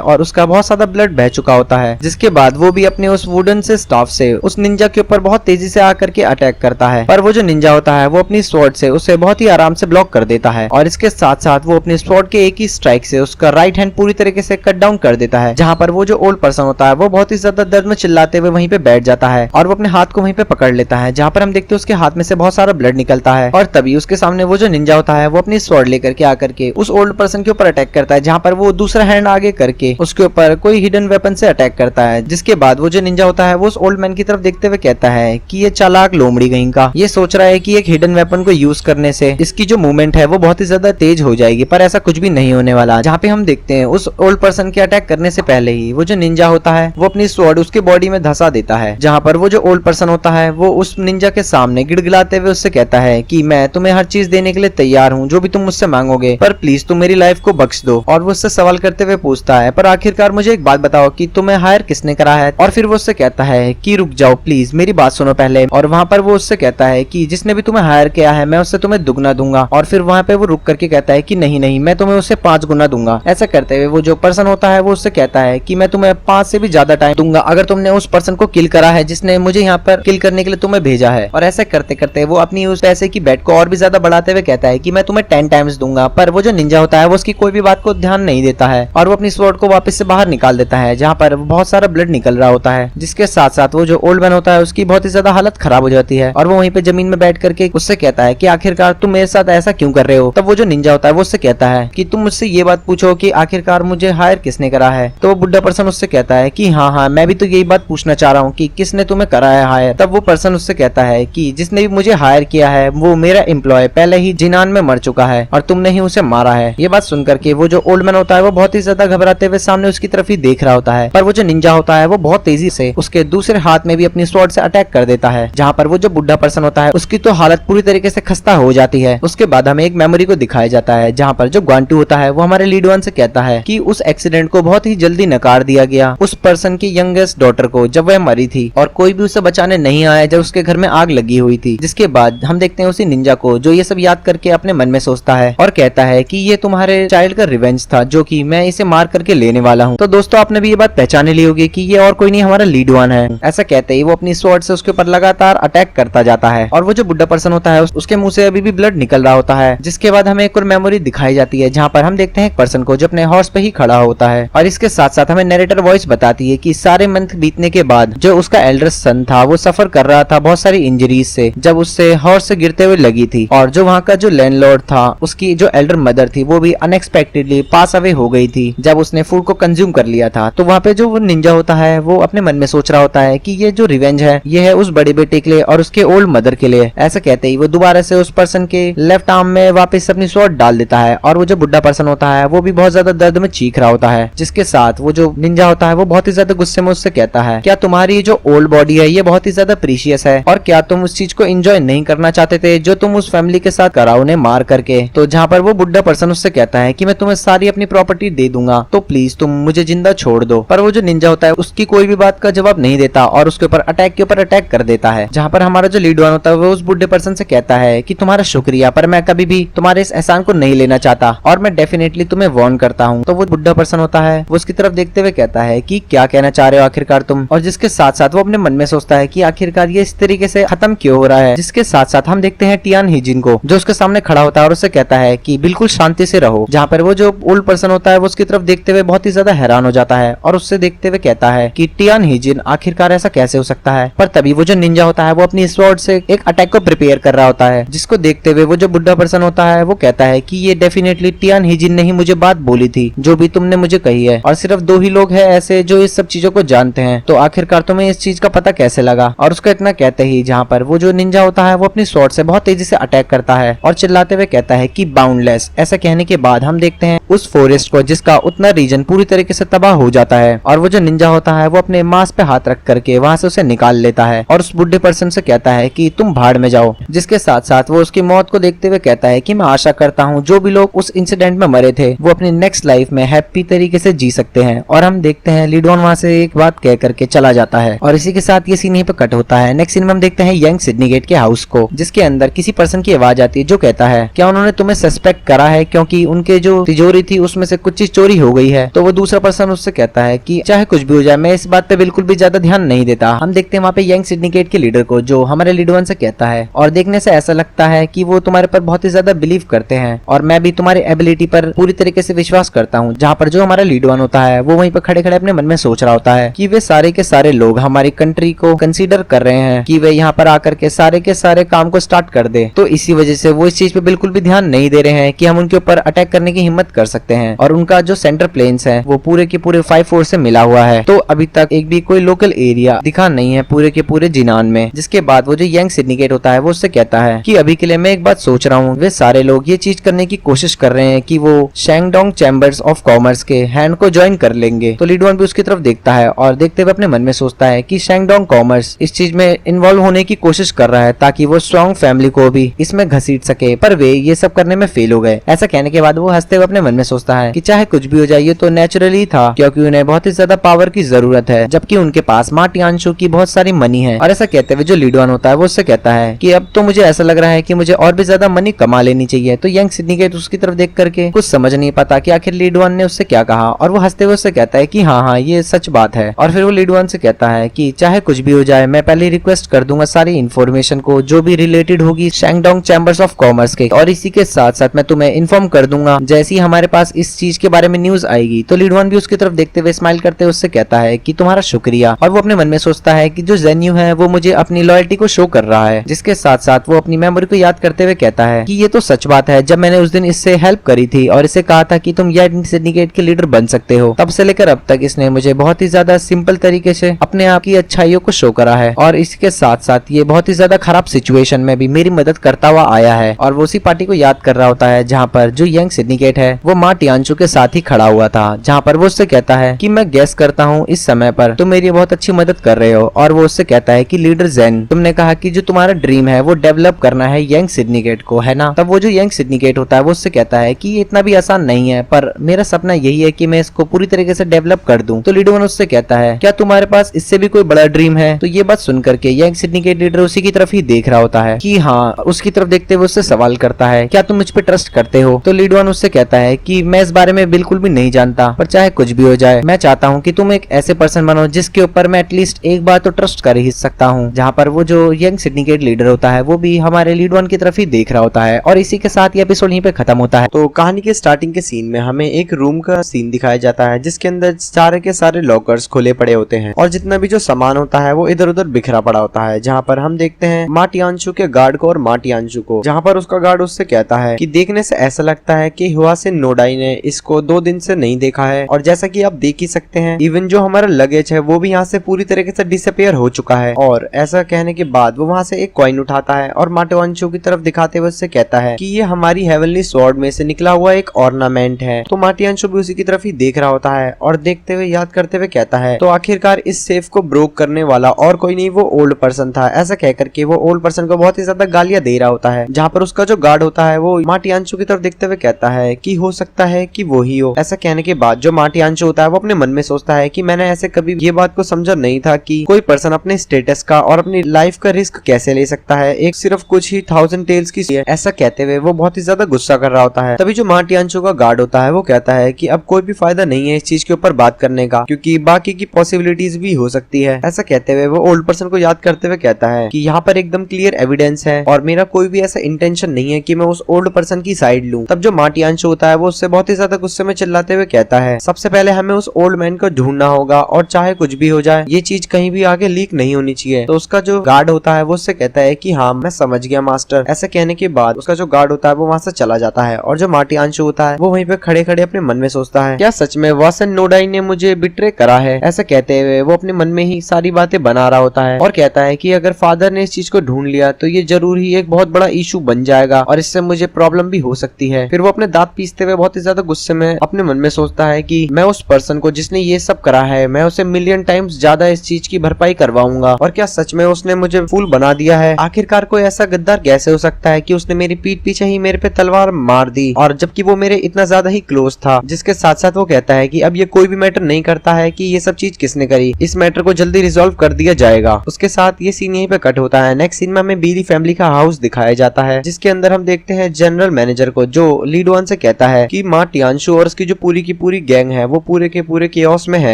और उसका बहुत ज्यादा ब्लड बह चुका होता है। जिसके बाद वो भी अपने उस वुडन से स्टाफ से उस निंजा के ऊपर बहुत तेजी से आकर के अटैक करता है, पर वो जो निंजा होता है वो अपनी स्वॉर्ड से उसे बहुत ही आराम से ब्लॉक कर देता है, और इसके साथ साथ वो अपनी स्वॉर्ड के एक ही स्ट्राइक से उसका राइट हैंड पूरी तरीके से कट डाउन कर देता है। जहाँ पर वो जो ओल्ड पर्सन होता है वो बहुत ही ज्यादा दर्द में चिल्लाते हुए वहीं पे बैठ जाता है और वो अपने हाथ को वहीं पे पकड़ लेता है, जहाँ पर हम देखते हैं उसके हाथ में से बहुत सारा ब्लड निकलता है। और तभी उसके सामने वो जो निंजा होता है वो अपनी स्वॉर्ड लेकर के आकर के उस ओल्ड पर्सन के ऊपर अटैक करता है, जहाँ पर वो दूसरा हैंड आगे करके उसके ऊपर कोई हिडन वेपन से अटैक करता है। जिसके बाद वो जो निंजा होता है वो उस ओल्ड मैन की तरफ देखते हुए कहता है कि ये चालाक लोमड़ी कहीं का, ये सोच रहा है कि एक हिडन वेपन को यूज करने से इसकी जो मूवमेंट है वो बहुत ही ज्यादा तेज हो जाएगी, पर ऐसा कुछ भी नहीं होने वाला। जहाँ पे हम देखते हैं उस ओल्ड पर्सन के अटैक करने से पहले ही वो जो निंजा होता है वो अपनी स्वॉर्ड उसके बॉडी में धंसा देता है, जहाँ पर वो जो ओल्ड पर्सन होता है वो उस निंजा के सामने गिड़गिड़ाते हुए उससे कहता है कि मैं तुम्हें हर चीज देने के लिए तैयार हूँ जो भी तुम मुझसे मांगोगे, पर प्लीज तुम मेरी लाइफ को बख्श दो। और वो उससे सवाल करते हुए पूछता है पर आखिरकार मुझे एक बात बताओ कि तुम्हें हायर किसने करा है। और फिर वो उससे कहता है कि रुक जाओ प्लीज, मेरी बात सुनो पहले। और वहाँ पर वो उससे कहता है कि जिसने भी तुम्हें हायर किया है मैं उससे तुम्हें दुगना दूंगा। और फिर वहाँ पे वो रुक करके कहता है कि नहीं नहीं, मैं तुम्हें उससे 5 गुना दूंगा। ऐसा करते हुए वो जो पर्सन होता है वो उससे कहता है कि मैं तुम्हें 5 से भी ज्यादा टाइम दूंगा अगर तुमने उस पर्सन को किल करा है जिसने मुझे यहाँ पर किल करने के लिए तुम्हें भेजा है। और ऐसा करते करते वो अपनी उस पैसे की बेट को और भी ज्यादा बढ़ाते हुए कहता है कि मैं तुम्हें 10 टाइम्स दूंगा। पर वो जो निंजा होता है वो उसकी कोई भी बात को ध्यान नहीं देता है और वो अपनी स्वॉर्ड को वापस से बाहर निकाल देता है, जहाँ पर बहुत सारा ब्लड निकल रहा होता है। जिसके साथ साथ वो जो ओल्ड मैन होता है उसकी बहुत ही ज्यादा हालत खराब हो जाती है और वो वहीं पे जमीन में बैठ करके उससे कहता है कि आखिरकार तुम मेरे साथ ऐसा क्यों कर रहे हो। तब वो जो निंजा होता है वो उससे कहता है कि तुम मुझसे ये बात पूछो कि आखिरकार मुझे हायर किसने करा है। तो वो बुढ़ा पर्सन उससे कहता है कि हाँ हाँ, मैं भी तो यही बात पूछना चाह रहा हूँ कि किसने तुम्हें करा है हायर। तब वो पर्सन उससे कहता है कि जिसने भी मुझे हायर किया है वो मेरा एम्प्लॉय पहले ही जिनान में मर चुका है और तुमने ही उसे मारा है। ये बात सुनकर के वो जो ओल्ड मैन होता है वो बहुत ही ज्यादा घबराते हुए सामने उसकी तरफ ही देख रहा होता है, पर वो जो निंजा होता है वो बहुत तेजी से उसके दूसरे हाथ में भी अपनी स्वॉर्ड से अटैक कर देता है, जहाँ पर वो जो बुढ़ा पर्सन होता है उसकी तो हालत पूरी तरीके से खस्ता हो जाती है। उसके बाद हमें एक मेमोरी को दिखाया जाता है जहाँ पर जो ग्वांटू होता है वो हमारे लीड वन से कहता है कि उस एक्सीडेंट को बहुत ही जल्दी नकार दिया गया उस पर्सन की यंगेस्ट डॉटर को जब वह मरी थी और कोई भी उसे बचाने नहीं आया जब उसके घर में आग लगी हुई थी। जिसके बाद हम देखते हैं उसी निंजा को जो ये सब याद करके अपने मन में सोचता है और कहता है कि ये तुम्हारे चाइल्ड का रिवेंज था जो कि मैं इसे मार करके लेने वाला हूँ। तो दोस्तों आपने भी ये बात पहचान ली होगी कि ये और कोई नहीं हमारा लीड वन है। ऐसा कहते ही वो अपनी स्वॉर्ड से उसके ऊपर लगातार अटैक करता जाता है और वो जो बुढ़ा पर्सन होता है उसके मुंह से अभी भी ब्लड निकल रहा होता है। जिसके बाद हमें एक और मेमोरी दिखाई जाती है जहाँ पर हम देखते हैं एक पर्सन को जो अपने हॉर्स पे ही खड़ा होता है और इसके साथ साथ हमें नरेटर वॉइस बताती है कि सारे मंथ बीतने के बाद जो उसका एल्डर सन था वो सफर कर रहा था बहुत सारी इंजरीज से जब उससे हॉर्स से गिरते हुए लगी थी, और जो वहाँ का जो लैंडलॉर्ड था उसकी जो एल्डर मदर थी वो भी अनएक्सपेक्टेडली पास अवे हो गई थी जब उसने फूड को कंज्यूम कर लिया था। तो वहाँ पे जो वो निंजा होता है वो अपने मन में सोच रहा होता है कि ये जो रिवेंज है ये है उस बड़े बेटे के लिए और उसके ओल्ड मदर के लिए। ऐसा कहते ही वो दोबारा से उस पर्सन के लेफ्ट आर्म में वापस अपनी स्वॉर्ड डाल देता है और वो जो बुढ़ा पर्सन होता है वो भी बहुत ज्यादा दर्द में चीख रहा होता है। जिसके साथ वो जो निंजा होता है वो बहुत ही ज्यादा गुस्से में उससे कहता है क्या तुम्हारी जो ओल्ड बॉडी है ये बहुत ही ज्यादा प्रीशियस है और क्या तुम उस चीज को एंजॉय नहीं करना चाहते थे जो तुम उस फैमिली के साथ करा उन्हें मार करके। तो जहाँ पर वो बुढ़ा पर्सन उससे कहता है कि मैं तुम्हें सारी अपनी प्रॉपर्टी दे दूंगा तो प्लीज तुम मुझे जिंदा छोड़ दो। पर वो जो निंजा होता है उसकी कोई भी बात का जवाब नहीं देता और उसके ऊपर अटैक के ऊपर अटैक कर देता है। जहाँ पर हमारा जो लीड वन होता है वो उस बुढ़े पर्सन से कहता है कि तुम्हारा शुक्रिया पर मैं कभी भी तुम्हारे इस एहसान को नहीं लेना चाहता और मैं डेफिनेटली तुम्हें वार्न करता हूँ। तो वो बुढ़ा पर्सन होता है वो उसकी तरफ देखते हुए कहता है कि क्या कहना चाह रहे हो आखिरकार तुम। और जिसके साथ साथ वो अपने मन में सोचता है कि आखिरकार ये इस तरीके से खत्म क्यों हो रहा है। जिसके साथ साथ हम देखते हैं टियान हिजिन को जो उसके सामने खड़ा होता है और उससे कहता है कि बिल्कुल शांति से रहो। जहाँ पर वो जो ओल्ड पर्सन होता है वो उसकी तरफ देखते हुए बहुत ही ज्यादा हैरान हो जाता है और उससे देखते हुए कहता है कि टियान हिजिन आखिरकार ऐसा कैसे हो सकता है। पर तभी वो जो निंजा होता है वो अपनी स्वॉर्ड से एक अटैक को प्रिपेयर कर रहा होता है, जिसको देखते हुए वो जो बुढ़ा पर्सन होता है वो कहता है कि ये डेफिनेटली टियान हिजिन ने ही मुझे बात बोली थी जो भी तुमने मुझे कही है और सिर्फ 2 ही लोग हैं ऐसे जो इस सब चीजों को जानते हैं। तो आखिरकार तुम्हें इस चीज का पता कैसे लगा। और उसका इतना कहते ही जहाँ पर वो जो निंजा होता है वो अपनी स्वॉर्ड से बहुत तेजी से अटैक करता है और चिल्लाते हुए कहता है कि बाउंडलेस। ऐसा कहने के बाद हम देखते हैं उस फॉरेस्ट को जिसका उतना रीजन पूरी तरीके से तबाह हो जाता है और वो जो निंजा होता है वो अपने मांस पे हाथ रख करके वहां से उसे निकाल लेता है और उस बुढ़े पर्सन से कहता है कि तुम भाड़ में जाओ। जिसके साथ साथ वो उसकी मौत को देखते हुए कहता है कि मैं आशा करता हूँ जो भी लोग उस इंसिडेंट में मरे थे वो अपनी नेक्स्ट लाइफ में हैप्पी तरीके से जी सकते हैं। और हम देखते हैं लीडोन वहाँ से एक बात कह करके चला जाता है और इसी के साथ ये सीन यहीं पे कट होता है। नेक्स्ट सीन में हम देखते हैं यंग सिडनी गेट के हाउस को, जिसके अंदर किसी पर्सन की आवाज आती है जो कहता है क्या उन्होंने तुम्हें सस्पेक्ट करा है क्योंकि उनके जो तिजोरी थी उसमें से कुछ चीज चोरी हो गई है। तो वो दूसरा पर्सन उससे कहता है कि चाहे कुछ भी हो जाए मैं इस बात पे बिल्कुल भी ज्यादा ध्यान नहीं देता। हम देखते हैं वहाँ पे यंग सिडनी गेट के लीडर को जो हमारे लीडवन से कहता है और देखने से ऐसा लगता है कि वो तुम्हारे पर बहुत ही ज्यादा बिलीव करते हैं और मैं भी तुम्हारी एबिलिटी पर पूरी तरीके से विश्वास करता हूँ। जहाँ पर जो हमारा लीडवन होता है वो वहीं पर खड़े खड़े अपने मन में सोच रहा होता है कि वे सारे के सारे लोग हमारी कंट्री को कंसीडर कर रहे हैं कि वे यहाँ पर आकर के सारे काम को स्टार्ट कर दे। तो इसी वजह से वो इस चीज पे बिल्कुल भी ध्यान नहीं दे रहे हैं कि हम उनके ऊपर अटैक करने की हिम्मत कर सकते हैं। और उनका जो सेंटर प्लेन्स है वो पूरे के पूरे 5-4 से मिला हुआ है। तो अभी तक एक भी कोई लोकल एरिया दिखा नहीं है पूरे के पूरे जिनान में। जिसके बाद वो जो यंग सिडनी गेट होता है वो उससे कहता है कि अभी के लिए मैं एक बात सोच रहा हूँ, वे सारे लोग ये चीज करने की कोशिश कर रहे हैं कि वो शैंगडोंग चैम्बर्स ऑफ कॉमर्स के हैंड को ज्वाइन कर लेंगे। तो लीडवन भी उसकी तरफ देखता है और देखते हुए अपने मन में सोचता है कि शैंगडोंग कॉमर्स इस चीज में इन्वॉल्व होने की कोशिश कर रहा है ताकि वो स्ट्रॉन्ग फैमिली को भी इसमें घसीट सके, पर वे ये सब करने में फेल हो गए। ऐसा कहने के बाद वो हंसते हुए अपने मन में सोचता है कि चाहे कुछ भी हो जाए ये तो नेचुरली था क्योंकि उन्हें बहुत ही ज्यादा पावर की जरूरत है जबकि उनके पास माँ टियानशु की बहुत सारी मनी है। और ऐसा कहते हुए जो लीडवन होता है वो उससे कहता है कि अब तो मुझे ऐसा लग रहा है कि मुझे और भी ज्यादा मनी कमा लेनी चाहिए। तो यंग सिडनी गेट उसकी तरफ देख करके कुछ समझ नहीं पाता कि आखिर लीडवन ने उससे क्या कहा और वो हंसते हुए उससे कहता है कि हाँ ये सच बात है। और फिर वो लीडवन से कहता है कि चाहे कुछ भी हो जाए मैं पहले रिक्वेस्ट कर दूंगा सारी इन्फॉर्मेशन को जो भी रिलेटेड होगी शैंगडोंग चैम्बर्स ऑफ कॉमर्स के, और इसी के साथ साथ मैं तुम्हें इन्फॉर्म कर दूंगा जैसे ही हमारे पास इस चीज के बारे में न्यूज आएगी। तो लीडवन भी उसकी तरफ देखते हुए स्माइल करते हुए उससे कहता है कि तुम्हारा शुक्रिया। और वो अपने मन में सोचता है कि जो जेन्यू है वो मुझे अपनी लॉयल्टी को शो कर रहा है। जिसके साथ साथ वो अपनी मेमोरी को याद करते हुए कहता है कि ये तो सच बात है, जब मैंने उस दिन इससे हेल्प करी थी और इसे कहा था कि तुम यंग सिडनी गेट के लीडर बन सकते हो, तब से लेकर अब तक इसने मुझे बहुत ही ज्यादा सिंपल तरीके से अपने आप की अच्छाइयों को शो करा है और इसके साथ साथ ये बहुत ही ज्यादा खराब सिचुएशन में भी मेरी मदद करता हुआ आया है। और वो उसी पार्टी को याद कर रहा होता है जहाँ पर जो यंग सिडनी गेट है वो माँ टियानशु के साथ ही खड़ा हुआ था, जहाँ पर वो उससे कहता है कि मैं गेस करता हूँ इस समय पर तुम मेरी बहुत अच्छी मदद कर रहे हो। और वो उससे कहता है कि लीडर जेन तुमने कहा कि जो तुम्हारा ड्रीम है वो डेवलप करना है यंग सिडनी गेट को, है ना। तब वो जो यंग सिडनी गेट होता है वो उससे कहता है कि ये इतना भी आसान नहीं है पर मेरा सपना यही है कि मैं इसको पूरी तरीके से डेवलप कर दूं। तो लीडर उससे कहता है क्या तुम्हारे पास इससे भी कोई बड़ा ड्रीम है। तो ये बात सुन करके यंग सिडनी गेट लीडर उसी की तरफ ही देख रहा होता है कि हाँ, उसकी तरफ देखते हुए उससे सवाल करता है क्या तुम मुझ पे ट्रस्ट करते हो। तो लीडवन उससे कहता है कि मैं इस बारे में बिल्कुल भी नहीं जानता पर चाहे कुछ भी हो जाए मैं चाहता हूँ कि तुम एक ऐसे पर्सन बनो जिसके ऊपर मैं एटलीस्ट एक बार तो ट्रस्ट कर ही सकता हूँ। जहाँ पर वो जो यंग सिडनी गेट लीडर होता है वो भी हमारे लीडवन की तरफ ही देख रहा होता है। और इसी के साथ ये एपिसोड यहीं पे खत्म होता है। तो कहानी के स्टार्टिंग के सीन में हमें एक रूम का सीन दिखाया जाता है जिसके अंदर सारे के सारे लॉकर्स खुले पड़े होते हैं और जितना भी जो सामान होता है वो इधर उधर बिखरा पड़ा होता है। जहाँ पर हम देखते हैं माँ टियानशु के गार्ड को और माँ टियानशु को, जहाँ पर उसका गार्ड उससे कहता है कि देखने से ऐसा लगता है कि हुआसिन नोडाई ने इसको 2 दिन से नहीं देखा है। और जैसा कि आप देख ही सकते हैं इवन जो हमारा लगेज है वो भी यहाँ से पूरी तरीके से डिसअपियर हो चुका है। और ऐसा कहने के बाद वो वहाँ से एक कॉइन उठाता है और माँ टियानशु की तरफ दिखाते हुए उससे कहता है कि ये हमारी हेवनली स्वॉर्ड में से निकला हुआ एक ऑर्नामेंट है। तो माँ टियानशु भी उसी की तरफ ही देख रहा होता है और देखते हुए याद करते हुए कहता है तो आखिरकार इस सेफ को ब्रोक करने वाला और कोई नहीं वो ओल्ड पर्सन था। ऐसा कह करके वो ओल्ड पर्सन को बहुत ही ज्यादा गालियां दे रहा होता है। जहाँ पर उसका जो गार्ड होता है वो माँ टियानशु की तरफ देखते हुए कहता है कि हो सकता है कि वो ही हो। ऐसा कहने के बाद जो माँ टियानशु होता है वो अपने मन में सोचता है कि मैंने ऐसे कभी ये बात को समझा नहीं था कि कोई पर्सन अपने स्टेटस का और अपनी लाइफ का रिस्क कैसे ले सकता है एक सिर्फ कुछ ही 1000 टेल्स की। ऐसा कहते हुए वो बहुत ही ज्यादा गुस्सा कर रहा होता है। तभी जो माँ टियानशु का गार्ड होता है वो कहता है कि अब कोई भी फायदा नहीं है इस चीज के ऊपर बात करने का क्योंकि बाकी की पॉसिबिलिटीज भी हो सकती है। ऐसा कहते हुए वो ओल्ड पर्सन को याद करते हुए कहता है कि यहाँ पर एकदम क्लियर एविडेंस है और मेरा कोई भी ऐसा इंटेंशन नहीं है कि मैं उस ओल्ड पर्सन की साइड लूं। तब जो माँ टियानशु होता है वो उससे बहुत ही ज्यादा गुस्से में चिल्लाते हुए कहता है सबसे पहले हमें उस ओल्ड मैन को ढूंढना होगा और चाहे कुछ भी हो जाए ये चीज कहीं भी आगे लीक नहीं होनी चाहिए। तो उसका जो गार्ड होता है वो उससे कहता है कि हाँ मैं समझ गया मास्टर। ऐसा कहने के बाद उसका जो गार्ड होता है वो वहाँ से चला जाता है और जो माँ टियानशु होता है वो वहीं पे खड़े खड़े अपने मन में सोचता है क्या सच में हुआसिन नोडाई ने मुझे बिट्रे करा है। ऐसा कहते हुए वो अपने मन में ही सारी बातें बना रहा होता है और कहता है कि अगर फादर ने इस चीज को ढूंढ लिया तो ये जरूर ही एक बहुत बड़ा इशू बन जाएगा और इससे मुझे प्रॉब्लम भी हो सकती है। फिर वो अपने दांत पीसते हुए बहुत ही ज्यादा गुस्से में अपने मन में सोचता है कि मैं उस पर्सन को जिसने ये सब करा है मैं उसे मिलियन टाइम्स ज्यादा इस चीज की भरपाई करवाऊंगा। और क्या सच में उसने मुझे फूल बना दिया है। आखिरकार कोई ऐसा गद्दार कैसे हो सकता है कि उसने मेरी पीठ पीछे ही मेरे पे तलवार मार दी, और जबकि वो मेरे इतना ज्यादा ही क्लोज था। जिसके साथ साथ वो कहता है कि अब ये कोई भी मैटर नहीं करता है कि ये सब चीज किसने करी, इस मैटर को जल्दी रिजॉल्व कर दिया जाएगा। उसके साथ ये सीन यहीं पे कट होता है। नेक्स्ट सीन में हमें बीली फैमिली का हाउस दिखाया जाता है, जिसके अंदर हम देखते हैं जनरल मैनेजर को, जो लीड वन से कहता है कि माँ टियानशु और उसकी जो पूरी की पूरी गैंग है वो पूरे के पूरे केओस में है।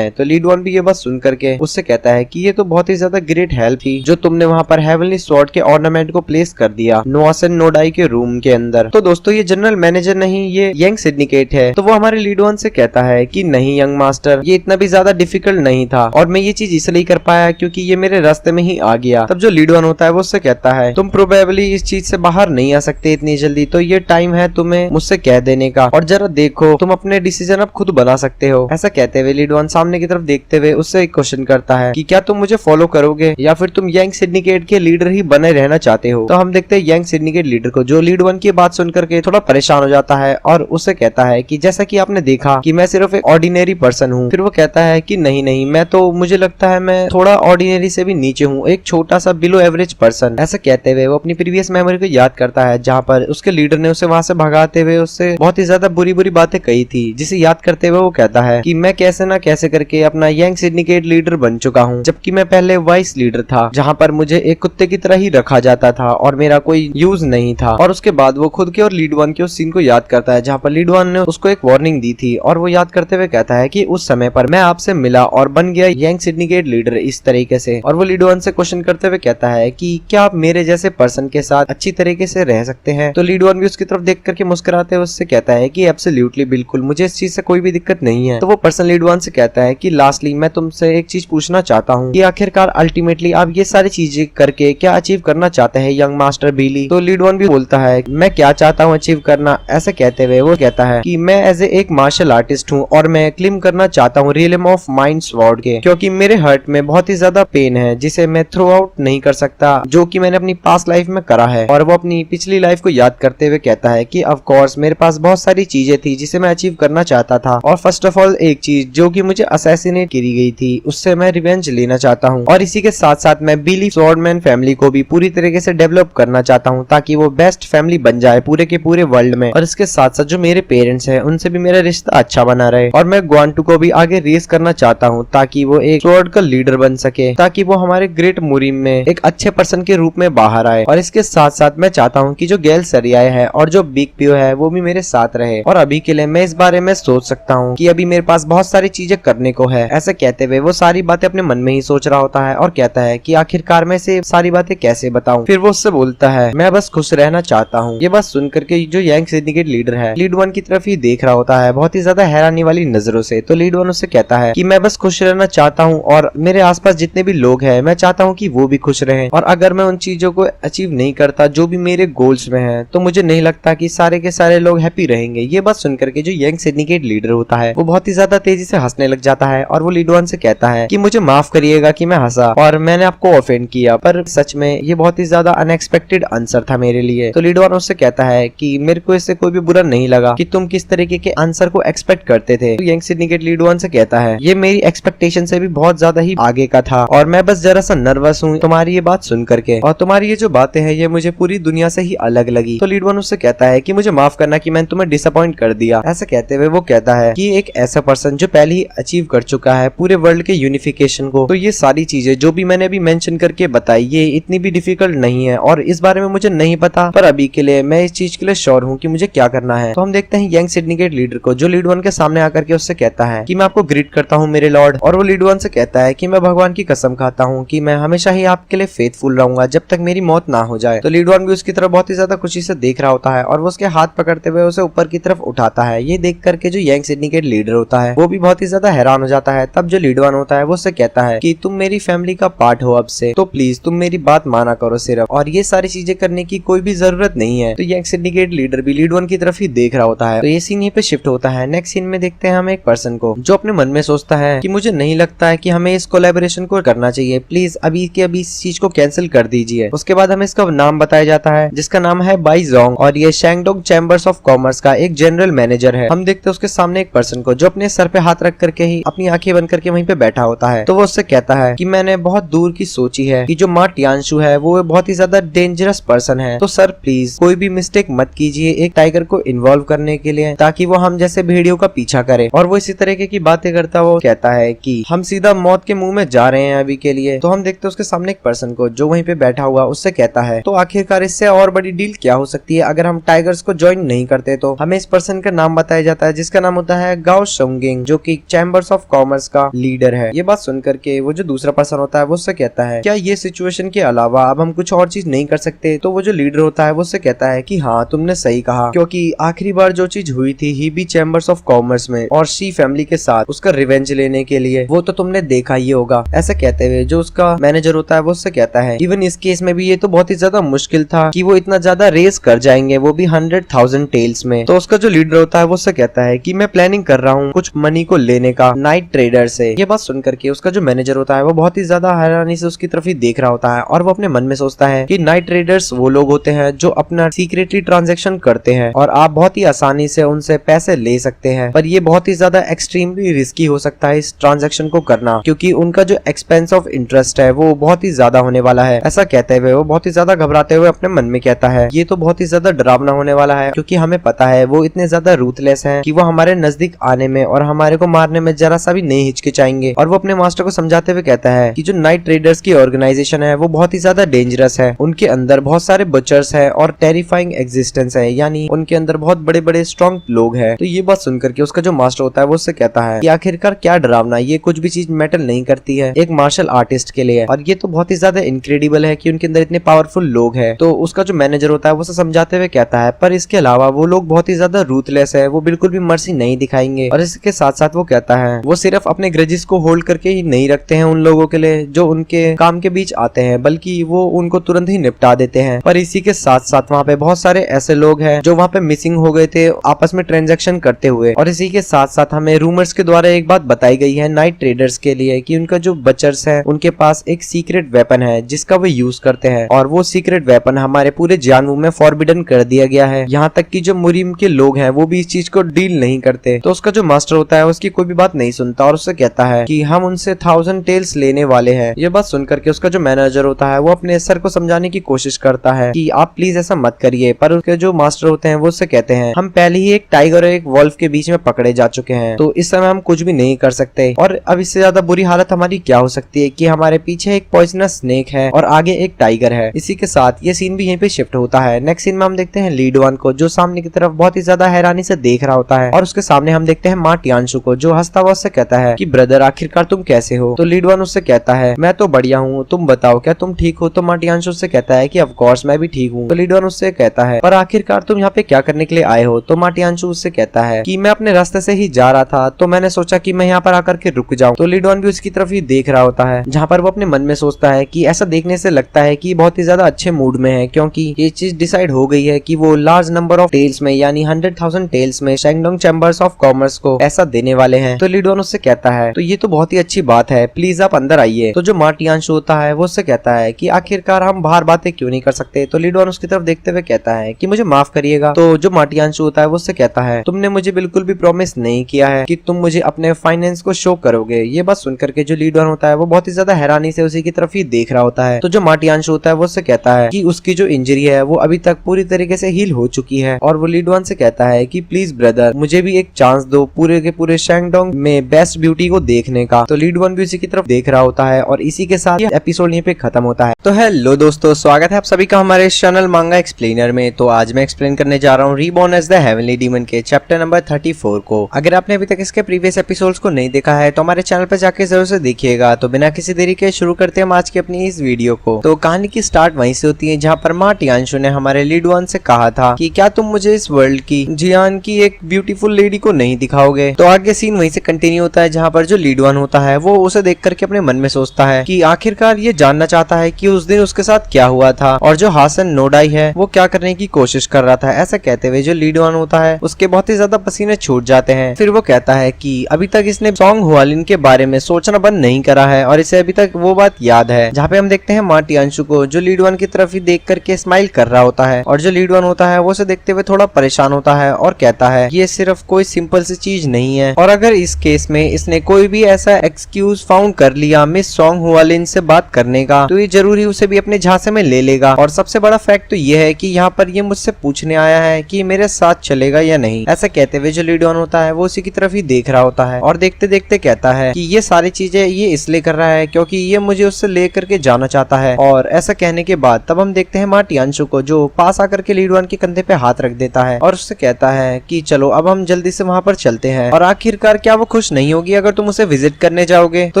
तो लीड वन भी ये बात सुन करके उससे कहता है कि ये तो बहुत ही ज्यादा ग्रेट हेल्प थी जो तुमने वहाँ पर हेवनली स्वॉर्ड के ऑर्नामेंट को प्लेस कर दिया नोआसन नोडाई के रूम के अंदर। तो दोस्तों ये जनरल मैनेजर नहीं, ये यंग सिंडिकेट है। तो वो हमारे लीड वन से कहता है कि नहीं यंग मास्टर, ये इतना भी ज्यादा डिफिकल्ट नहीं था और मैं ये चीज इसलिए कर पाया क्योंकि ये मेरे रास्ते में ही आ गया। तब जो लीड वन होता है वो उससे कहता है तुम प्रोबेबली इस चीज से बाहर नहीं आ सकते इतनी जल्दी, तो ये टाइम है तुम्हें मुझसे कह देने का, और जरा देखो तुम अपने डिसीजन अब खुद बना सकते हो। ऐसा कहते हुए लीड वन सामने की तरफ देखते हुए उससे एक क्वेश्चन करता है कि क्या तुम मुझे फॉलो करोगे या फिर तुम यंग सिंडिकेट के लीडर ही बने रहना चाहते हो। तो हम देखते हैं यंग सिंडिकेट लीडर को, जो लीड वन की बात सुन करके थोड़ा परेशान हो जाता है और उससे कहता है कि जैसा कि आपने देखा कि मैं सिर्फ एक ऑर्डिनरी पर्सन हूँ। फिर वो कहता है कि नहीं नहीं, मैं तो मुझे लगता है मैं थोड़ा ऑर्डिनरी से भी नीचे हूँ, एक छोटा सा बिलो एवरेज पर्सन। ऐसा कहते हुए वो अपनी प्रीवियस मेमोरी को याद करता है जहाँ पर उसके लीडर ने उसे वहाँ से भगाते हुए उससे बहुत ही ज्यादा बुरी बुरी बातें कही थी, जिसे याद करते हुए वो कहता है कि मैं कैसे ना कैसे करके अपना यंग सिंडिकेट लीडर बन चुका हूँ, जबकि मैं पहले वाइस लीडर था जहाँ पर मुझे एक कुत्ते की तरह ही रखा जाता था और मेरा कोई यूज नहीं था। और उसके बाद वो खुद के और लीड वन के उस सीन को याद करता है जहाँ पर लीड वन ने उसको एक वार्निंग दी थी, और वो याद करते हुए कहता है कि उस समय पर मैं आपसे मिला और बन गया यंग सिंडिकेट लीडर इस तरीके से। और वो लीड वन से क्वेश्चन करते हुए कहता है कि क्या आप मेरे जैसे पर्सन के साथ अच्छी तरीके से रह सकते हैं। तो लीड वन भी उसकी तरफ देख करके मुस्कुराते हुए उससे कहता है कि एब्सोल्युटली, बिल्कुल, मुझे इस चीज से कोई भी दिक्कत नहीं है। तो वो पर्सन लीड वन से कहता है कि लास्टली मैं तुमसे एक चीज पूछना चाहता हूँ कि आखिरकार अल्टीमेटली आप ये सारी चीजें करके क्या अचीव करना चाहते हैं यंग मास्टर बीली। तो लीड वन भी बोलता है मैं क्या चाहता हूँ अचीव करना। ऐसे कहते हुए वो कहता है कि मैं एज एक मार्शल आर्टिस्ट हूँ और मैं क्लेम करना चाहता हूँ रियलम ऑफ माइंड स्वॉर्ड के, क्योंकि मेरे हर्ट में बहुत ही ज्यादा पेन है जिसे मैं थ्रो आउट नहीं कर सकता, जो कि मैंने अपनी पास्ट लाइफ में करा है। और वो अपनी पिछली लाइफ को याद करते हुए कहता है कि ऑफ कोर्स मेरे पास बहुत सारी चीजें थी जिसे मैं अचीव करना चाहता था, और फर्स्ट ऑफ ऑल एक चीज जो कि मुझे असैसिनेट करी गई थी उससे मैं रिवेंज लेना चाहता हूँ, और इसी के साथ साथ मैं बिली स्वॉर्डमैन फैमिली को भी पूरी तरीके से डेवलप करना चाहता हूँ ताकि वो बेस्ट फैमिली बन जाए पूरे के पूरे वर्ल्ड में। और इसके साथ साथ जो मेरे पेरेंट्स हैं उनसे भी मेरा रिश्ता अच्छा बना रहे, और मैं ग्वांटू को भी आगे रेस करना चाहता हूँ ताकि वो एक स्वॉर्ड का लीडर बन सके, ताकि वो हमारे ग्रेट मुरीम में एक अच्छे पर्सन के रूप में बाहर आए। और इसके साथ साथ मैं चाहता हूँ कि जो गेल सरियाए है और जो बिग पियो है वो भी मेरे साथ रहे, और अभी के लिए मैं इस बारे में सोच सकता हूँ कि अभी मेरे पास बहुत सारी चीजें करने को है। ऐसे कहते हुए वो सारी बातें अपने मन में ही सोच रहा होता है और कहता है कि आखिरकार मैं इसे सारी बातें कैसे बताऊं। फिर वो उससे बोलता है मैं बस खुश रहना चाहता हूँ। ये बात सुन करके जो यंग सिंडिकेट लीडर है लीड वन की तरफ ही देख रहा होता है बहुत ही ज्यादा हैरानी वाली नजरों से। तो लीड वन उससे कहता है कि मैं बस खुश रहना चाहता हूँ और मेरे आसपास जितने भी लोग हैं मैं चाहता हूँ कि वो भी खुश रहें, और अगर मैं उन चीजों को अचीव नहीं करता जो भी मेरे गोल्स में है तो मुझे नहीं लगता कि सारे के सारे लोग हैप्पी रहेंगे। ये बात सुनकर के जो यंग सिंडिकेट लीडर होता है वो बहुत ही ज्यादा तेजी से हंसने लग जाता है, और वो लीड वन से कहता है कि मुझे माफ करिएगा कि मैं हंसा और मैंने आपको ऑफेंड किया, पर सच में ये बहुत ही ज्यादा अनएक्सपेक्टेड आंसर था मेरे लिए। तो लीड वन उससे कहता है कि मेरे को इससे कोई भी बुरा नहीं लगा कि तुम किस तरीके के आंसर को एक्सपेक्ट करते थे। तो यंग सिंडिकेट लीड वन से कहता है ये मेरी एक्सपेक्टेशन से भी बहुत ज्यादा ही आगे का था, और मैं बस जरा सा नर्वस हूँ तुम्हारी ये बात सुन करके, और तुम्हारी ये जो बातें हैं ये मुझे पूरी दुनिया से ही अलग लगी। तो लीड वन उससे कहता है कि मुझे माफ करना कि मैंने तुम्हें डिसअपॉइंट कर दिया। ऐसा कहते हुए वो कहता है कि एक ऐसा पर्सन जो पहले ही अचीव कर चुका है पूरे वर्ल्ड के यूनिफिकेशन को, तो ये सारी चीजें जो भी मैंने अभी मेंशन करके बताई ये इतनी भी डिफिकल्ट नहीं है, और इस बारे में मुझे नहीं पता, पर अभी के लिए मैं इस चीज के लिए श्योर हूँ कि मुझे क्या करना है। तो हम देखते हैं यंग सिंडिकेट लीडर को, जो लीड वन के सामने आकर के उससे कहता है कि मैं आपको ग्रीट करता हूँ मेरे लॉर्ड, और वो लीड वन से कहता है कि मैं भगवान की कसम खाता हूँ कि मैं हमेशा ही आपके लिए फेथफुल रहूंगा जब तक मेरी मौत ना हो जाए। तो लीड वन भी उसकी तरफ बहुत ही ज्यादा खुशी से देख रहा होता है और वो उसके हाथ पकड़ते हुए उसे ऊपर की तरफ उठाता है। ये देख करके जो यंग सिंडिकेट लीडर होता है वो भी बहुत ही ज्यादा हैरान हो जाता है। तब जो लीड वन होता है वो उससे कहता है कि तुम मेरी फैमिली का पार्ट हो अब से, तो प्लीज तुम मेरी बात माना करो सिर्फ, और ये सारी चीजें करने की कोई भी जरूरत नहीं है। तो यंग सिंडिकेट लीडर भी लीड वन की तरफ ही देख रहा होता है। तो ये सीन यहीं पे शिफ्ट होता है। नेक्स्ट सीन में देखते हैं हम एक पर्सन को जो अपने मन में सोचता है कि मुझे नहीं लगता है कि हमें इस कोलैबोरेशन को करना चाहिए, प्लीज अभी के अभी इस चीज को कैंसिल कर दीजिए। उसके बाद हमें इसका नाम बताया जाता है जिसका नाम है बाई जोंग, और ये शैंगडोंग चैम्बर्स ऑफ कॉमर्स का एक जनरल मैनेजर है। हम देखते हैं उसके सामने एक पर्सन को जो अपने सर पे हाथ रख करके ही अपनी आंखें बंद करके वहीं पे बैठा होता है। तो वो उससे कहता है कि मैंने बहुत दूर की सोची है कि जो माँ टियानशु है वो बहुत ही ज्यादा डेंजरस पर्सन है, तो सर प्लीज कोई भी मिस्टेक मत कीजिए एक टाइगर को इन्वॉल्व करने के लिए, ताकि वो हम जैसे भेड़ियों का पीछा करे। और वो इसी तरीके की बातें करता वो कहता है कि हम सीधा मौत के मुंह में जा रहे हैं अभी के लिए। तो हम देखते हैं उसके सामने एक पर्सन को जो वहीं पे बैठा हुआ, उससे कहता है तो आखिरकार इससे और बड़ी डील क्या हो सकती है अगर हम टाइगर्स को ज्वाइन नहीं करते। तो हमें इस पर्सन का नाम बताया जाता है जिसका नाम होता है गाओ शोंगिंग, जो कि चैम्बर्स ऑफ कॉमर्स का लीडर है। ये बात सुनकर के वो जो दूसरा पर्सन होता है वो उससे कहता है क्या ये सिचुएशन के अलावा अब हम कुछ और चीज नहीं कर सकते। तो वो जो लीडर होता है वो उससे कहता है कि हाँ तुमने सही कहा, क्योंकि आखिरी बार जो चीज हुई थी ही भी चैम्बर्स ऑफ कॉमर्स में और शी फैमिली के साथ उसका रिवेंज लेने के लिए, वो तो तुमने देखा ही होगा। ऐसा कहते हुए जो उसका मैनेजर होता है वो उससे कहता है इवन इस केस में भी ये तो बहुत ही ज्यादा मुश्किल था कि वो इतना ज्यादा रेस कर जाएंगे, वो भी 100,000 टेल्स में। तो उसका जो लीडर होता है वो उससे कहता है कि मैं प्लानिंग कर रहा हूँ कुछ मनी को लेने का नाइट ट्रेडर से। ये बात सुनकर के उसका जो मैनेजर होता है वो बहुत ही ज्यादा हैरानी से उसकी तरफ ही देख रहा होता है और वो अपने मन में सोचता है कि नाइट ट्रेडर्स वो लोग होते हैं जो अपना सीक्रेटली ट्रांजैक्शन करते हैं और आप बहुत ही आसानी से उनसे पैसे ले सकते हैं, पर ये बहुत ही ज्यादा एक्सट्रीमली रिस्की हो सकता है इस ट्रांजैक्शन को करना, क्योंकि उनका जो एक्सपेंस ऑफ इंटरेस्ट है वो बहुत ही ज्यादा होने वाला है। ऐसा कहते हुए वो बहुत ही ज्यादा घबराते हुए अपने मन में कहता है ये तो बहुत ही ज्यादा डरावना होने वाला है, क्योंकि हमें पता है वो इतने ज्यादा रूथलेस हैं कि वो हमारे नजदीक आने में और हमारे को मारने में जरा सा भी नहीं हिचकिचाएंगे। और वो अपने मास्टर को समझाते हुए कहता है कि जो नाइट ट्रेडर्स की ऑर्गेनाइजेशन है वो बहुत ही ज्यादा डेंजरस है, उनके अंदर बहुत सारे बचर्स है और टेरिफाइंग एग्जिस्टेंस है, यानी उनके अंदर बहुत बड़े बड़े स्ट्रॉन्ग लोग हैं। तो ये बात सुनकर के उसका जो मास्टर होता है वो उससे कहता है कि आखिरकार क्या डरावना, ये कुछ भी चीज मैटर नहीं करती है एक मार्शल आर्टिस्ट के लिए, और ये तो बहुत ही ज्यादा इनक्रेडिबल है कि उनके अंदर इतने पावरफुल लोग हैं। तो उसका जो मैनेजर होता है वो उसे समझाते हुए कहता है पर इसके अलावा वो लोग बहुत ही ज्यादा रूथलेस है, वो बिल्कुल भी मर्सी नहीं दिखाएंगे। और इसके साथ साथ वो कहता है वो सिर्फ अपने ग्रजेस को होल्ड करके ही नहीं रखते हैं उन लोगों के लिए जो उनके काम के बीच आते हैं, बल्कि वो उनको तुरंत ही निपटा देते हैं। पर इसी के साथ साथ वहाँ पे बहुत सारे ऐसे लोग हैं जो वहाँ पे मिसिंग हो गए थे आपस में ट्रांजैक्शन करते हुए। और इसी के साथ साथ हमें रूमर्स के द्वारा एक बात बताई गई है नाइट ट्रेडर्स के लिए कि उनका जो बचर्स है उनके पास एक सीक्रेट वेपन है जिसका वो यूज करते हैं, और वो सीक्रेट वेपन हमारे पूरे जानवू में फॉरबिडन कर दिया गया है। यहाँ तक कि जो मुरीम के लोग हैं वो भी इस चीज को डील नहीं करते। तो उसका जो मास्टर होता है उसकी कोई भी बात नहीं सुनता और उससे कहता है कि हम उनसे 1000 टेल्स लेने वाले हैं। ये बात सुनकर के उसका जो मैनेजर होता है वो अपने सर को समझाने की कोशिश करता है कि आप प्लीज ऐसा मत करिए, पर उसके जो मास्टर होते हैं वो उससे कहते हैं हम पहले ही एक टाइगर और एक वॉल्फ के बीच में पकड़े जा चुके हैं, तो इस समय हम कुछ भी नहीं कर सकते। और अब इससे ज्यादा बुरी हालत हमारी क्या हो सकती है कि हमारे पीछे एक पॉइजनस स्नेक है और आगे एक टाइगर है। इसी के साथ ये सीन भी यहीं पे शिफ्ट होता है। नेक्स्ट सीन में हम देखते हैं लीड वन को जो सामने की तरफ बहुत ही ज्यादा हैरानी से देख रहा होता है, और उसके सामने हम देखते हैं माँ टियानशु को जो हंसता हुआ उससे कहता है कि ब्रदर आखिरकार तुम कैसे हो। तो लीड वन उससे कहता है मैं तो बढ़िया हूँ, तुम बताओ क्या तुम ठीक हो। तो माँ टियानशु उससे कहता है कि ऑफ कोर्स मैं भी ठीक हूँ। तो लीड वन उससे कहता है पर आखिरकार तुम यहाँ पे क्या करने के लिए आए हो। तो माँ टियानशु उससे कहता है कि मैं अपने रास्ते से ही जा रहा था तो मैंने सोचा कि मैं यहाँ पर आकर के रुक जाऊँ। तो लीड वन भी उसकी तरफ ही देख रहा होता है, जहाँ पर वो अपने मन में सोचता है कि ऐसा देखने से लगता है कि बहुत ही ज्यादा अच्छे मूड में है, क्योंकि ये चीज डिसाइड हो गई है कि वो लार्ज नंबर ऑफ टेल्स में यानी 100,000 टेल्स में शेंगडोंग चैम्बर्स ऑफ कॉमर्स को ऐसा देने वाले हैं। तो लीड वन उससे कहता है तो ये तो बहुत ही अच्छी बात है, प्लीज आप अंदर आइए। तो जो माँ टियानशु होता है वो उससे कहता है कि आखिरकार हम बाहर बातें क्यों नहीं कर सकते। तो लीड वन उसकी तरफ देखते हुए कहता है कि मुझे माफ करिएगा। तो जो माँ टियानशु होता है वो उससे कहता है तुमने मुझे बिल्कुल भी प्रॉमिस नहीं किया है कि तुम मुझे अपने फाइनेंस को शो करोगे। ये बात सुनकर के जो लीड वन होता है वो बहुत ही ज्यादा हैरानी से उसी की तरफ ही देख रहा होता है। तो जो माँ टियानशु होता है वो उससे कहता है कि उसकी जो इंजरी है वो अभी तक पूरी तरीके से हील हो चुकी है, और वो लीड वन से कहता है कि प्लीज ब्रदर मुझे भी एक चांस दो पूरे के पूरे शेंगडोंग में बेस्ट ब्यूटी को देखने का। तो लीड वन भी उसी की तरफ देख रहा होता है, और इसी के साथ ये एपिसोड यहीं पे खत्म होता है। तो हेलो दोस्तों, स्वागत है आप सभी का हमारे चैनल मांगा एक्सप्लेनर में। तो आज मैं एक्सप्लेन करने जा रहा हूँ reborn as the heavenly demon के चैप्टर नंबर 34 को। अगर आपने अभी तक इसके प्रीवियस एपिसोड्स को नहीं देखा है तो हमारे चैनल पर जाके जरूर से देखिएगा। तो बिना किसी देरी के शुरू करते हैं आज की अपनी इस वीडियो को। तो कहानी की स्टार्ट वहीं से होती है जहाँ पर माँ टियानशु ने हमारे लीड वन से कहा था कि क्या तुम मुझे इस वर्ल्ड की जियान की एक ब्यूटीफुल लेडी को नहीं दिखाओगे। तो आगे सीन वहीं से कंटिन्यू होता है जहाँ पर जो लीड वन होता है वो उसे देख करके अपने मन में सोचता है कि आखिरकार ये जानना चाहता है कि उस दिन उसके साथ क्या हुआ था और जो हासन नोडाई है वो क्या करने की कोशिश कर रहा था। ऐसा कहते हुए जो लीड वन होता है उसके बहुत ही ज्यादा पसीने छूट जाते हैं। फिर वो कहता है कि अभी तक इसने सॉन्ग हुआलिन के बारे में सोचना बंद नहीं करा है और इसे अभी तक वो बात याद है। जहाँ पे हम देखते हैं माँ टियानशु को जो लीड वन की तरफ ही देख करके स्माइल कर रहा होता है, और जो लीड वन होता है वो उसे देखते हुए थोड़ा परेशान होता है और कहता है ये सिर्फ कोई सिंपल सी चीज नहीं है, और अगर इस केस में इसने कोई भी ऐसा एक्सक्यूज फाउंड कर लिया मिस सॉन्ग हुआलिन से बात करने का तो ये जरूरी उसे भी अपने झांसे में ले मिलेगा। और सबसे बड़ा फैक्ट तो ये है कि यहाँ पर ये मुझसे पूछने आया है कि मेरे साथ चलेगा या नहीं। ऐसा कहते हुए जो लीडोन होता है वो उसी की तरफ ही देख रहा होता है और देखते देखते कहता है कि ये सारी चीजें ये इसलिए कर रहा है क्योंकि ये मुझे उससे लेकर के जाना चाहता है। और ऐसा कहने के बाद तब हम देखते हैं मार्टियांशु को, जो पास आकर के लीडोन के कंधे पे हाथ रख देता है और उससे कहता है कि चलो अब हम जल्दी से वहां पर चलते हैं। और आखिरकार क्या वो खुश नहीं होगी अगर तुम उसे विजिट करने जाओगे? तो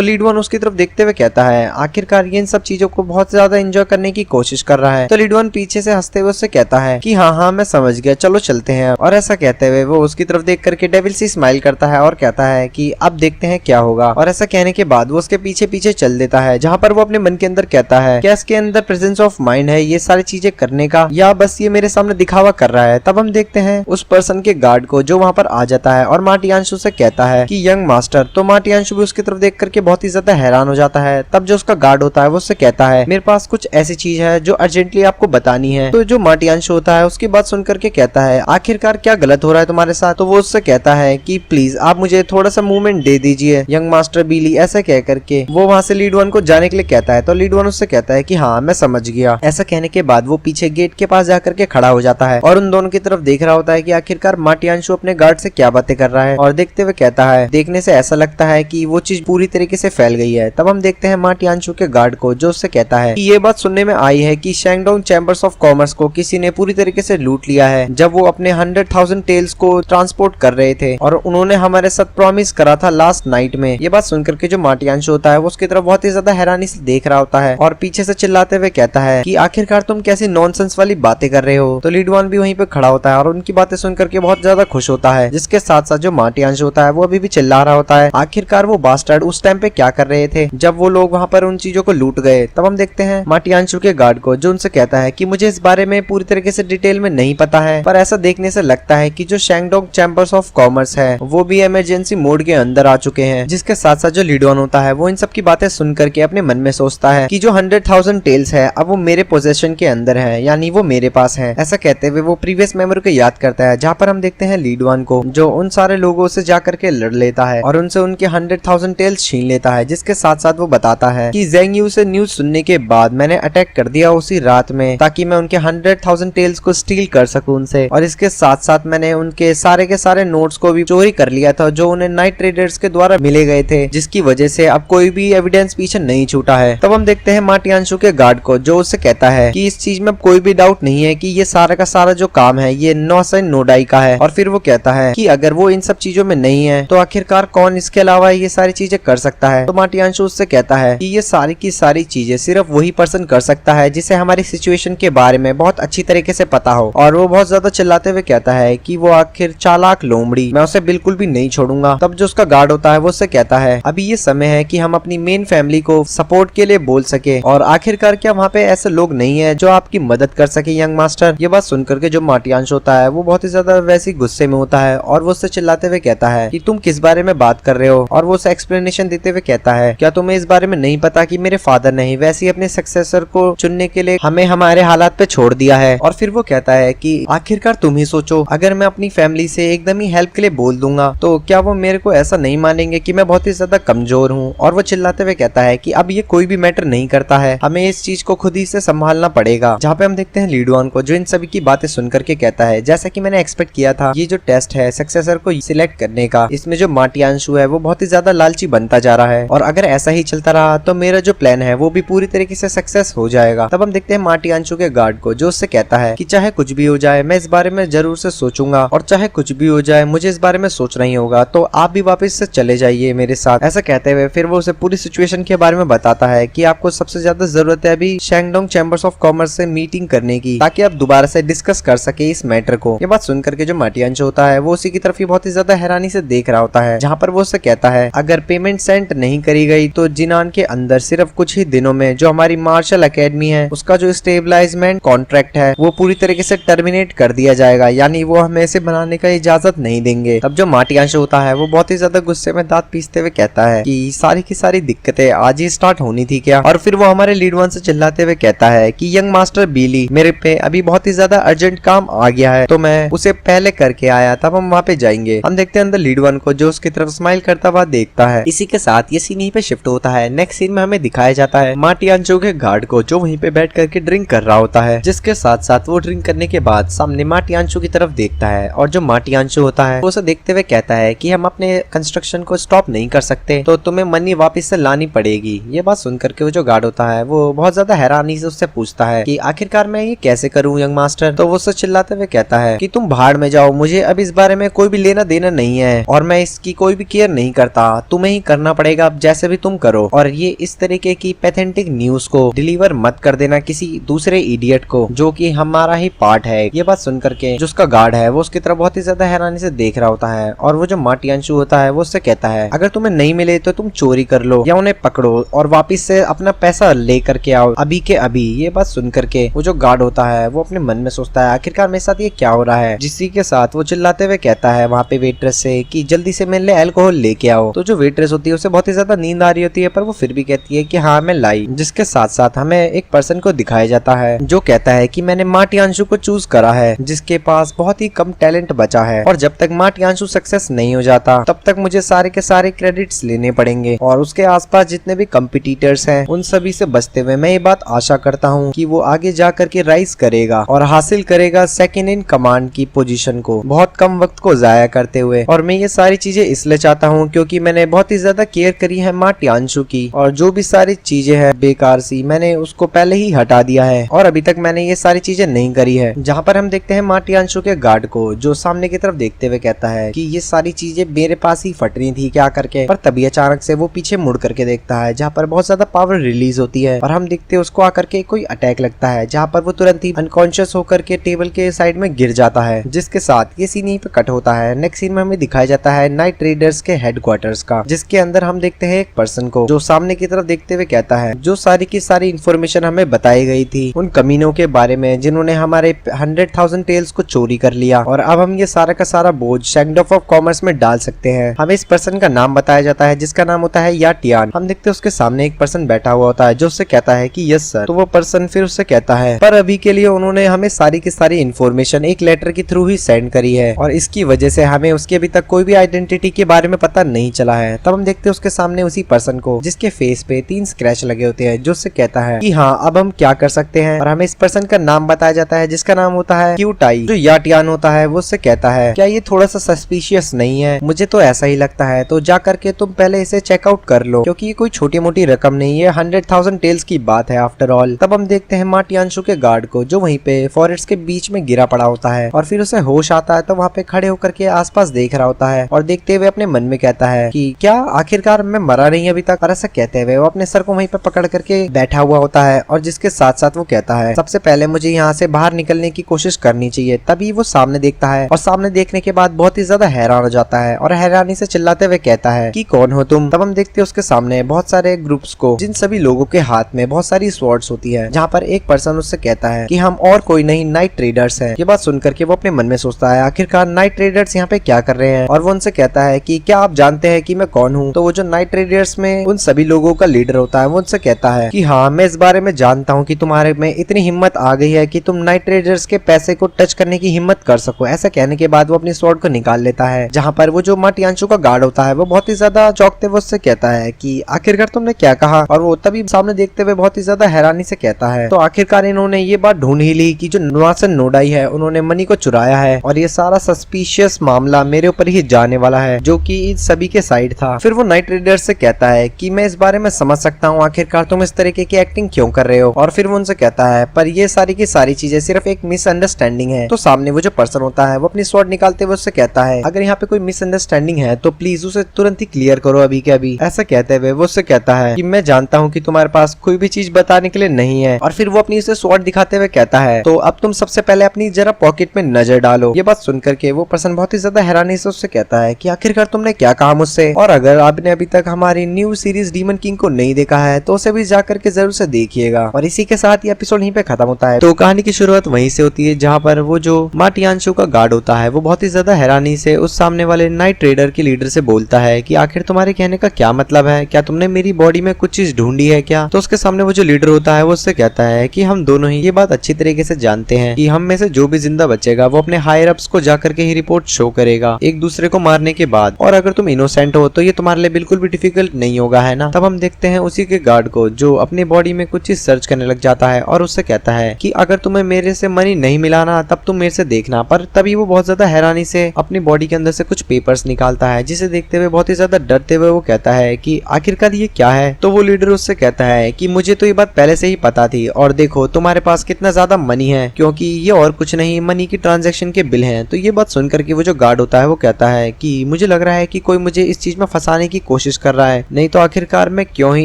लीडोन उसकी तरफ देखते हुए कहता है आखिरकार ये इन सब चीजों को बहुत ज्यादा एंजॉय करने की कोशिश कर रहा है। तो लीडोन पीछे से हंसते हुए उससे कहता है कि हाँ हाँ मैं समझ गया, चलो चलते हैं। और ऐसा कहते हुए वो उसकी तरफ देख करके डेविल सी स्माइल करता है और कहता है कि अब देखते हैं क्या होगा। और ऐसा कहने के बाद वो उसके पीछे पीछे चल देता है, जहाँ पर वो अपने मन के अंदर कहता है क्या इसके अंदर प्रेजेंस ऑफ माइंड है ये सारी चीजें करने का, या बस ये मेरे सामने दिखावा कर रहा है। तब हम देखते हैं उस पर्सन के गार्ड को जो वहाँ पर आ जाता है और मार्टियांशु से कहता है कि यंग मास्टर। तो मार्टियांशु भी उसकी तरफ देख करके बहुत ही ज्यादा हैरान हो जाता है। तब जो उसका गार्ड होता है वो उससे कहता है मेरे पास कुछ ऐसी चीज है जो अर्जेंटली आपको बतानी है। तो जो मार्टियांशु होता है उसकी बात सुन करके कहता है आखिरकार क्या गलत हो रहा है तुम्हारे साथ? तो वो उससे कहता है कि प्लीज आप मुझे थोड़ा सा मूवमेंट दे दीजिए यंग मास्टर बीली। ऐसा कह करके वो वहाँ से लीडोन को जाने के लिए कहता है। तो लीडोन उससे कहता है कि हाँ मैं समझ गया। ऐसा कहने के बाद वो पीछे गेट के पास जाकर के खड़ा हो जाता है और उन दोनों की तरफ देख रहा होता है कि आखिरकार मार्टियांशु अपने गार्ड से क्या बातें कर रहा है। और देखते हुए कहता है देखने से ऐसा लगता है कि वो चीज पूरी तरीके से फैल गई है। तब हम देखते हैं मार्टियांशु के गार्ड को जो उससे कहता है कि ये बात सुनने में आई है कि शैंगडोंग चैम्बर्स ऑफ कॉमर्स को किसी ने पूरी तरीके से लूट लिया है जब वो अपने 100,000 टेल्स को ट्रांसपोर्ट कर रहे थे और उन्होंने हमारे साथ प्रॉमिस करा था लास्ट नाइट में। ये बात सुनकर के जो मार्टियांशु होता है वो उसकी तरफ बहुत ही ज्यादा हैरानी से देख रहा होता है और पीछे से चिल्लाते हुए कहता है कि आखिरकार तुम कैसी नॉनसेंस वाली बातें कर रहे हो। तो लीडवान भी वहीं पे खड़ा होता है और उनकी बातें सुनकर के बहुत ज्यादा खुश होता है, जिसके साथ साथ जो मार्टियांशु होता है वो अभी भी चिल्ला रहा होता है आखिरकार वो बास्टर्ड उस टाइम पे क्या कर रहे थे जब वो लोग वहाँ पर उन चीजों को लूट गए। तब हम देखते हैं मार्टियांशु के गार्ड को जो उनसे कहता है कि मुझे इस बारे में पूरी तरीके से डिटेल में नहीं पता है, पर ऐसा देखने से लगता है कि जो शैंगडोंग चैम्बर्स ऑफ कॉमर्स है वो भी इमरजेंसी मोड के अंदर आ चुके हैं। जिसके साथ साथ जो लीडोन होता है वो इन सब की बातें सुन करके अपने मन में सोचता है कि जो 100,000 टेल्स है अब वो मेरे पोजेशन के अंदर है, यानी वो मेरे पास है। ऐसा कहते हुए वो प्रीवियस मेमोरी को याद करता है जहाँ पर हम देखते हैं लीडवान को जो उन सारे लोगों से जा करके लड़ लेता है और उनसे उनके 100,000 टेल्स छीन लेता है। जिसके साथ साथ वो बताता है कि ज़ेंग यू से न्यूज सुनने के बाद मैंने अटैक कर दिया उसी रात में ताकि मैं उनके 100,000 टेल्स को स्टील कर सकूं उनसे, और इसके साथ साथ मैंने उनके सारे के सारे नोट्स को भी चोरी कर लिया था जो उन्हें नाइट ट्रेडर्स के द्वारा मिले गए थे, जिसकी वजह से अब कोई भी एविडेंस पीछे नहीं छूटा है। तब हम देखते हैं मार्टियांशु के गार्ड को जो उससे कहता है कि इस चीज में कोई भी डाउट नहीं है कि ये सारा का सारा जो काम है ये नौसेन नोडाई का है। और फिर वो कहता है कि अगर वो इन सब चीजों में नहीं है तो आखिरकार कौन इसके अलावा ये सारी चीजें कर सकता है। तो मार्टियांशु उससे कहता है कि ये सारी की सारी चीजें सिर्फ वही पर्सन कर सकता है जिसे हमारी सिचुएशन के बारे में बहुत अच्छी तरीके से पता हो। और वो बहुत ज्यादा चिल्लाते हुए कहता है कि वो आखिर चालाक लोमड़ी, मैं उसे बिल्कुल भी नहीं छोड़ूंगा। तब जो उसका गार्ड होता है वो उससे कहता है अभी ये समय है कि हम अपनी मेन फैमिली को सपोर्ट के लिए बोल सके, और आखिरकार क्या वहाँ पे ऐसे लोग नहीं है जो आपकी मदद कर सके यंग मास्टर। ये बात सुनकर के जो मार्टियांशु होता है वो बहुत ही ज्यादा वैसी गुस्से में होता है और वो उससे चिल्लाते हुए कहता है कि तुम किस बारे में बात कर रहे हो। और वो उसे एक्सप्लेनेशन देते हुए कहता है क्या तुम्हें इस बारे में नहीं पता कि मेरे फादर ने वैसे ही अपने सक्सेसर को चुनने के लिए हमें हमारे हालात पे छोड़ दिया है। और फिर वो कहता है कि आखिरकार तुम ही सोचो, अगर मैं अपनी फैमिली से एकदम ही हेल्प के लिए बोल दूंगा तो क्या वो मेरे को ऐसा नहीं मानेंगे कि मैं बहुत ही ज्यादा कमजोर हूँ। और वो चिल्लाते हुए कहता है कि अब ये कोई भी मैटर नहीं करता है, हमें इस चीज को खुद ही से संभालना पड़ेगा। जहाँ पे हम देखते हैं लीडवान को जो इन सभी की बातें सुन करके कहता है जैसा कि मैंने एक्सपेक्ट किया था, ये जो टेस्ट है सक्सेसर को सिलेक्ट करने का, इसमें जो मार्टियांशु है वो बहुत ही ज्यादा लालची बनता जा रहा है और अगर ऐसा ही चलता रहा तो मेरा जो प्लान है वो भी पूरी तरीके से सक्सेस हो जाएगा। तब हम देखते हैं मार्टियांशु के गार्ड को जो उससे कहता है कि चाहे कुछ भी हो जाए मैं इस बारे में जरूर से सोचूंगा, और चाहे कुछ भी हो जाए मुझे इस बारे में सोचना ही होगा, तो आप भी वापस से चले जाइए मेरे साथ। ऐसा कहते हुए फिर वो उसे पूरी सिचुएशन के बारे में बताता है कि आपको सबसे ज्यादा जरूरत है अभी शैंगडोंग चैम्बर्स ऑफ कॉमर्स से मीटिंग करने की ताकि आप दोबारा से डिस्कस कर सके इस मैटर को। ये बात सुनकर के जो मार्टियांशु होता है वो उसी की तरफ ही बहुत ही ज्यादा हैरानी से देख रहा होता है, जहाँ पर वो उससे कहता है अगर पेमेंट सेंड नहीं करी गई तो जिनान के अंदर सिर्फ कुछ ही दिनों में जो हमारी मार्शल एकेडमी है उसका जो स्टेबलाइजमेंट कॉन्ट्रैक्ट है वो पूरी तरीके से टर्मिनेट कर दिया जाएगा, यानी वो हमें इसे बनाने का इजाजत नहीं देंगे। तब जो मार्टियांशु होता है वो बहुत ही ज्यादा गुस्से में दांत पीसते हुए कहता है कि सारी की सारी दिक्कतें आज ही स्टार्ट होनी थी क्या। और फिर वो हमारे लीडवान से चिल्लाते हुए कहता है कि यंग मास्टर बीली मेरे पे अभी बहुत ही ज्यादा अर्जेंट काम आ गया है तो मैं उसे पहले करके आया, तब हम वहाँ पे जाएंगे। हम देखते हैं अंदर लीडवान को जो उसकी तरफ स्माइल करता हुआ देखता है। इसी के साथ ये सीन यहीं पे शिफ्ट होता है। नेक्स्ट सीन में हमें दिखाया जाता है मार्टियांशु के गार्ड को जो वहीं पे बैठ करके ड्रिंक कर रहा होता है, जिसके साथ साथ वो ड्रिंक करने के बाद सामने माटियांशु की तरफ देखता है और जो माटियांशु होता है वो उसे देखते हुए कहता है कि हम अपने कंस्ट्रक्शन को स्टॉप नहीं कर सकते, तो तुम्हें मनी वापस से लानी पड़ेगी। ये बात सुनकर के वो जो गार्ड होता है वो बहुत ज्यादा हैरानी से उससे पूछता है कि आखिरकार मैं ये कैसे करूं यंग मास्टर। तो वो उससे चिल्लाते हुए कहता है कि तुम भाड़ में जाओ, मुझे अब इस बारे में कोई भी लेना देना नहीं है और मैं इसकी कोई भी केयर नहीं करता, तुम्हें ही करना पड़ेगा, अब जैसे भी तुम करो। और ये इस तरीके की पैथेंटिक न्यूज को डिलीवर मत कर देना किसी दूसरे इडियट को, जो कि हमारा ही पार्ट है। ये बात सुनकर के जो उसका गार्ड है वो उसकी तरफ बहुत ही ज्यादा हैरानी से देख रहा होता है और वो जो माटियांशु होता है वो उससे कहता है अगर तुम्हें नहीं मिले तो तुम चोरी कर लो या उन्हें पकड़ो और वापिस से अपना पैसा लेकर के आओ अभी के अभी। ये बात सुनकर के वो जो गार्ड होता है वो अपने मन में सोचता है आखिरकार मेरे साथ ये क्या हो रहा है, जिसी के साथ वो चिल्लाते हुए कहता है वहाँ पे वेट्रेस से कि जल्दी से मेरे लिए अल्कोहल लेके आओ। तो जो वेट्रेस होती है उसे बहुत ही ज्यादा नींद आ रही होती है पर वो फिर भी कहती है कि हाँ मैं लाई। जिसके साथ साथ हमें एक पर्सन को दिखाया जाता है जो कहता है कि मैंने माटियांशु को चूज करा है, जिसके पास बहुत ही कम टैलेंट बचा है और जब तक माटियांशु सक्सेस नहीं हो जाता तब तक मुझे सारे के सारे क्रेडिट्स लेने पड़ेंगे और उसके आसपास जितने भी कंपिटिटर्स हैं उन सभी से बचते हुए मैं ये बात आशा करता हूँ कि वो आगे जा करके राइज करेगा और हासिल करेगा सेकंड इन कमांड की पोजीशन को बहुत कम वक्त को जाया करते हुए। और मैं ये सारी चीजें इसलिए चाहता हूँ क्योंकि मैंने बहुत ही ज्यादा केयर करी है माटियांशु की और जो भी सारी चीजें हैं बेकार सी मैंने उसको पहले ही हटा दिया है और अभी तक मैंने ये सारी चीजें नहीं करी है। जहाँ पर हम देखते हैं माटियांशु के गार्ड को जो सामने की तरफ देखते हुए कहता है कि ये सारी चीजें मेरे पास ही फट रही थी क्या करके, पर तभी अचानक से वो पीछे मुड़ करके देखता है जहाँ पर बहुत ज्यादा पावर रिलीज होती है और हम देखते हैं उसको आकर के कोई अटैक लगता है जहाँ पर वो तुरंत ही अनकॉन्शियस होकर के टेबल के साइड में गिर जाता है। जिसके साथ ये सीन यहीं पे कट होता है। नेक्स्ट सीन में हमें दिखाया जाता है नाइट रेडर्स के हेडक्वार्टर्स का, जिसके अंदर हम देखते हैं एक पर्सन को जो सामने की तरफ देखते हुए कहता है जो सारी की सारी इन्फॉर्मेशन हमें बताई गई थी उन कमीनों के बारे में जिन्होंने हमारे 100,000 टेल्स को चोरी कर लिया और अब हम ये सारा का सारा बोझ सेंगडॉफ ऑफ कॉमर्स में डाल सकते हैं। हमें इस पर्सन का नाम बताया जाता है जिसका नाम होता है याटियान। हम देखते हैं उसके सामने एक पर्सन बैठा हुआ होता है जो उससे कहता है कि यस सर। तो वो पर्सन फिर उससे कहता है पर अभी के लिए उन्होंने हमें सारी की सारी इन्फॉर्मेशन एक लेटर के थ्रू ही सेंड करी है और इसकी वजह से हमें उसकी अभी तक कोई भी आइडेंटिटी के बारे में पता नहीं चला है। तब हम देखते हैं उसके सामने उसी पर्सन को जिसके फेस पे 3 स्क्रैच लगे होते हैं जो उससे कहता है कि हाँ अब हम क्या कर सकते हैं और हमें इस पर्सन का नाम बताया जाता है जिसका नाम होता है क्यूटाई। जो याटियान होता है वो उससे कहता है क्या ये थोड़ा सा सस्पिशियस नहीं है, मुझे तो ऐसा ही लगता है, तो जा करके तुम पहले इसे चेकआउट कर लो क्योंकि ये कोई छोटी मोटी रकम नहीं है, 100,000 टेल्स की बात है आफ्टर ऑल। तब हम देखते हैं माटियांशु के गार्ड को जो वहीं पे फॉरेस्ट के बीच में गिरा पड़ा होता है और फिर उसे होश आता है तो वहाँ पे खड़े होकर के आसपास देख रहा होता है और देखते हुए अपने मन में कहता है कि क्या आखिरकार मैं मरा नहीं अभी तक। और ऐसा कहते हुए वो अपने सर को वहीं पे पकड़ करके बैठा हुआ होता है और जिसके साथ साथ वो कहता है सबसे पहले मुझे यहाँ से बाहर निकलने की कोशिश करनी चाहिए। तभी वो सामने देखता है और सामने देखने के बाद बहुत ही ज्यादा हैरान हो जाता है और हैरानी से चिल्लाते हुए कहता है कि कौन हो तुम। तब हम देखते हैं उसके सामने बहुत सारे ग्रुप्स को जिन सभी लोगों के हाथ में बहुत सारी स्वॉर्ड्स होती है, जहाँ पर एक पर्सन उससे कहता है कि हम और कोई नहीं नाइट ट्रेडर्स हैं। ये बात सुनकर के वो अपने मन में सोचता है आखिरकार नाइट ट्रेडर्स यहाँ पे क्या कर रहे हैं और वो उनसे कहता है कि क्या आप जानते हैं कि मैं कौन हूँ। तो वो जो नाइट ट्रेडर्स में उन सभी लोगों का लीडर होता है वो उनसे कहता है कि हाँ मैं इस बारे में जानता हूँ कि तुम्हारे में इतनी हिम्मत आ गई है कि तुम नाइट ट्रेडर्स के पैसे को टच करने की हिम्मत कर सको। ऐसा कहने के बाद वो अपनी स्वॉर्ड को निकाल लेता है, जहाँ पर वो जो माटियांशु का गार्ड होता है वो बहुत ही ज्यादा चौंकते हुए उससे कहता है कि आखिरकार तुमने क्या कहा। और वो तभी सामने देखते हुए बहुत ही ज्यादा हैरानी से कहता है तो आखिरकार इन्होंने ये बात ढूंढ ही ली कि जो नुआसन नोडाई है उन्होंने मनी को चुराया है और ये सारा सस्पिशियस मामला मेरे ऊपर ही जाने वाला है जो कि इन सभी के साइड था। फिर वो नाइट रेडर्स से कहता है कि मैं इस बारे में समझ सकता हूँ आखिरकार तुम इस तरीके की एक्टिंग क्यों कर रहे हो। और फिर वो उनसे कहता है पर ये सारी की सारी चीजें सिर्फ एक मिसअंडरस्टैंडिंग है। तो सामने वो जो पर्सन होता है वो अपनी स्वॉर्ड निकालते हुए उससे कहता है अगर यहाँ पे कोई मिसअंडरस्टैंडिंग है तो प्लीज उसे तुरंत ही क्लियर करो अभी के अभी। ऐसा कहते हुए वो उससे कहता है कि मैं जानता हूँ कि तुम्हारे पास कोई भी चीज बताने के लिए नहीं है। और फिर वो अपनी उसे स्वॉर्ड दिखाते हुए कहता है तो अब तुम सबसे पहले अपनी जरा पॉकेट में नजर डालो। ये बात सुनकर के वो पर्सन बहुत ही ज्यादा हैरानी से उससे कहता है कि आखिरकार तुमने क्या कहा मुझसे, और अगर आपने अभी तक हमारी न्यू सीरीज डीमन किंग को नहीं देखा है तो उसे भी जाकर के जरूर से देखिएगा। और इसी के साथ ये एपिसोड यहीं पे खत्म होता है। तो कहानी की शुरुआत वहीं से होती है जहाँ पर वो जो माटियांशु का गार्ड होता है वो बहुत ही ज्यादा हैरानी से उस सामने वाले नाइट ट्रेडर के लीडर से बोलता है कि आखिर तुम्हारे कहने का क्या मतलब है, क्या तुमने मेरी बॉडी में कुछ चीज ढूंढी है क्या। तो उसके सामने वो जो लीडर होता है वो उससे कहता है कि हम दोनों ही ये बात अच्छी तरीके से जानते हैं कि हम में से जो भी जिंदा बचेगा वो अपने हायर अप्स को जाकर के ही रिपोर्ट शो करेगा एक दूसरे को मारने के बाद, और अगर तुम इनोसेंट हो तो ये तुम्हारे लिए बिल्कुल भी डिफिकल्ट नहीं होगा, है ना। तब हम देखते हैं उसी के गार्ड को जो अपनी बॉडी में कुछ चीज सर्च सर्च करने लग जाता है और उससे कहता है कि अगर तुम्हें मेरे से मनी नहीं मिला ना तब तुम मेरे से देखना। पर तभी वो बहुत ज्यादा हैरानी से अपनी बॉडी के अंदर से कुछ पेपर्स निकालता है, जिसे देखते हुए बहुत ही ज्यादा डरते हुए वो कहता है कि आखिरकार ये क्या है। तो वो लीडर उससे कहता है कि मुझे तो ये बात पहले से ही पता थी, और देखो तुम्हारे पास कितना ज्यादा मनी है, क्योंकि ये और कुछ नहीं मनी की ट्रांजैक्शन के बिल हैं। तो ये बात सुनकर के वो जो गार्ड होता है वो कहता है कि मुझे लग रहा है कि कोई मुझे इस चीज में फंसाने की कोशिश कर रहा है, नहीं तो आखिरकार मैं क्यों ही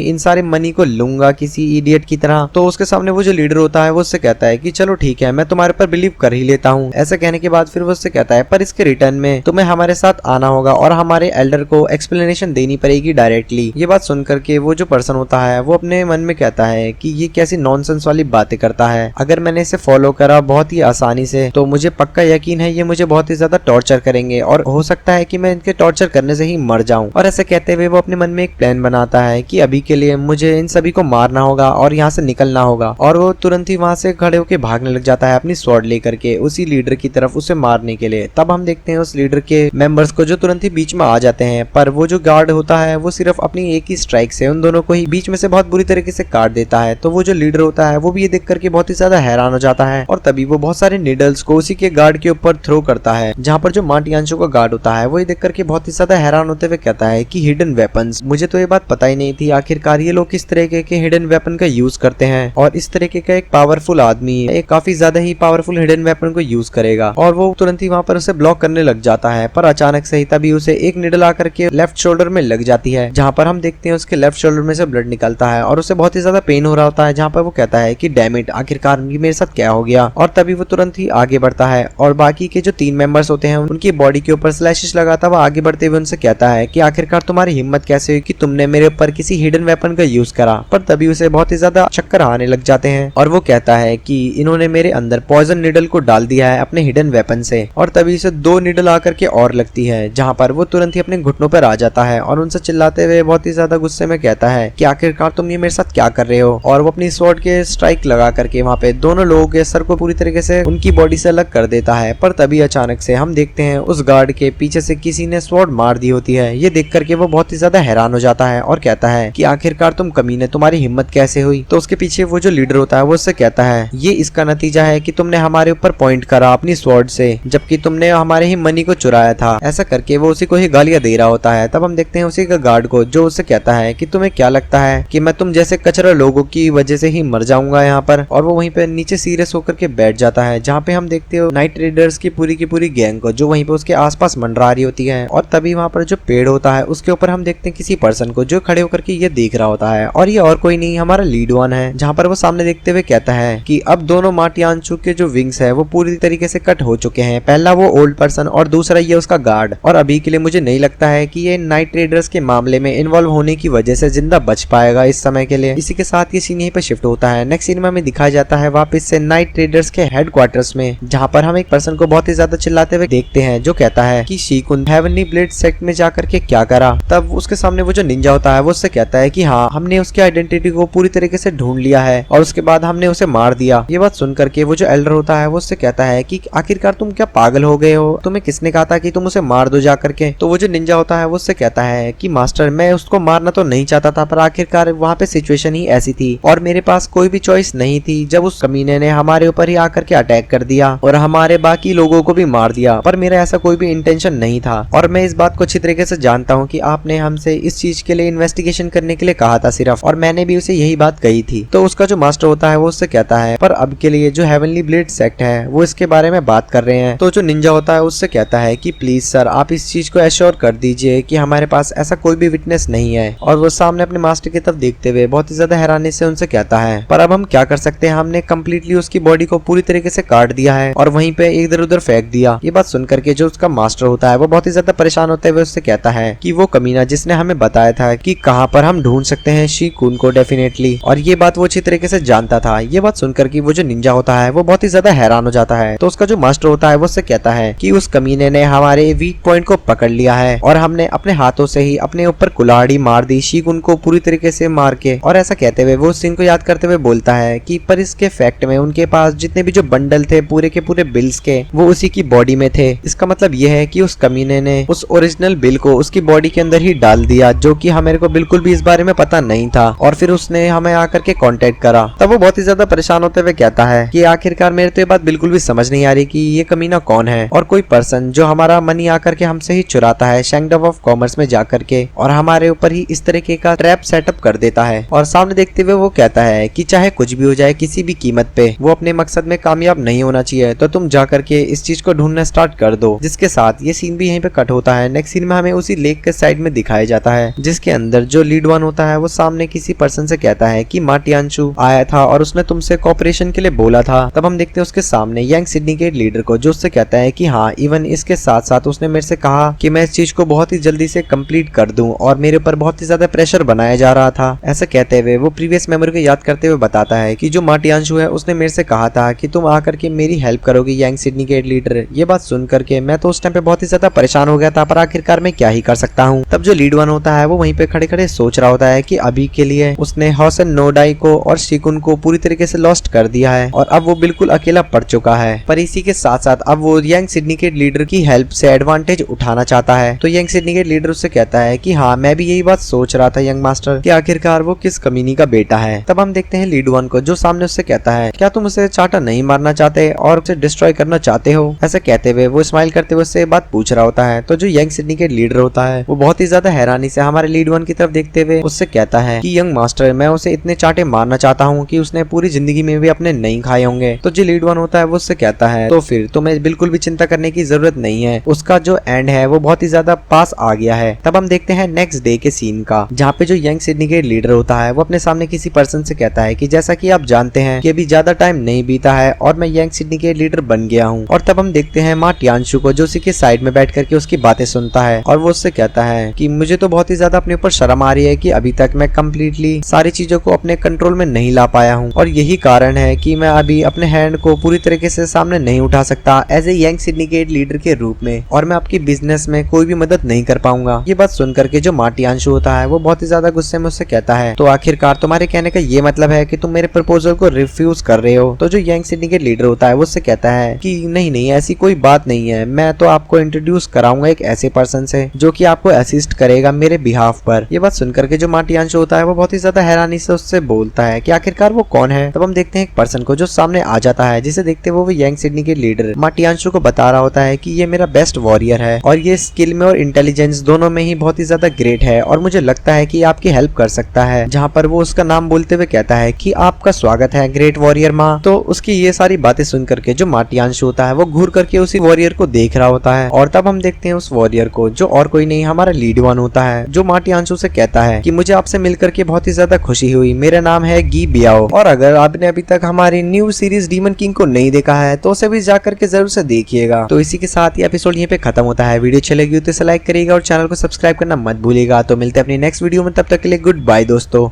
इन सारे मनी को लूंगा किसी इडियट की तरह। तो उसके सामने वो जो लीडर होता है वो उससे कहता है कि चलो ठीक है, मैं तुम्हारे पर बिलीव कर ही लेता हूँ। ऐसा कहने के बाद फिर वो उससे कहता है पर इसके रिटर्न में तुम्हें हमारे साथ आना होगा और हमारे एल्डर को एक्सप्लेनेशन देनी पड़ेगी डायरेक्टली। ये बात सुनकर के वो जो पर्सन होता है वो अपने मन में कहता है कि ये कैसी नॉनसेंस वाली बातें करता है, अगर मैंने इसे फॉलो करा बहुत ही आसानी से तो मुझे पक्का यकीन है ये मुझे बहुत ही ज्यादा टॉर्चर करेंगे और हो सकता है कि मैं इनके टॉर्चर करने से ही मर जाऊं। और ऐसे कहते हुए वो अपने मन में एक प्लान बनाता है कि अभी के लिए मुझे इन सभी को मारना होगा और यहाँ से निकलना होगा। और वो तुरंत ही वहाँ से खड़े होकर भागने लग जाता है अपनी स्वॉर्ड लेकर के उसी लीडर की तरफ उसे मारने के लिए। तब हम देखते हैं उस लीडर के मेंबर्स को जो तुरंत ही बीच में आ जाते हैं, पर वो जो गार्ड होता है वो सिर्फ अपनी एक ही स्ट्राइक से उन दोनों को ही बीच में से बहुत बुरी तरीके से काट देता है। तो वो जो लीडर होता है वो भी ये देख करके बहुत ही ज्यादा हैरान हो जाता है और तभी वो बहुत सारे नीडल्स को उसी के गार्ड के ऊपर थ्रो करता है, जहाँ पर जो मार्टियांशो का गार्ड होता है वो ये देख करके बहुत ही ज्यादा हैरान होते हुए कहता है कि हिडन वेपन्स, मुझे तो ये बात पता ही नहीं थी आखिरकार ये लोग किस तरीके के हिडन वेपन का यूज करते हैं, और इस तरीके का एक पावरफुल आदमी एक काफी ज्यादा ही पावरफुल हिडन वेपन को यूज करेगा। और वो तुरंत ही वहाँ पर उसे ब्लॉक करने लग जाता है, पर अचानक से ही तभी उसे एक निडल आकर के लेफ्ट शोल्डर में लग जाती है, जहाँ पर हम देखते हैं उसके लेफ्ट शोल्डर में से ब्लड निकलता है और उसे बहुत ही ज्यादा पेन हो रहा होता है, जहाँ पर वो कहता है कि डैम इट, आखिरकार मेरे साथ क्या हो गया। और तभी वो तुरंत ही आगे बढ़ता है और बाकी के जो 3 मेंबर्स होते हैं उनकी बॉडी के ऊपर स्लैशेस लगाता हुआ आगे बढ़ते हुए उनसे कहता है कि आखिरकार तुम्हारी हिम्मत कैसे हुई कि तुमने मेरे ऊपर किसी हिडन वेपन का यूज करा। पर तभी उसे बहुत ही ज्यादा चक्कर आने लग जाते हैं और वो कहता है कि इन्होंने मेरे अंदर पॉइजन निडल को डाल दिया है अपने हिडन वेपन से। और तभी उसे 2 निडल आकर के और लगती है, जहाँ पर वो तुरंत ही अपने घुटनों पर आ जाता है और उनसे चिल्लाते हुए बहुत ही ज्यादा गुस्से में कहता है कि आखिरकार तुम ये मेरे साथ क्या कर रहे हो। और वो अपनी स्वॉर्ड के स्ट्राइक लगा करके वहाँ पे दोनों लोगों के सर को पूरी तरीके से उनकी बॉडी से अलग कर देता है। पर तभी अचानक से हम देखते हैं उस गार्ड के पीछे से किसी ने स्वॉर्ड मार दी होती है। ये देख करके वो बहुत ही ज्यादा हैरान हो जाता है और कहता है कि आखिरकार तुम कमीने, तुम्हारी हिम्मत कैसे हुई। तो उसके पीछे वो जो लीडर होता है वो उससे कहता है ये इसका नतीजा है कि तुमने हमारे ऊपर पॉइंट करा अपनी स्वॉर्ड से, जबकि तुमने हमारे ही मनी को चुराया था। ऐसा करके वो उसी को ही गालियां दे रहा होता है। तब हम देखते हैं उसी का गार्ड को, जो उससे कहता है कि तुम्हें क्या लगता है कि मैं तुम जैसे कचरा लोगों की वजह से ही मर जाऊंगा यहाँ पर। और वो वहीं पे नीचे सीरियस होकर के बैठ जाता है, जहाँ पे हम देखते हो नाइट रेडर्स की पूरी गैंग को जो वहीं पे उसके आसपास मंडरा रही होती है। और तभी वहाँ पर जो पेड़ होता है उसके ऊपर हम देखते हैं किसी पर्सन को जो खड़े होकर के ये देख रहा होता है, और ये और कोई नहीं हमारा लीड वन है। जहाँ पर वो सामने देखते हुए कहता है कि अब दोनों मार्टियांशो के जो विंग्स है वो पूरी तरीके से कट हो चुके हैं, पहला वो ओल्ड पर्सन और दूसरा ये उसका गार्ड। और अभी के लिए मुझे नहीं लगता है कि ये नाइट रेडर्स के मामले में इन्वॉल्व होने की वजह से जिंदा बच पाएगा इस समय के लिए। इसी के साथ ये सीन यहीं पे शिफ्ट होता है। नेक्स्ट सीन में दिखाया जाता है वापस से नाइट रेडर्स के हेडक्वार्टर्स में, जहाँ पर हम एक पर्सन को बहुत ही ज्यादा चिल्लाते हुए देखते हैं जो कहता है कि शीकुन हेवनली ब्लेड सेक्ट में जाकर के क्या करा। तब उसके सामने वो जो निंजा होता है वो उससे कहता है कि हाँ, हमने उसकी आइडेंटिटी को पूरी तरीके से ढूंढ लिया है और उसके बाद हमने उसे मार दिया। ये बात सुनकर के वो जो एल्डर होता है वो उससे कहता है कि आखिरकार तुम क्या पागल हो गए हो, तुम्हें किसने कहा था कि तुम उसे मार दो जाकर के। तो वो जो निंजा होता है वो उससे कहता है कि मास्टर, मैं उसको मारना तो नहीं चाहता था, पर आखिरकार वहाँ पे सिचुएशन ही ऐसी थी और मेरे पास कोई भी चॉइस नहीं थी जब उस कमीने ने हमारे ऊपर ही आकर के अटैक कर दिया और हमारे बाकी लोगों को भी मार दिया। पर मेरा ऐसा कोई भी इंटेंशन नहीं था और मैं इस बात को अच्छी तरीके से जानता हूँ कि आपने हमसे इस चीज के लिए इन्वेस्टिगेशन करने के लिए कहा था सिर्फ, और मैंने भी उसे यही बात कही थी। तो उसका जो मास्टर होता है वो उससे कहता है पर अब के लिए जो हेवनली ब्लेड सेक्ट है वो इसके बारे में बात कर रहे हैं। तो जो निंजा होता है उससे कहता है कि प्लीज सर, आप इस चीज को एश्योर कर दीजिए कि हमारे पास ऐसा कोई भी विटनेस नहीं है। और वो सामने अपने मास्टर की तरफ देखते हुए बहुत ही ज्यादा हैरानी से उनसे कहता है पर अब हम क्या कर सकते हैं, हमने कम्प्लीटली उसकी बॉडी को पूरी तरीके से काट दिया है और वहीं पे इधर उधर फेंक दिया। ये बात सुनकर के जो उसका मास्टर होता है वो बहुत ही ज्यादा परेशान होते हुए उससे कहता है कि वो कमीना जिसने हमें बताया था कि कहाँ पर हम ढूंढ सकते हैं शीकुन को डेफिनेटली, और ये बात वो अच्छी तरीके से जानता था। ये बात सुनकर कि वो जो निंजा होता है वो बहुत ही ज्यादा हैरान हो जाता है। तो उसका जो मास्टर होता है वो उससे कहता है कि उस कमीने ने हमारे वीक पॉइंट को पकड़ लिया है और हमने अपने हाथों से ही अपने ऊपर कुल्हाड़ी मार दी शीकुन को पूरी तरीके से मार के। और ऐसा कहते हुए वो उस सीन को याद करते हुए बोलता है कि पर इसके फैक्ट में उनके पास जितने भी जो बंडल थे पूरे के पूरे बिल्स के वो उसी की बॉडी में थे। इसका मतलब यह है कि उस कमीने ने उस ओरिजिनल बिल को उसकी बॉडी के अंदर ही डाल दिया, जो कि हमें को बिल्कुल भी इस बारे में पता नहीं था। और फिर उसने हमें आकर के कांटेक्ट करा। तब वो बहुत ही ज्यादा परेशान होते हुए कहता है कि आखिरकार मेरे तो ये बात बिल्कुल भी समझ नहीं आ रही कि ये कमीना कौन है और कोई पर्सन जो हमारा मनी आकर के हमसे ही चुराता है शेंगडम ऑफ कॉमर्स में जाकर के और हमारे ऊपर ही इस तरीके का ट्रैप सेटअप कर देता है। और सामने देखते हुए वो कहता है कि चाहे कुछ भी हो जाए किसी भी कीमत पे वो अपने मकसद में कामयाब नहीं होना चाहिए, तो तुम जाकर के इस चीज को ढूंढना स्टार्ट कर दो। जिसके साथ ये सीन भी यहीं पे कट होता है। नेक्स्ट सीन में हमें उसी लेक के साइड में दिखाया जाता है जिसके अंदर जो लीड वन होता है वो सामने किसी पर्सन से कहता है कि माटियांशु आया था और उसने तुमसे कॉपरेशन के लिए बोला था। तब हम देखते हैं उसके सामने यंग सिंडिकेट लीडर को जो उससे कहता है कि हाँ, इवन इसके साथ साथ उसने मेरे से कहा कि मैं इस चीज को बहुत ही जल्दी से कंप्लीट कर दूं और मेरे ऊपर बहुत ही ज्यादा प्रेशर बनाया जा रहा था। ऐसा कहते हुए वो प्रीवियस मेमोरी को याद करते हुए बताता है कि जो माटियांशु है उसने मेरे से कहा था कि तुम आकर के मेरी हेल्प करोगे यंग सिंडिकेट लीडर। ये बात सुन करके मैं तो उस टाइम पे बहुत ही ज्यादा परेशान हो गया था, पर आखिरकार मैं क्या ही कर सकता हूँ। तब जो लीड वन होता है वो वहीं पे खड़े खड़े सोच रहा होता है कि अभी के लिए उसने हौसन नोडाई को और शिकुन को पूरी तरीके से लॉस्ट कर दिया है और अब वो बिल्कुल अकेला पड़ चुका है। पर इसी के साथ साथ अब वो यंग सिंडिकेट लीडर की हेल्प से एडवांटेज उठाना चाहता है। तो यंग सिंडिकेट लीडर उससे कहता है कि हाँ, मैं भी यही बात सोच रहा था यंग मास्टर कि आखिरकार वो किस कमीनी का बेटा है। तब हम देखते हैं लीड वन को जो सामने उससे कहता है क्या तुम उसे चाटा नहीं मारना चाहते और उसे डिस्ट्रॉय करना चाहते हो। ऐसा कहते हुए वो स्माइल करते हुए उससे बात पूछ रहा होता है। तो जो यंग सिंडिकेट लीडर होता है वो बहुत ही ज्यादा हैरानी से हमारे लीड वन की तरफ देखते हुए उससे कहता है कि यंग मास्टर, मैं उसे इतने चाटे मारना चाहता हूँ कि उसने पूरी जिंदगी में भी अपने नहीं खाए होंगे। तो जो लीड वन होता है वो उससे कहता है तो फिर तुम्हें बिल्कुल भी चिंता करने की जरूरत नहीं है, उसका जो एंड है वो बहुत ही ज्यादा पास आ गया है। तब हम देखते हैं नेक्स्ट डे के सीन का जहाँ पे जो यंग सिंडिकेट लीडर होता है वो अपने सामने किसी पर्सन से कहता है कि जैसा कि आप जानते हैं कि अभी ज्यादा टाइम नहीं बीता है और मैं यंग सिंडिकेट लीडर बन गया हूँ। और तब हम देखते हैं माटियांशु को जो उसी के साइड में बैठ करके उसकी बातें सुनता है और वो उससे कहता है कि मुझे तो बहुत ही ज्यादा अपने ऊपर शर्म आ रही है कि अभी तक मैं कम्प्लीटली सारी चीजों को अपने कंट्रोल में नहीं ला पाया हूँ और यही कारण है कि मैं अभी अपने हैंड को पूरी तरीके से सामने नहीं उठा सकता as a young syndicate leader के रूप में और मैं आपकी बिजनेस में कोई भी मदद नहीं कर पाऊंगा। ये बात सुन करके जो माटियांशु होता है वो बहुत ही ज्यादा गुस्से में उससे कहता है तो आखिरकार तुम्हारे कहने का ये मतलब है कि तुम मेरे प्रपोजल को रिफ्यूज कर रहे हो। तो जो यंग सिंडिकेट लीडर होता है वो उससे कहता है कि नहीं नहीं, ऐसी कोई बात नहीं है, मैं तो आपको इंट्रोड्यूस कराऊंगा एक ऐसे पर्सन से जो कि आपको असिस्ट करेगा मेरे बिहाफ पर। ये बात सुन करके जो माटियांशु होता है वो बहुत ही ज्यादा हैरानी से उससे बोलता है कि आखिरकार वो कौन है। तब हम देखते हैं एक पर्सन को जो सामने आ जाता है जिसे देखते हुए वो यंग सिंडिकेट लीडर माटियांशु को बता रहा होता है कि ये मेरा बेस्ट वॉरियर है और ये स्किल में और इंटेलिजेंस दोनों में ही बहुत ही ज्यादा ग्रेट है और मुझे लगता है कि आपकी हेल्प कर सकता है। जहाँ पर वो उसका नाम बोलते हुए कहता है कि आपका स्वागत है ग्रेट वॉरियर माँ। तो उसकी ये सारी बातें सुन करके जो माटियांशु होता है वो घूर करके उसी वॉरियर को देख रहा होता है और तब हम देखते हैं उस वॉरियर को जो और कोई नहीं हमारा लीड वन होता है जो माटियांशु से कहता है कि मुझे आपसे मिलकर के बहुत ही ज्यादा खुशी हुई, मेरा नाम है गी बियाओ और अगर आपने अभी तक हमारी न्यू सीरीज डीमन किंग को नहीं देखा है तो उसे भी जाकर के जरूर से देखिएगा। तो इसी के साथ ये एपिसोड यहीं पे खत्म होता है। वीडियो अच्छी लगी तो इसे लाइक करिएगा और चैनल को सब्सक्राइब करना मत भूलिएगा। तो मिलते हैं अपनी नेक्स्ट वीडियो में, तब तक के लिए गुड बाय दोस्तों।